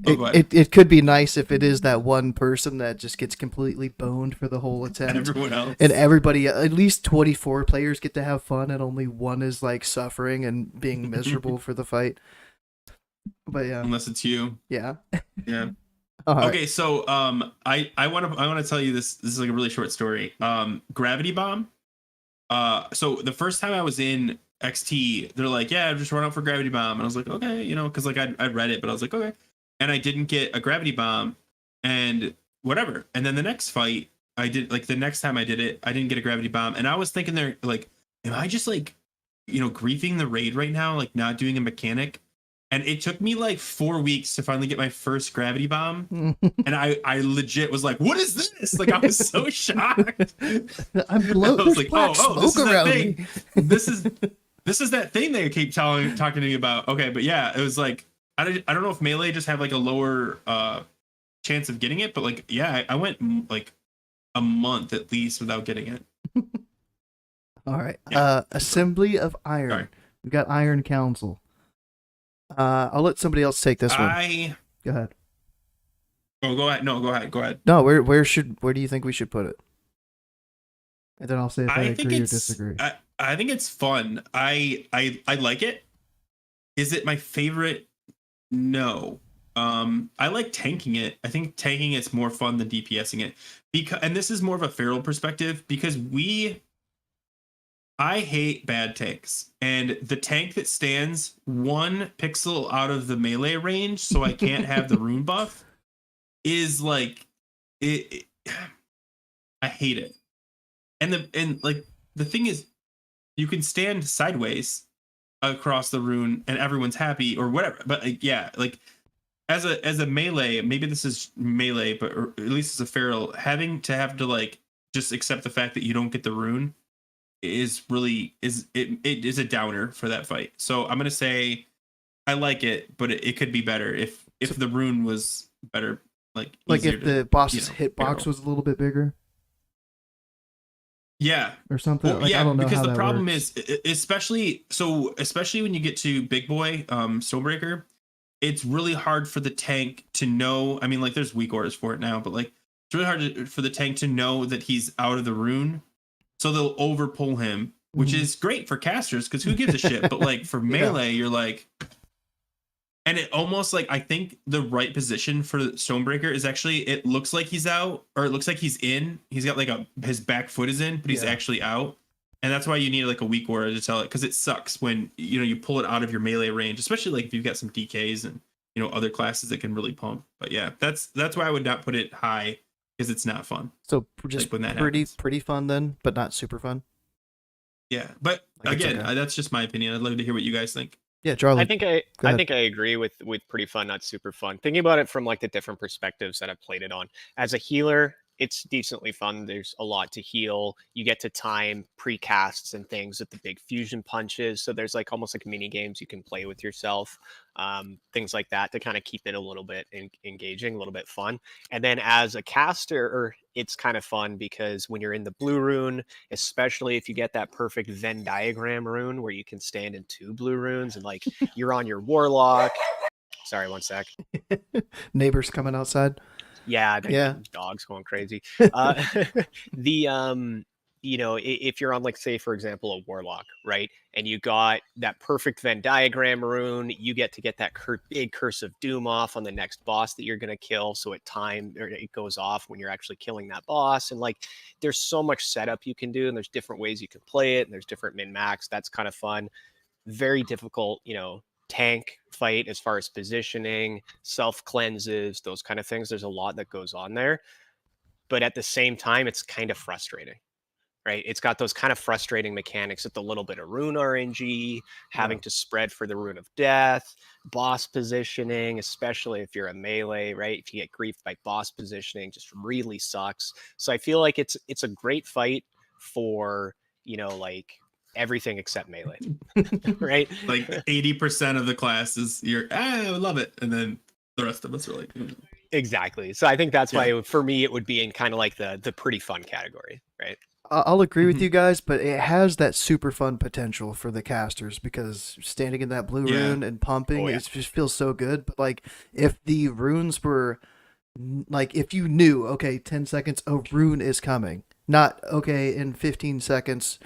go ahead. it could be nice if it is that one person that just gets completely boned for the whole attempt. Everyone else, And everybody, at least 24 players get to have fun, and only one is like suffering and being miserable for the fight. But yeah, unless it's you. yeah. Yeah. All right. Okay, so I want to tell you this. This is like a really short story. Gravity bomb. So the first time I was in XT, they're like, yeah, just run out for gravity bomb, and I was like, okay, you know, because like I'd read it, but I was like, okay, and I didn't get a gravity bomb, and whatever. And then the next fight, I did, like the next time I did it, I didn't get a gravity bomb, and I was thinking, there, like, am I just like, you know, griefing the raid right now, like not doing a mechanic? And it took me like 4 weeks to finally get my first gravity bomb. And I legit was like, what is this? Like, I was so shocked. I'm blown. I There's was like, black this smoke is that around thing. me. This is that thing they keep talking to me about. Okay, but yeah, it was like, I don't know if melee just have like a lower chance of getting it, but like, yeah, I went like a month at least without getting it. All right. Yeah. Assembly of Iron. Sorry. We got Iron Council. I'll let somebody else take this one. Go ahead. Oh, go ahead. No, go ahead. No, where do you think we should put it? And then I'll say if I think agree or it's disagree. I think it's fun. I like it. Is it my favorite? No. I like tanking it. I think tanking it's more fun than DPSing it. And this is more of a feral perspective, because I hate bad tanks, and the tank that stands 1 pixel out of the melee range, so I can't have the rune buff, is like it. I hate it. And the thing is, you can stand sideways across the rune, and everyone's happy or whatever. But like, yeah, like as a melee, maybe this is melee, but or at least as a feral, having to like just accept the fact that you don't get the rune is a downer for that fight. So I'm gonna say I like it, but it could be better if the rune was better, like if the boss's hitbox barrel. was a little bit bigger. Yeah. Or something. Well, like, yeah, I don't know because how the that problem works. is, especially when you get to Big Boy, Stonebreaker, it's really hard for the tank to know. I mean, like, there's weak orders for it now, but like, it's really hard for the tank to know that he's out of the rune. So they'll overpull him, which is great for casters, because who gives a shit? But like for melee, you're like, and it almost like, I think the right position for Stonebreaker is actually, it looks like he's out, or it looks like he's in. He's got like his back foot is in, but he's actually out. And that's why you need like a weak aura to tell it, because it sucks when you pull it out of your melee range, especially like if you've got some DKs and other classes that can really pump. But yeah, that's why I would not put it high, because it's not fun. So just when that pretty happens. pretty fun then, but not super fun. Yeah, but Like, it's again, okay. that's just my opinion. I'd love to hear what you guys think. Yeah, Draalug. I think I Go ahead. think I agree with pretty fun, not super fun. Thinking about it from like the different perspectives that I've played it on. As a healer, it's decently fun. There's a lot to heal. You get to time precasts and things with the big fusion punches. So there's like almost like mini games you can play with yourself, things like that to kind of keep it a little bit engaging, a little bit fun. And then as a caster, it's kind of fun because when you're in the blue rune, especially if you get that perfect Venn diagram rune where you can stand in 2 blue runes and like you're on your warlock. Sorry, one sec. Neighbors coming outside. Yeah, Yeah. dogs going crazy. If you're on like say for example a warlock, right, and you got that perfect Venn diagram rune, you get to get that big curse of doom off on the next boss that you're gonna kill, so it goes off when you're actually killing that boss, and like there's so much setup you can do, and there's different ways you can play it, and there's different min max. That's kind of fun. Very difficult, tank fight as far as positioning, self cleanses, those kind of things. There's a lot that goes on there, but at the same time, it's kind of frustrating, right? It's got those kind of frustrating mechanics with a little bit of rune RNG, having to spread for the rune of death, boss positioning, especially if you're a melee, right? If you get griefed by boss positioning, just really sucks. So I feel like it's a great fight for, like everything except melee, right? Like 80% of the classes, I love it, and then the rest of us are like, Exactly. So I think that's Yeah. why for me it would be in kind of like the pretty fun category, right? I'll agree with Mhm. you guys, but it has that super fun potential for the casters because standing in that blue Yeah. rune and pumping, Oh, yeah. it just feels so good. But like, if the runes were like, if you knew, okay, 10 seconds, a rune is coming, not okay, in 15 seconds,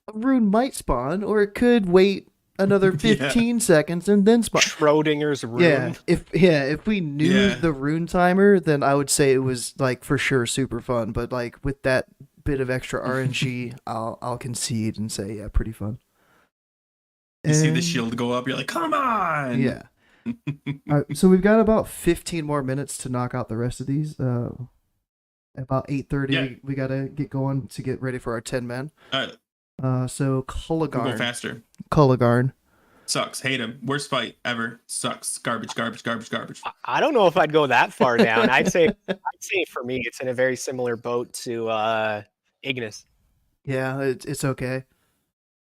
a rune might spawn, or it could wait another 15 seconds and then spawn. Schrodinger's rune. If we knew Yeah. the rune timer, then I would say it was like for sure super fun. But like with that bit of extra RNG, I'll concede and say yeah, pretty fun. You see the And- shield go up, you're like, come on. Yeah. All right, so we've got about 15 more minutes to knock out the rest of these. About 8:30, Yeah. we gotta get going to get ready for our 10 men. All right, So we'll go Culagarn. faster. Culagarn. Sucks. Hate him. Worst fight ever. Sucks. Garbage. Garbage. Garbage. Garbage. I don't know if I'd go that far down. I'd say for me it's in a very similar boat to Ignis. Yeah, it's okay.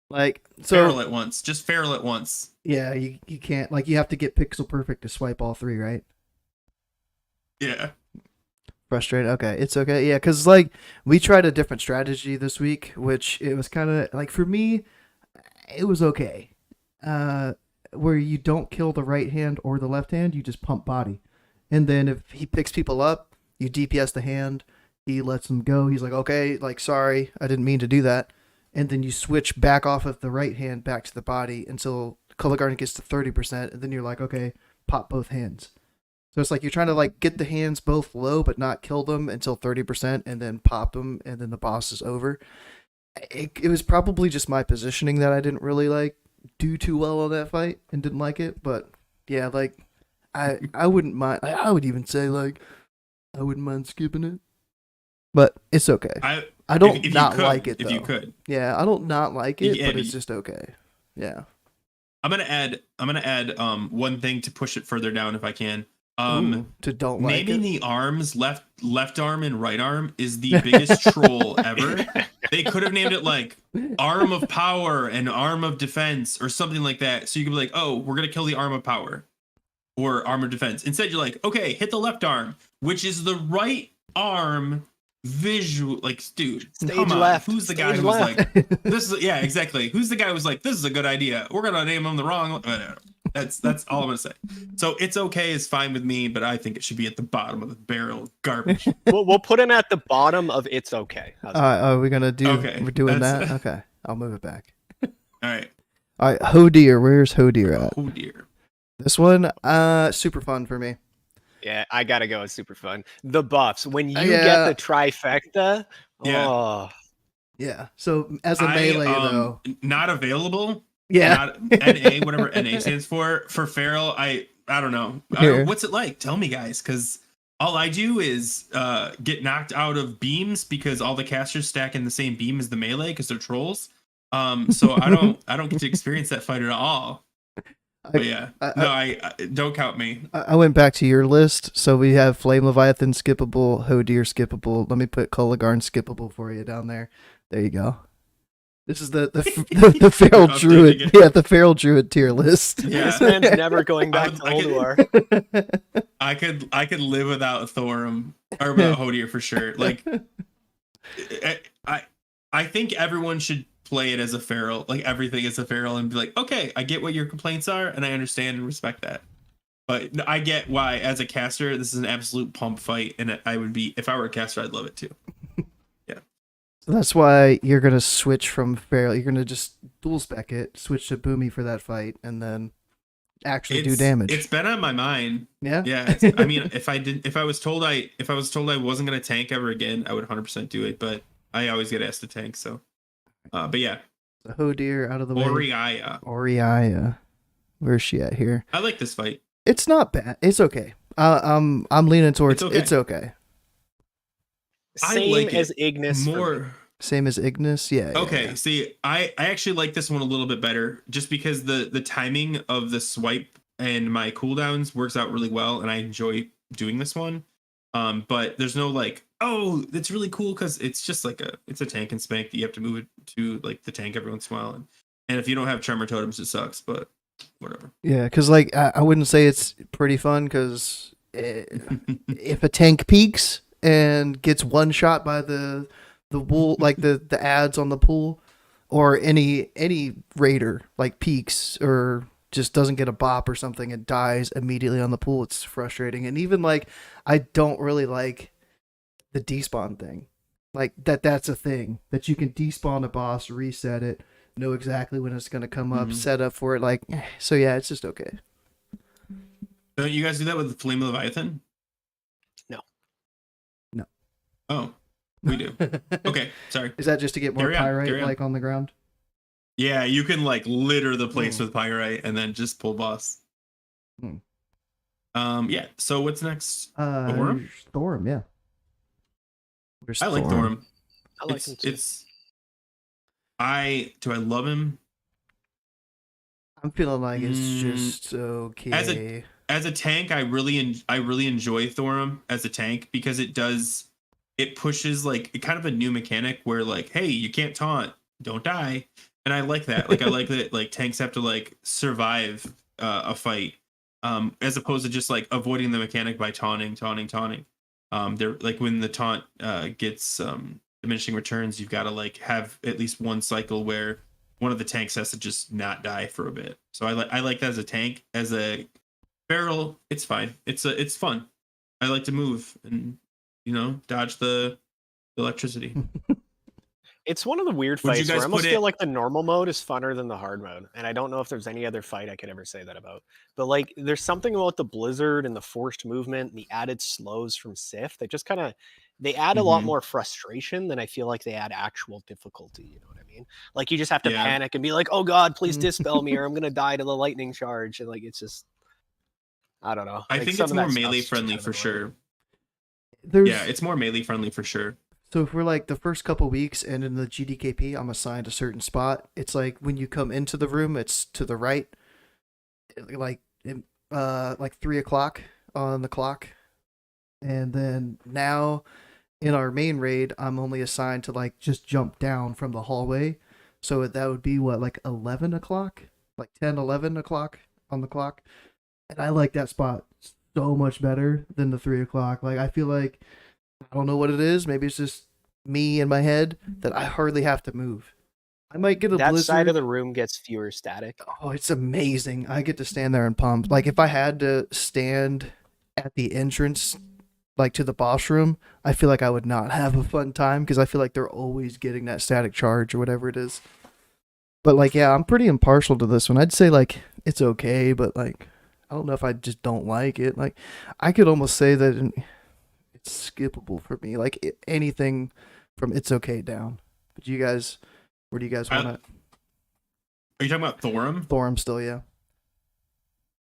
Like Feral so, at once. Just feral at once. yeah, you can't like you have to get pixel perfect to swipe all 3, right? Yeah. Frustrated. Okay, it's okay. Yeah, because like we tried a different strategy this week, which it was kind of like for me, it was okay. Where you don't kill the right hand or the left hand, you just pump body, and then if he picks people up, you DPS the hand. He lets them go. He's like, okay, like sorry, I didn't mean to do that, and then you switch back off of the right hand back to the body until Culagarn gets to 30%, and then you're like, okay, pop both hands. So it's like you're trying to like get the hands both low but not kill them until 30% and then pop them and then the boss is over. It was probably just my positioning that I didn't really like do too well on that fight and didn't like it. But yeah, like I wouldn't mind. I would even say like I wouldn't mind skipping it. But it's okay. I don't if you not could, like it though. If you could. Yeah, I don't not like it, Yeah, but but it's just okay. Yeah. I'm gonna add one thing to push it further down if I can. Ooh, to don't like naming it. the arms left arm and right arm is the biggest troll ever. They could have named it like arm of power and arm of defense or something like that. So you could be like, oh, we're gonna kill the arm of power or arm of defense. Instead, you're like, okay, hit the left arm, which is the right arm visual. Like, dude, Stage come on. left. Who's the Stage guy who was left. like, this is yeah, exactly. Who's the guy who was like, this is a good idea. We're gonna name him the wrong. That's all I'm gonna say. So it's okay, is fine with me, but I think it should be at the bottom of the barrel. Garbage. We'll put him at the bottom of it's okay. How's that? Are we gonna do? Okay, We're doing that's- that. Okay, I'll move it back. All right. All right, Hodir. Where's Hodir at? Oh dear. This one, super fun for me. Yeah, I gotta go. It's super fun. The buffs when you Yeah. get the trifecta. Yeah. Oh, Yeah. So as a melee though, not available. yeah, Not NA, whatever NA stands for. For Feral, I don't know. Here. What's it like? Tell me, guys, because all I do is get knocked out of beams because all the casters stack in the same beam as the melee because they're trolls. So I don't get to experience that fight at all. But yeah, I don't count me. I went back to your list, so we have Flame Leviathan skippable, Hodir skippable. Let me put Kolagarn skippable for you down there. There you go. This is the feral druid. Yeah, the feral druid tier list. Yeah. This man's never going back to Ulduar. I could live without Thorum or without Hodir for sure. Like, I think everyone should play it as a feral, like everything is a feral, and be like, okay, I get what your complaints are, and I understand and respect that. But I get why, as a caster, this is an absolute pump fight, and I would be, if I were a caster, I'd love it too. Yeah. So that's why you're gonna switch from feral. You're gonna just dual spec it, switch to Boomy for that fight, and then actually do damage. It's been on my mind. Yeah. Yeah. I mean, if I was told I wasn't gonna tank ever again, I would 100% do it. But I always get asked to tank, so. But yeah. The Hodir out of the way. Oriaya. Where's she at here? I like this fight. It's not bad. It's okay. I'm leaning towards it's okay. Same like as Ignis. More. Same as Ignis. Yeah. Okay. Yeah. See, I actually like this one a little bit better, just because the timing of the swipe and my cooldowns works out really well, and I enjoy doing this one. But there's no like, oh, that's really cool because it's just like it's a tank and spank that you have to move it to like the tank every once in a while, and if you don't have tremor totems, it sucks. But whatever. Yeah, because like I wouldn't say it's pretty fun because if a tank peaks and gets one shot by the wool, like the ads on the pool, or any raider like peaks or just doesn't get a bop or something and dies immediately on the pool, it's frustrating. And even like I don't really like the despawn thing, like that's a thing that you can despawn a boss, reset it, know exactly when it's going to come up, set up for it, like so yeah, it's just okay. Don't you guys do that with the Flame Leviathan? No. Oh, we do. Okay, sorry. Is that just to get more pyrite like on the ground? Yeah, you can like litter the place with pyrite and then just pull boss. Yeah. So what's next? Thorum? Thorum, yeah. I like Thorum. I like him too. Do I love him? I'm feeling like it's just okay. As a tank, I really enjoy Thorum as a tank because it pushes like kind of a new mechanic where like, hey, you can't taunt, don't die. And I like that. Like I like that like tanks have to like survive a fight, as opposed to just like avoiding the mechanic by taunting. They're like when the taunt gets diminishing returns, you've got to like have at least one cycle where one of the tanks has to just not die for a bit. So I like that as a tank. As a feral, it's fine. It's fun. I like to move and dodge the electricity. It's one of the weird fights where I almost feel like the normal mode is funner than the hard mode. And I don't know if there's any other fight I could ever say that about. But like there's something about the blizzard and the forced movement and the added slows from Sif that just kind of they add a lot more frustration than I feel like they add actual difficulty. You know what I mean? Like you just have to panic and be like, oh God, please dispel me or I'm gonna die to the lightning charge. And like it's just I don't know. I like, think it's more melee friendly for sure. It's more melee friendly for sure. So if we're like the first couple weeks and in the GDKP, I'm assigned a certain spot. It's like when you come into the room, it's to the right, like 3:00 on the clock. And then now in our main raid, I'm only assigned to like just jump down from the hallway. So that would be what, like 11 o'clock, like 10, 11 o'clock on the clock. And I like that spot so much better than the 3:00. Like I feel like, I don't know what it is. Maybe it's just me in my head that I hardly have to move. I might get a blizzard. That side of the room gets fewer static. Oh, it's amazing. I get to stand there and pump. Like if I had to stand at the entrance, like to the boss room, I feel like I would not have a fun time because I feel like they're always getting that static charge or whatever it is. But like, yeah, I'm pretty impartial to this one. I'd say like it's okay, but like I don't know if I just don't like it. Like I could almost say that it's skippable for me. Like anything from It's Okay down. But you guys, where do you guys want it? Are you talking about Thorum? Thorum still, yeah.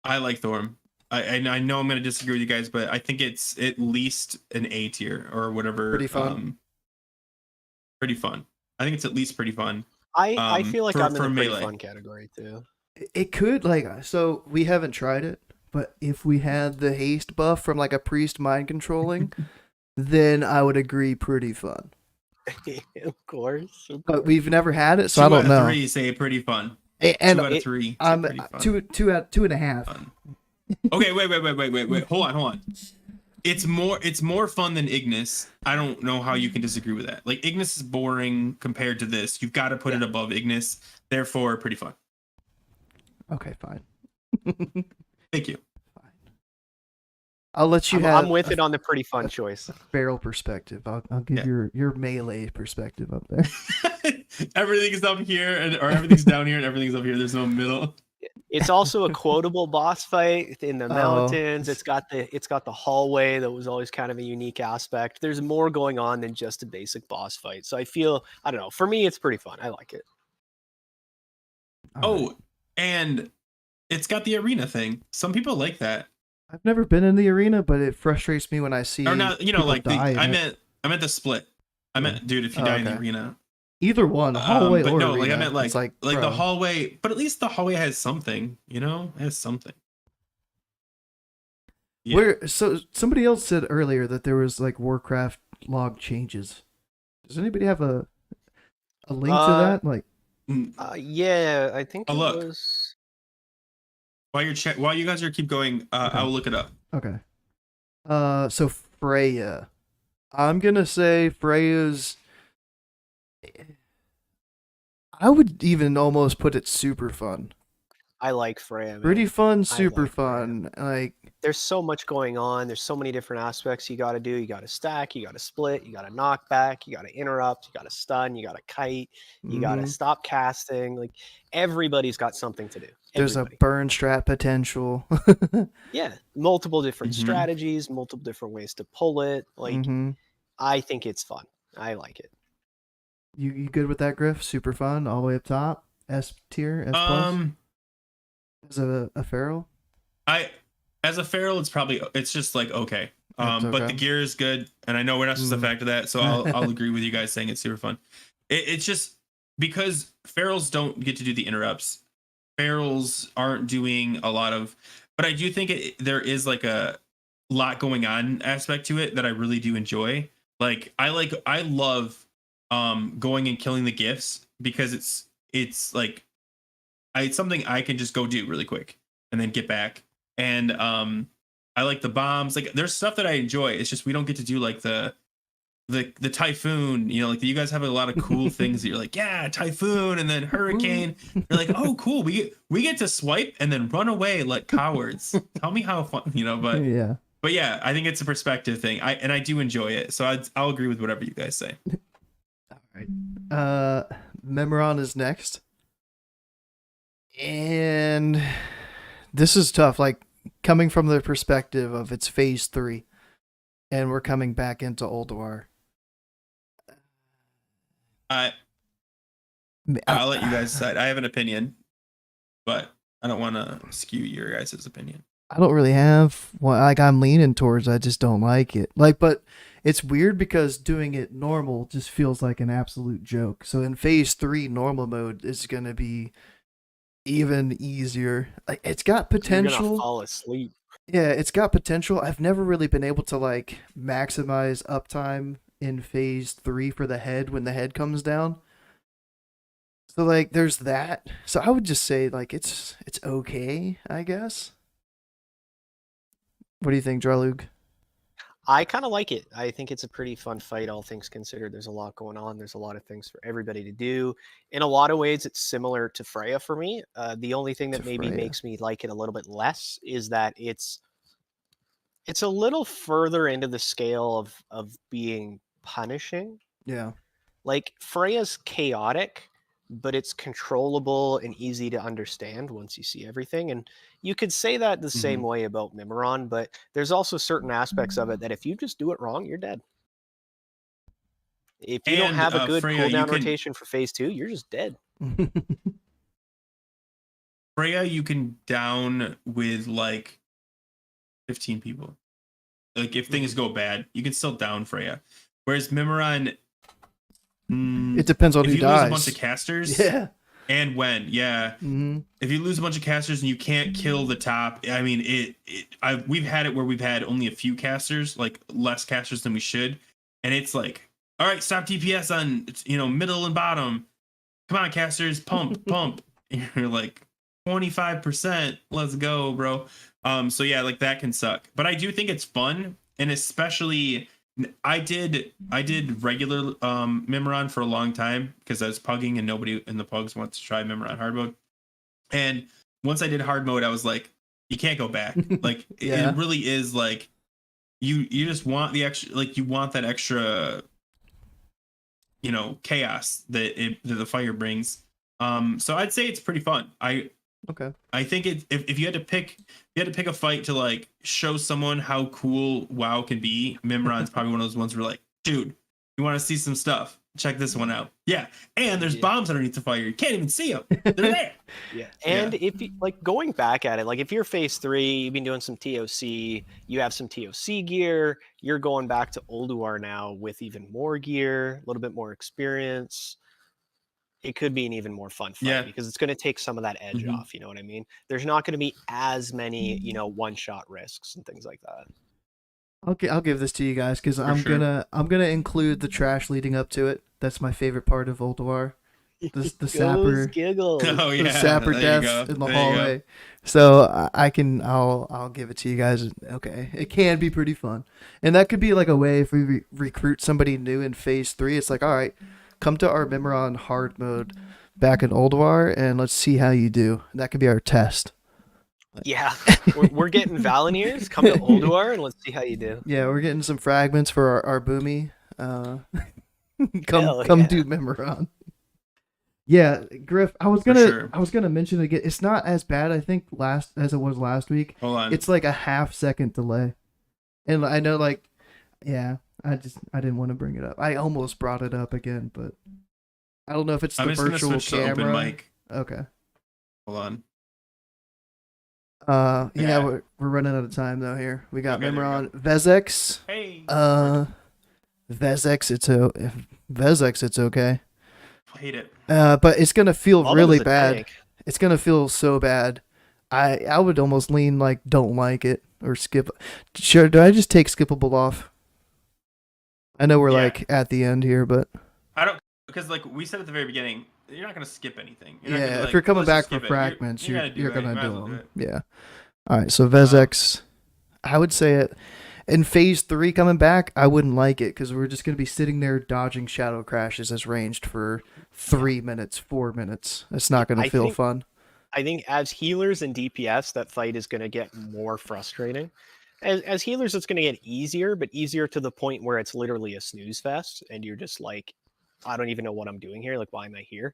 I like Thorum. I know I'm gonna disagree with you guys, but I think it's at least an A tier or whatever. Pretty fun. Pretty fun. I think it's at least pretty fun. I feel like I'm in the pretty melee. fun category too. It could, like, so we haven't tried it, but if we had the haste buff from like a priest mind controlling, then I would agree pretty fun. Of course. But we've never had it, so Two I don't out know. of 3 say pretty fun. And 2 out of 3. I'm pretty fun. 2.5. Fun. Okay, wait. Hold on. It's more fun than Ignis. I don't know how you can disagree with that. Like, Ignis is boring compared to this. You've got to put it above Ignis. Therefore, pretty fun. Okay, fine. Thank you. Fine. I'll let you have. I'm with it on the pretty fun choice. Barrel perspective. I'll give your melee perspective up there. Everything is up here, or everything's down here, and everything's up here. There's no middle. It's also a quotable boss fight in the mountains. It's got the hallway that was always kind of a unique aspect. There's more going on than just a basic boss fight. So I don't know. For me, it's pretty fun. I like it. All right. And it's got the arena thing. Some people like that. I've never been in the arena, but it frustrates me when I see. Or not, like I meant the split. I meant, Yeah. dude, if you die in the arena. Either one, hallway but or no, arena. like I meant it's like bro. the hallway, but at least the hallway has something, It has something. Yeah. Where so somebody else said earlier that there was like Warcraft log changes. Does anybody have a link to that? Like, Yeah, I think it look. was. While you guys are keep going, Okay. I will look it up. okay. So Freya, I'm gonna say Freya's. I would even almost put it super fun. I like Freya. Man. Pretty fun, super like Freya. fun. Like, There's so much going on. There's so many different aspects you got to do. You got to stack. You got to split. You got to knock back. You got to interrupt. You got to stun. You got to kite. You got to stop casting. Like, everybody's got something to do. There's a burn strat potential. Yeah, multiple different strategies, multiple different ways to pull it. Like, I think it's fun. I like it. You good with that, Grif? Super fun, all the way up top. S tier, S plus. As a feral? As a feral, it's just like okay. But the gear is good, and I know we're not supposed to factor that, so I'll agree with you guys saying it's super fun. It's just because ferals don't get to do the interrupts. Ferals aren't doing a lot of, but I do think there is like a lot going on aspect to it that I really do enjoy. Like I love going and killing the gifts because it's like it's something I can just go do really quick and then get back. And I like the bombs. Like there's stuff that I enjoy. It's just we don't get to do like the typhoon, like you guys have a lot of cool things that you're like, yeah, typhoon and then hurricane. You're like, oh cool, we get to swipe and then run away like cowards. Tell me how fun, but yeah, I think it's a perspective thing. I do enjoy it. So I'll agree with whatever you guys say. All right. Memoron is next. And this is tough, like coming from the perspective of it's phase 3 and we're coming back into Ulduar. I'll let you guys decide. I have an opinion, but I don't want to skew your guys' opinion. I don't really have one. Like I'm leaning towards. I just don't like it. Like, but it's weird because doing it normal just feels like an absolute joke. So in phase 3, normal mode is gonna be even easier. Like it's got potential. You're gonna fall asleep. Yeah, it's got potential. I've never really been able to like maximize uptime in phase 3 for the head when the head comes down. So like there's that. So I would just say like it's okay, I guess. What do you think, Draalug? I kind of like it. I think it's a pretty fun fight, all things considered. There's a lot going on. There's a lot of things for everybody to do. In a lot of ways, it's similar to Freya for me. The only thing that maybe makes me like it a little bit less is that it's a little further into the scale of being punishing. Yeah. Like Freya's chaotic, but it's controllable and easy to understand once you see everything. And you could say that the same way about Memoron, but there's also certain aspects of it that if you just do it wrong, you're dead. If you don't have a good Freya, cooldown rotation for phase 2, you're just dead. Freya, you can down with like 15 people. Like if things go bad, you can still down Freya. Whereas Mimiron, It depends on if who you dies. lose a bunch of casters, Yeah. and when, yeah, if you lose a bunch of casters and you can't kill the top, I mean, we've had it where we've had only a few casters, like less casters than we should, and it's like, all right, stop DPS on middle and bottom. Come on, casters, pump. And you're like 25%. Let's go, bro. So yeah, like that can suck. But I do think it's fun, and especially I did regular Mimiron for a long time because I was pugging and nobody in the pugs wants to try Mimiron hard mode. And once I did hard mode, I was like, you can't go back. Like Yeah. it really is like you just want the extra, like you want that extra chaos that the fire brings. So I'd say it's pretty fun. I think if you had to pick a fight to like show someone how cool WoW can be, Mimiron's probably one of those ones where like, dude, you want to see some stuff? Check this one out. Yeah, and there's bombs underneath the fire. You can't even see them. They're there. Yeah, and if you like going back at it, like if you're phase 3, you've been doing some TOC, you have some TOC gear, you're going back to Ulduar now with even more gear, a little bit more experience. It could be an even more fun fight because it's going to take some of that edge off. You know what I mean? There's not going to be as many, one-shot risks and things like that. I'll give this to you guys because I'm gonna include the trash leading up to it. That's my favorite part of Ulduar. The sapper giggles. Oh yeah, the sapper deaths in the hallway. So I'll give it to you guys. Okay, it can be pretty fun, and that could be like a way if we recruit somebody new in phase 3. It's like, all right, come to our Mimiron hard mode back in Ulduar, and let's see how you do. That could be our test. Yeah, we're getting Valeniers. Come to Ulduar and let's see how you do. Yeah, we're getting some fragments for our boomy. Come do Mimiron. Yeah, Grif. I was gonna mention again. It's not as bad, I think, as it was last week. Hold on. It's like a half-second delay, and I know, like, yeah. I didn't want to bring it up. I almost brought it up again, but I don't know if it's the virtual camera. To open mic. Okay. Hold on. Yeah, we're running out of time though here. We got Mimiron, Vezex. Hey. Vezex, it's okay. I hate it. But it's gonna feel really bad. Tank. It's gonna feel so bad. I would almost lean like don't like it or skip. Sure, do I just take skippable off? I know we're like at the end here, but I don't, because like we said at the very beginning, you're not gonna skip anything. If you're coming back for fragments, you're gonna do them. Yeah. All right. So Vezex, I would say it in phase 3 coming back. I wouldn't like it because we're just gonna be sitting there dodging shadow crashes as ranged for 3 minutes, 4 minutes. It's not gonna feel fun. I think as healers and DPS, that fight is gonna get more frustrating. As healers, it's going to get easier, but easier to the point where it's literally a snooze fest, and you're just like, I don't even know what I'm doing here. Like, why am I here?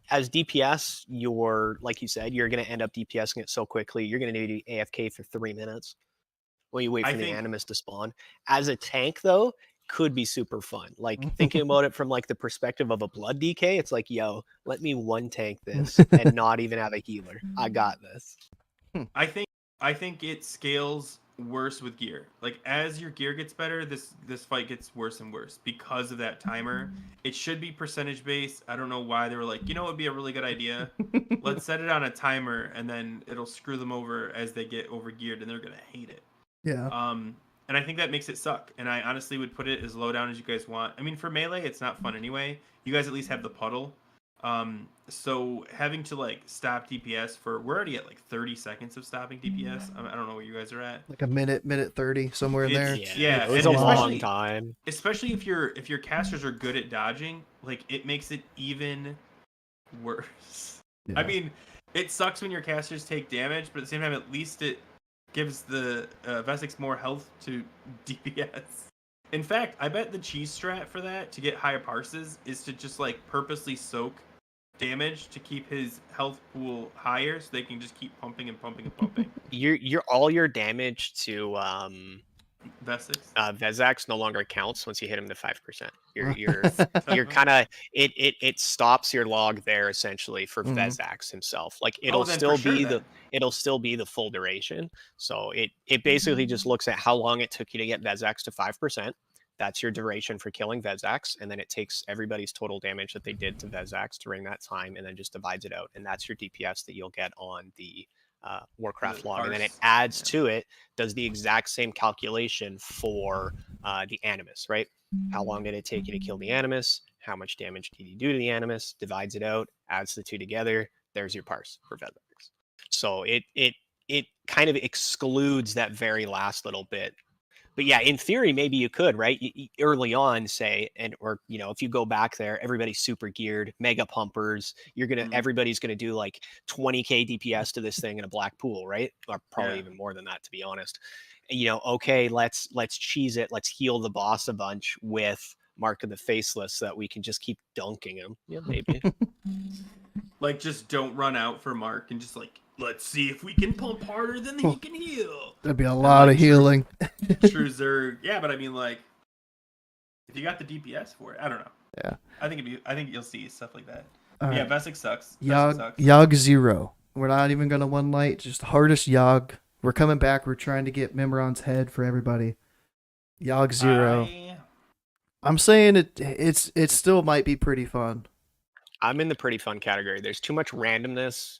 As DPS, you're, like you said, you're going to end up DPSing it so quickly. You're going to need to AFK for 3 minutes while you wait for the Animus to spawn. As a tank, though, could be super fun. Like, thinking about it from, like, the perspective of a blood DK, it's like, yo, let me one tank this and not even have a healer. I got this. I think it scales worse with gear. Like as your gear gets better, this fight gets worse and worse because of that timer. It should be percentage based. I don't know why they were like, it would be a really good idea. Let's set it on a timer, and then it'll screw them over as they get over geared, and they're gonna hate it. Yeah. And I think that makes it suck. And I honestly would put it as low down as you guys want. I mean, for melee, it's not fun anyway. You guys at least have the puddle. So having to like stop DPS we're already at like 30 seconds of stopping DPS. I don't know where you guys are at. Like a minute 30, somewhere in there. Yeah, it was a long time. Especially if your casters are good at dodging, like it makes it even worse. Yeah. I mean, it sucks when your casters take damage, but at the same time, at least it gives the Vezex more health to DPS. In fact, I bet the cheese strat for that to get higher parses is to just like purposely soak damage to keep his health pool higher, so they can just keep pumping and pumping and pumping. Your all your damage to Vesics? Vezax no longer counts once you hit him to 5%. You're kind of it stops your log there essentially for Vezax himself. Like it'll then still for sure, be then. it'll still be the full duration. So it basically just looks at how long it took you to get Vezax to 5%. That's your duration for killing Vezax, and then it takes everybody's total damage that they did to Vezax during that time, and then just divides it out, and that's your DPS that you'll get on the Warcraft log, and then it adds to it, does the exact same calculation for the Animus, right? How long did it take you to kill the Animus? How much damage did you do to the Animus? Divides it out, adds the two together. There's your parse for Vezax. So it kind of excludes that very last little bit. But yeah, in theory, maybe you could, right? Early on, say, or if you go back there, everybody's super geared, mega pumpers. Everybody's gonna do like 20k DPS to this thing in a black pool, right? Or probably even more than that, to be honest. Okay, let's cheese it. Let's heal the boss a bunch with Mark of the Faceless so that we can just keep dunking him. Yeah, maybe. Like, just don't run out for Mark and just like, let's see if we can pump harder than he can heal. That'd be a lot of healing. True Zerg. Yeah, but I mean, like, if you got the DPS for it, I don't know. Yeah. I think you'll see stuff like that. Right. Yeah, Vesic sucks. Yogg 0. We're not even gonna one light. Just the hardest Yogg. We're coming back. We're trying to get Memoron's head for everybody. Yogg 0. I'm saying it still might be pretty fun. I'm in the pretty fun category. There's too much randomness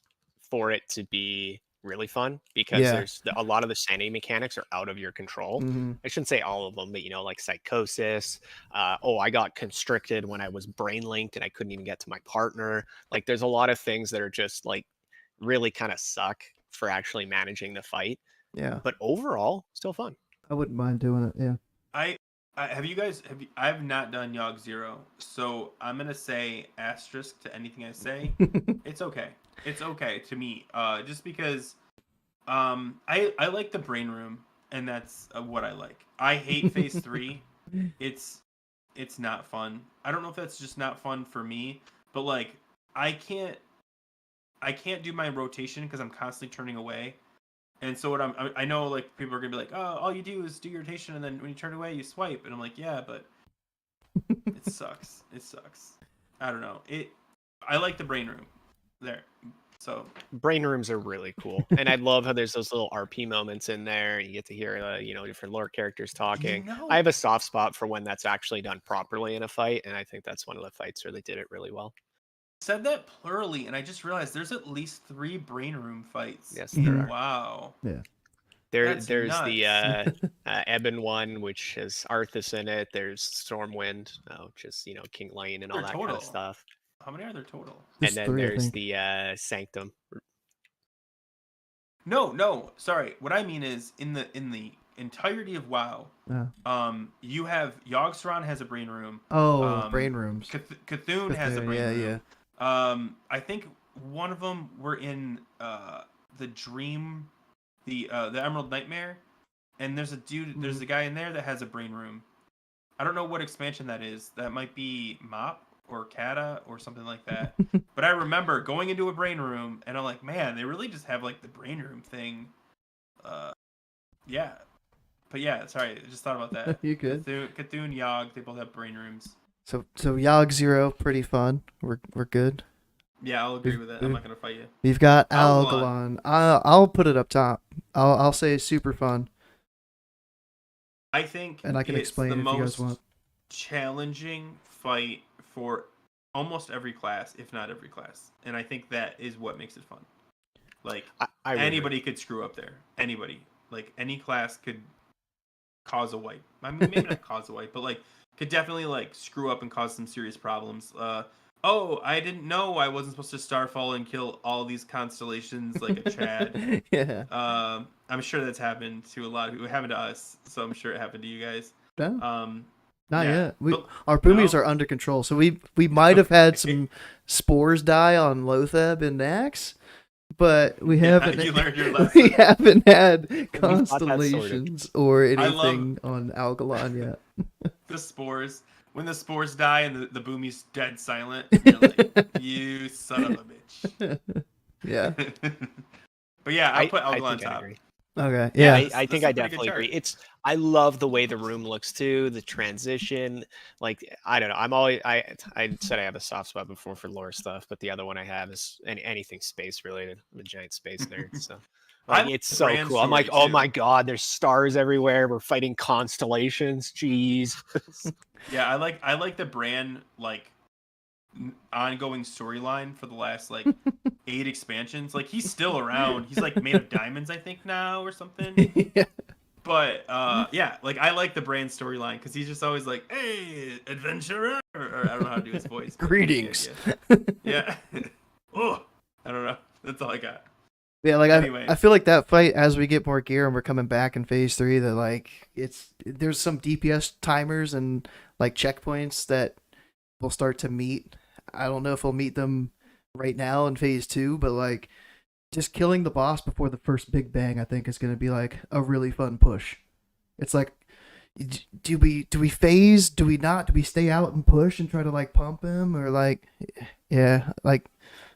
for it to be really fun because there's a lot of the sanity mechanics are out of your control. I shouldn't say all of them, but like psychosis. I got constricted when I was brain linked and I couldn't even get to my partner. Like there's a lot of things that are just like really kind of suck for actually managing the fight. Yeah. But overall, still fun. I wouldn't mind doing it. Yeah. I have not done Yogg 0, so I'm gonna say asterisk to anything I say. It's okay. It's okay to me. Just because I like the brain room, and that's what I like. I hate phase 3. It's not fun. I don't know if that's just not fun for me, but like I can't do my rotation because I'm constantly turning away. And so I know like people are gonna be like, oh, all you do is do your rotation, and then when you turn away, you swipe. And I'm like, yeah, but it sucks. It sucks. I don't know. I like the brain room there. So brain rooms are really cool, and I love how there's those little RP moments in there. You get to hear different lore characters talking. I have a soft spot for when that's actually done properly in a fight, and I think that's one of the fights where they did it really well. Said that plurally, and I just realized there's at least 3 brain room fights. Yes, there are. Wow. Yeah. There's the Eben one, which has Arthas in it. There's Stormwind, which is King Lion and all that kind of stuff. How many are there total? And then there's the Sanctum. No, sorry. What I mean is in the entirety of WoW, you have Yogg-Saron has a brain room. Brain rooms. Cthulhu has a brain room. I think one of them were in the Dream, the Emerald Nightmare, and there's a guy in there that has a brain room. I don't know what expansion that is. That might be Mop or Kata or something like that. But I remember going into a brain room and I'm like, man, they really just have like the brain room thing. Yeah. But yeah, sorry, I just thought about that. You good? Cthulhu and Yogg, they both have brain rooms. So Yogg 0, pretty fun. We're good. Yeah, I'll agree with it. I'm not gonna fight you. We've got Algalon. I'll put it up top. I'll say it's super fun. I think, and I can explain if you guys want. Challenging fight for almost every class, if not every class, and I think that is what makes it fun. Like anybody could screw up there. Anybody, like any class could cause a wipe. I mean, maybe not cause a wipe, but like could definitely like screw up and cause some serious problems. I didn't know I wasn't supposed to Starfall and kill all these constellations like a Chad. Yeah. I'm sure that's happened to a lot of people. It happened to us, so I'm sure it happened to you guys. No. Not yet. Our boomies are under control, so we might have had some spores die on Lotheb and Nax, but we haven't. You learned your lesson. We haven't had constellations or anything on Algalon yet. The spores. When the spores die and the boomie's dead silent, you're like, you son of a bitch. Yeah. But yeah, I'll put Algalon on top. Okay. Yeah, Yeah. I think I definitely agree. I love the way the room looks too, the transition. Like I don't know, I said I have a soft spot before for lore stuff, but the other one I have is anything space related. I'm a giant space nerd, so I like like it's the so brand cool. I'm like, story, oh too. my god, there's stars everywhere. We're fighting constellations. Jeez. Yeah, I like the brand like ongoing storyline for the last like 8 expansions. Like he's still around. He's like made of diamonds, I think now or something. Yeah. But yeah, like I like the brand storyline because he's just always like, "Hey, adventurer," or I don't know how to do his voice. But you get Greetings. the idea. Yeah. Oh, I don't know. That's all I got. Yeah, like Anyway. I feel like that fight as we get more gear and we're coming back in phase 3 that like there's some DPS timers and like checkpoints that we'll start to meet. I don't know if we'll meet them right now in phase 2, but like just killing the boss before the first big bang I think is going to be like a really fun push. It's like do we phase? Do we not? Do we stay out and push and try to like pump him or like yeah, like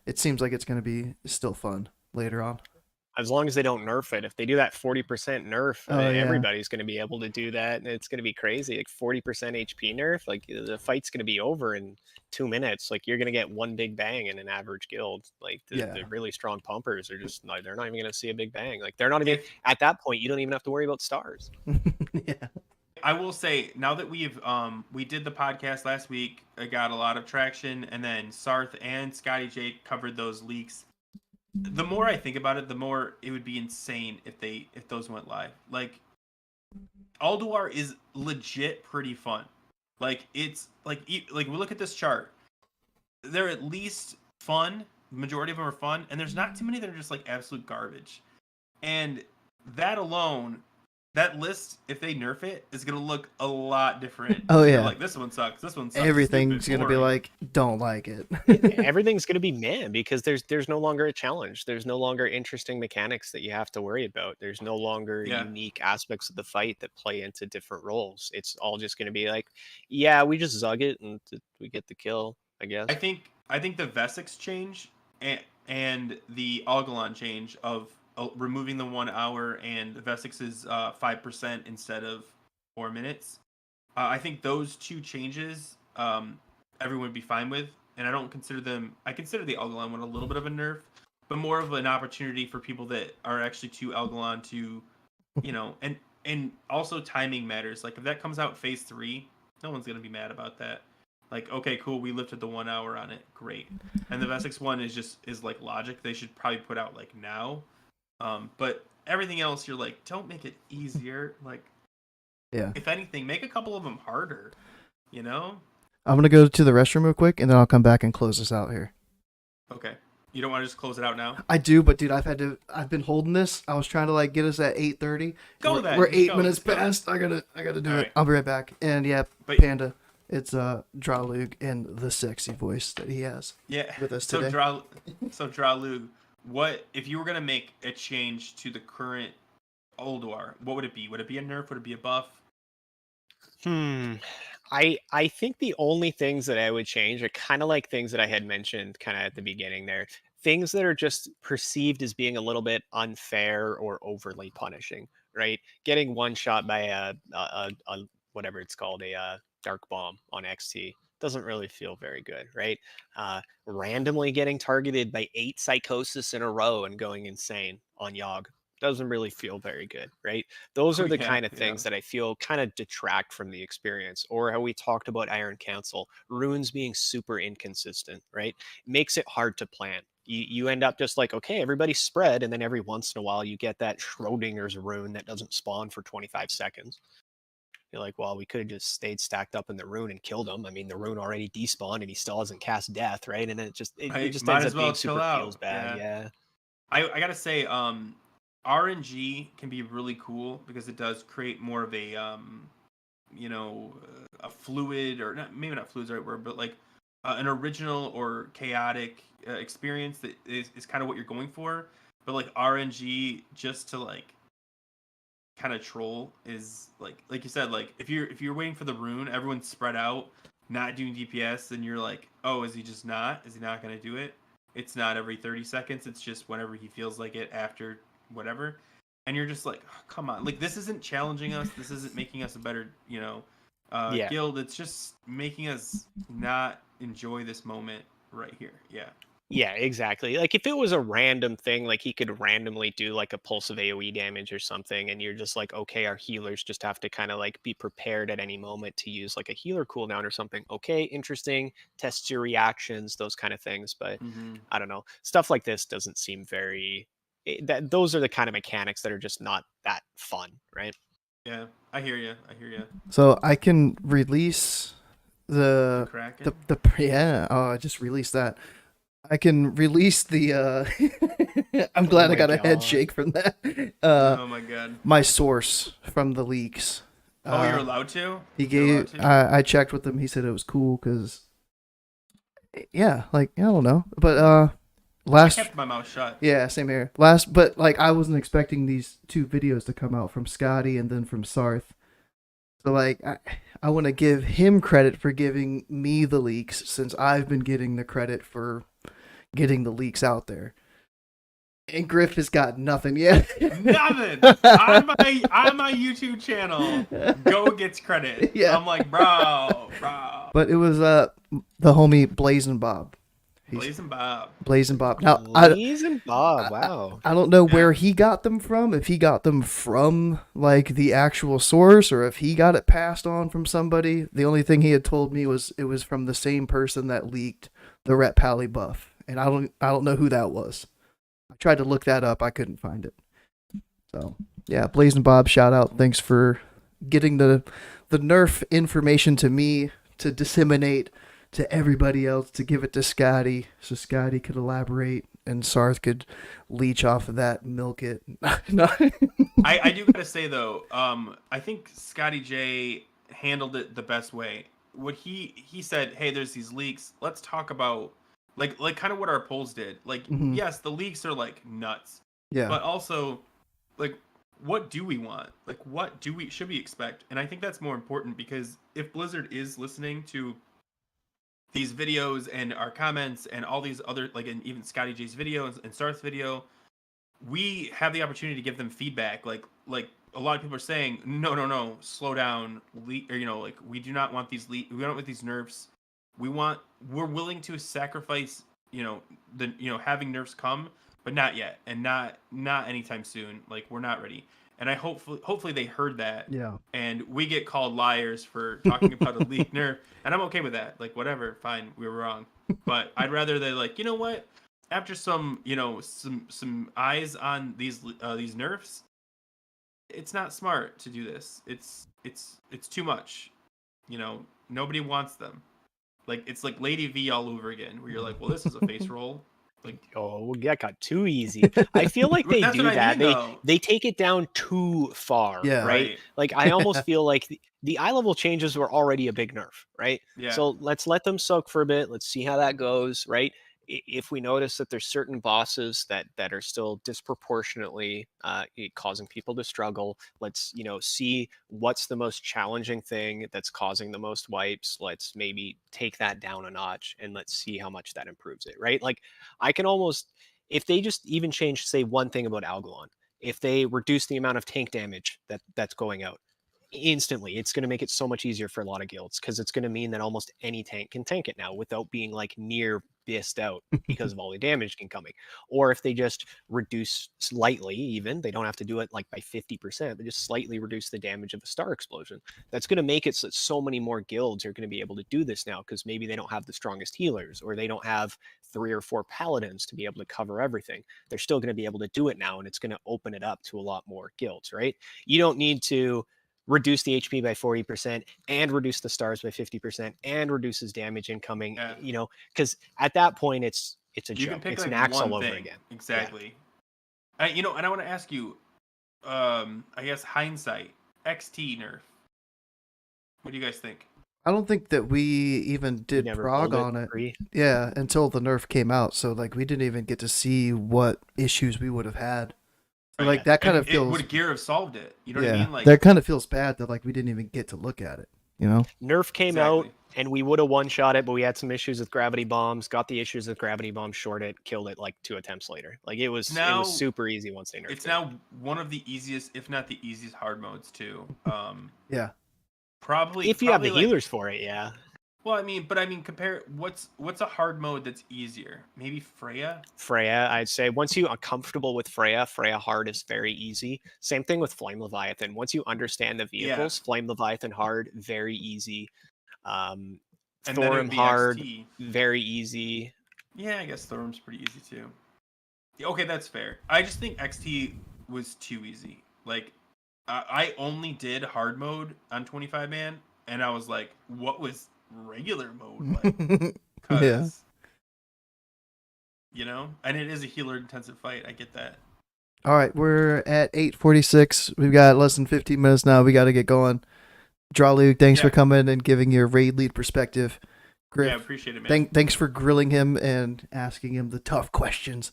it seems like it's going to be still fun later on. As long as they don't nerf it. If they do that 40% nerf, Oh yeah. everybody's going to be able to do that, and it's going to be crazy. Like 40% HP nerf, like the fight's going to be over in 2 minutes. Like you're going to get one big bang in an average guild. Like Yeah. the really strong pumpers are just like they're not even going to see a big bang. Like they're not even If at that point. You don't even have to worry about stars. Yeah. I will say now that we did the podcast last week, it got a lot of traction, and then Sarth and Scotty J covered those leaks. The more I think about it, the more it would be insane if those went live. Like Ulduar is legit pretty fun. Like it's like we look at this chart. They're at least fun. Majority of them are fun, and there's not too many that are just like absolute garbage. And that alone, that list, if they nerf it, is gonna look a lot different. Oh You're yeah. like this one sucks. This one sucks. Everything's Stupid, gonna be boring. like, don't like it. Everything's going to be man because there's no longer a challenge. There's no longer interesting mechanics that you have to worry about. There's no longer Yeah. unique aspects of the fight that play into different roles. It's all just going to be like, yeah, we just zug it and we get the kill, I guess. I think the Vesix change and the Algalon change of removing the 1 hour and the Vesix is 5% instead of 4 minutes. I think those two changes everyone would be fine with, and I don't consider them. I consider the Algalon one a little bit of a nerf, but more of an opportunity for people that are actually too Algalon to, and also timing matters. Like if that comes out phase 3, no one's gonna be mad about that. Like, okay, cool, we lifted the 1 hour on it, great. And the Vesix one is like logic. They should probably put out like now. But everything else, you're like, don't make it easier. Like, Yeah. if anything, make a couple of them harder. You know? I'm gonna go to the restroom real quick and then I'll come back and close this out here. Okay. You don't want to just close it out now? I do, but dude, I've been holding this. I was trying to like get us at 8:30. Go then. We're Just 8 go, minutes just go. past. I gotta do All it. right. I'll be right back. And yeah, But- Panda, it's Draalug and the sexy voice that he has Yeah. with us So today. Draalug, what if you were gonna make a change to the current Ulduar? What would it be? Would it be a nerf? Would it be a buff? I think the only things that I would change are kind of like things that I had mentioned kind of at the beginning there. Things that are just perceived as being a little bit unfair or overly punishing, right? Getting one shot by a whatever it's called, a dark bomb on XT doesn't really feel very good, right? Randomly getting targeted by 8 psychosis in a row and going insane on Yogg doesn't really feel very good, right? Those are the kind of things that I feel kind of detract from the experience. Or how we talked about Iron Council, runes being super inconsistent, right? Makes it hard to plan. You end up just like, okay, everybody spread, and then every once in a while you get that Schrodinger's rune that doesn't spawn for 25 seconds. You're like, well, we could have just stayed stacked up in the rune and killed him. I mean, the rune already despawned and he still hasn't cast death, right? And it just Might ends as up well being chill super out. feels bad. Yeah. I gotta say, RNG can be really cool because it does create more of a a fluid, or not, maybe not fluid is the right word, but like an original or chaotic experience that is kind of what you're going for. But like RNG just to like kind of troll is like you said, like if you're waiting for the rune, everyone's spread out, not doing DPS, then you're like, oh, is he not gonna do it? It's not every 30 seconds, it's just whenever he feels like it after whatever. and you're just like, oh, come on, like this isn't challenging us. This isn't making us a better, guild. It's just making us not enjoy this moment right here. Yeah. Yeah, exactly. Like if it was a random thing, like he could randomly do like a pulse of AoE damage or something, and you're just like, okay, our healers just have to kind of like be prepared at any moment to use like a healer cooldown or something. Okay, interesting. Tests your reactions, those kind of things. But I don't know, stuff like this doesn't seem very. Those are the kind of mechanics that are just not that fun, right? Yeah, I hear you. So I can release the Kraken? I just released that. I can release the I'm glad Oh I got my a head God. shake from that. Oh my god. My source from the leaks. Oh, you're allowed to? He You're allowed gave. to? I checked with him. He said it was cool because, yeah, like I don't know, but I last. kept my mouth shut. Yeah, same here. Last, but like I wasn't expecting these two videos to come out from Scotty and then from Sarth. So like I want to give him credit for giving me the leaks since I've been getting the credit for getting the leaks out there. And Grif has got nothing yet. Nothing on my YouTube channel. Go gets credit. Yeah. I'm like, bro. But it was the homie Blazing Bob. Blazing Bob. Blazing Bob. Now Blazing Bob, wow. I don't know where he got them from. If he got them from like the actual source, or if he got it passed on from somebody. The only thing he had told me was it was from the same person that leaked the Ret Pally buff, and I don't know who that was. I tried to look that up. I couldn't find it. So yeah, Blazing Bob, shout out. Thanks for getting the nerf information to me to disseminate to everybody else, to give it to Scotty so Scotty could elaborate and Sarth could leech off of that, milk it. No. I do gotta say though, I think Scotty J handled it the best way. What he said, hey, there's these leaks. Let's talk about like kind of what our polls did. Like, yes, the leaks are like nuts. Yeah. But also, like, what do we want? Like, what should we expect? And I think that's more important because if Blizzard is listening to these videos and our comments and all these other, like, and even Scotty J's video and Sarth's video, we have the opportunity to give them feedback. Like a lot of people are saying, no, slow down, or like we do not want these we don't want these nerfs. We're willing to sacrifice, having nerfs come, but not yet, and not anytime soon. Like we're not ready. And I hopefully they heard that. Yeah. And we get called liars for talking about a leak nerf, and I'm okay with that. Like whatever, fine, we were wrong. But I'd rather they like, you know what? After some eyes on these nerfs, it's not smart to do this. It's too much. Nobody wants them. Like it's like Lady V all over again, where you're like, well, this is a face roll. Like, oh, that got too easy. I feel like they That's do what I that. mean, They take it down too far, Yeah. right? Like I almost feel like the eye level changes were already a big nerf, right? Yeah. So let's let them soak for a bit. Let's see how that goes, right? If we notice that there's certain bosses that are still disproportionately causing people to struggle, let's see what's the most challenging thing that's causing the most wipes. Let's maybe take that down a notch and let's see how much that improves it, right? Like I can almost, if they just even change, say one thing about Algalon, if they reduce the amount of tank damage that's going out, instantly it's going to make it so much easier for a lot of guilds, because it's going to mean that almost any tank can tank it now without being like near bissed out because of all the damage incoming. Or if they just reduce slightly, even they don't have to do it like by 50%, but just slightly reduce the damage of a star explosion, that's going to make it so that so many more guilds are going to be able to do this now, because maybe they don't have the strongest healers, or they don't have 3 or 4 paladins to be able to cover everything. They're still going to be able to do it now, and it's going to open it up to a lot more guilds, right? You don't need to reduce the HP by 40% and reduce the stars by 50% and reduces damage incoming, because at that point it's a joke. It's like Nax all over thing. again. Exactly. Yeah. And I want to ask you, I guess hindsight, XT nerf. What do you guys think? I don't think that we even did prog on it. Yeah, until the nerf came out. So like we didn't even get to see what issues we would have had. Like that kind of feels. Would Gear have solved it? You know what I mean? Like that kind of feels bad that like we didn't even get to look at it. You know. Nerf came out, Exactly. and we would have one-shot it, but we had some issues with gravity bombs. Got the issues with gravity bombs, short it, killed it like 2 attempts later. Like it was Now- super easy once they nerfed It's it. now one of the easiest, if not the easiest, hard modes too. Yeah. If you have the like- healers for it, yeah. Well, I mean, compare what's a hard mode that's easier? Maybe Freya. Freya, I'd say once you are comfortable with Freya, Freya hard is very easy. Same thing with Flame Leviathan. Once you understand the vehicles, Flame Leviathan hard, very easy. And then it Thorum would be hard, XT. very easy. Yeah, I guess Thorum's pretty easy too. Yeah, okay, that's fair. I just think XT was too easy. Like, I only did hard mode on 25 man, and I was like, what was regular mode like? Yeah. You know, and it is a healer intensive fight. I get that. All right, we're at 8:46. We've got less than 15 minutes now. We got to get going. Draalug, thanks for coming and giving your raid lead perspective. Grif, Yeah, I appreciate it, man. thanks for grilling him and asking him the tough questions.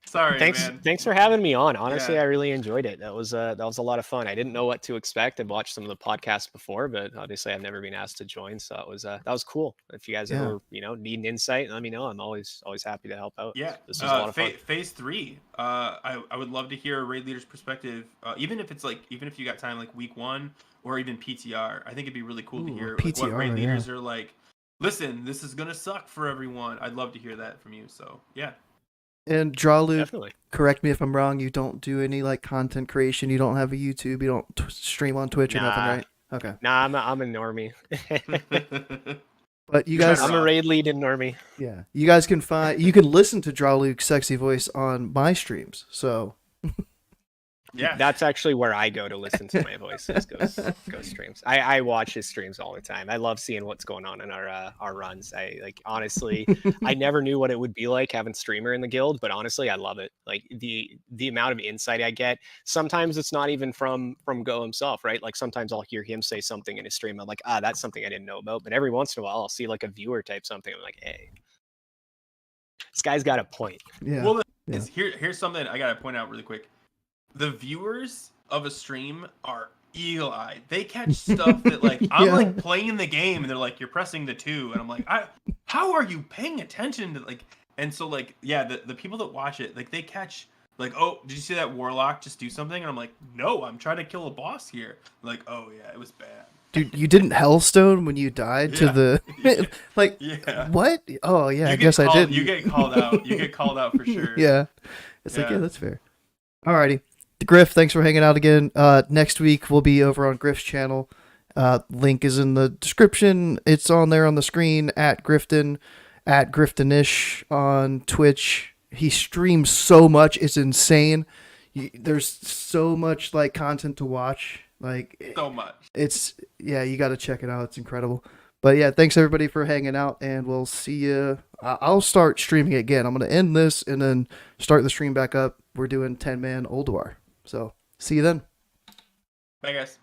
Sorry, Thanks man. for having me on. Honestly, Yeah. I really enjoyed it. That was a lot of fun. I didn't know what to expect. I've watched some of the podcasts before, but obviously I've never been asked to join, so that was cool. If you guys ever need an insight, let me know. I'm always happy to help out. Yeah, This was a lot of fun. Phase 3. I would love to hear a raid leader's perspective, even if you got time like week 1 or even PTR. I think it'd be really cool to hear like, what raid leaders are like. Listen, this is gonna suck for everyone. I'd love to hear that from you. So yeah. And Draalug, Definitely. correct me if I'm wrong. You don't do any like content creation. You don't have a YouTube. You don't stream on Twitch or nothing, right? Okay. Nah, I'm a normie. But you guys, I'm a raid lead in normie. yeah, you guys can listen to Draalug's sexy voice on my streams. So Yeah. That's actually where I go to listen to my voices. Goes streams. I watch his streams all the time. I love seeing what's going on in our runs. Honestly, I never knew what it would be like having streamer in the guild, but honestly, I love it. Like the amount of insight I get. Sometimes it's not even from Go himself, right? Like sometimes I'll hear him say something in his stream. I'm like, that's something I didn't know about. But every once in a while, I'll see like a viewer type something. I'm like, hey, this guy's got a point. yeah, Well, here's something I gotta point out really quick. The viewers of a stream are eagle-eyed. They catch stuff that like I'm like playing the game and they're like, you're pressing the 2, and I'm like, how are you paying attention to like? And so like the people that watch it, like they catch like, oh, did you see that warlock just do something? And I'm like, no, I'm trying to kill a boss here. Like, oh yeah, it was bad. dude, you didn't Hellstone when you died to the like what? Oh yeah, I guess I did. You get called out. You get called out for sure. Yeah, it's like that's fair. Alrighty. Grif, thanks for hanging out again. Next week we'll be over on Grif's channel. Link is in the description. It's on there on the screen at Grifton, at Griftonish on Twitch. He streams so much, it's insane. There's so much like content to watch. Like so much. It's you got to check it out. It's incredible. But yeah, thanks everybody for hanging out, and we'll see you. I'll start streaming again. I'm gonna end this and then start the stream back up. We're doing 10-man Ulduar. So see you then. Bye guys.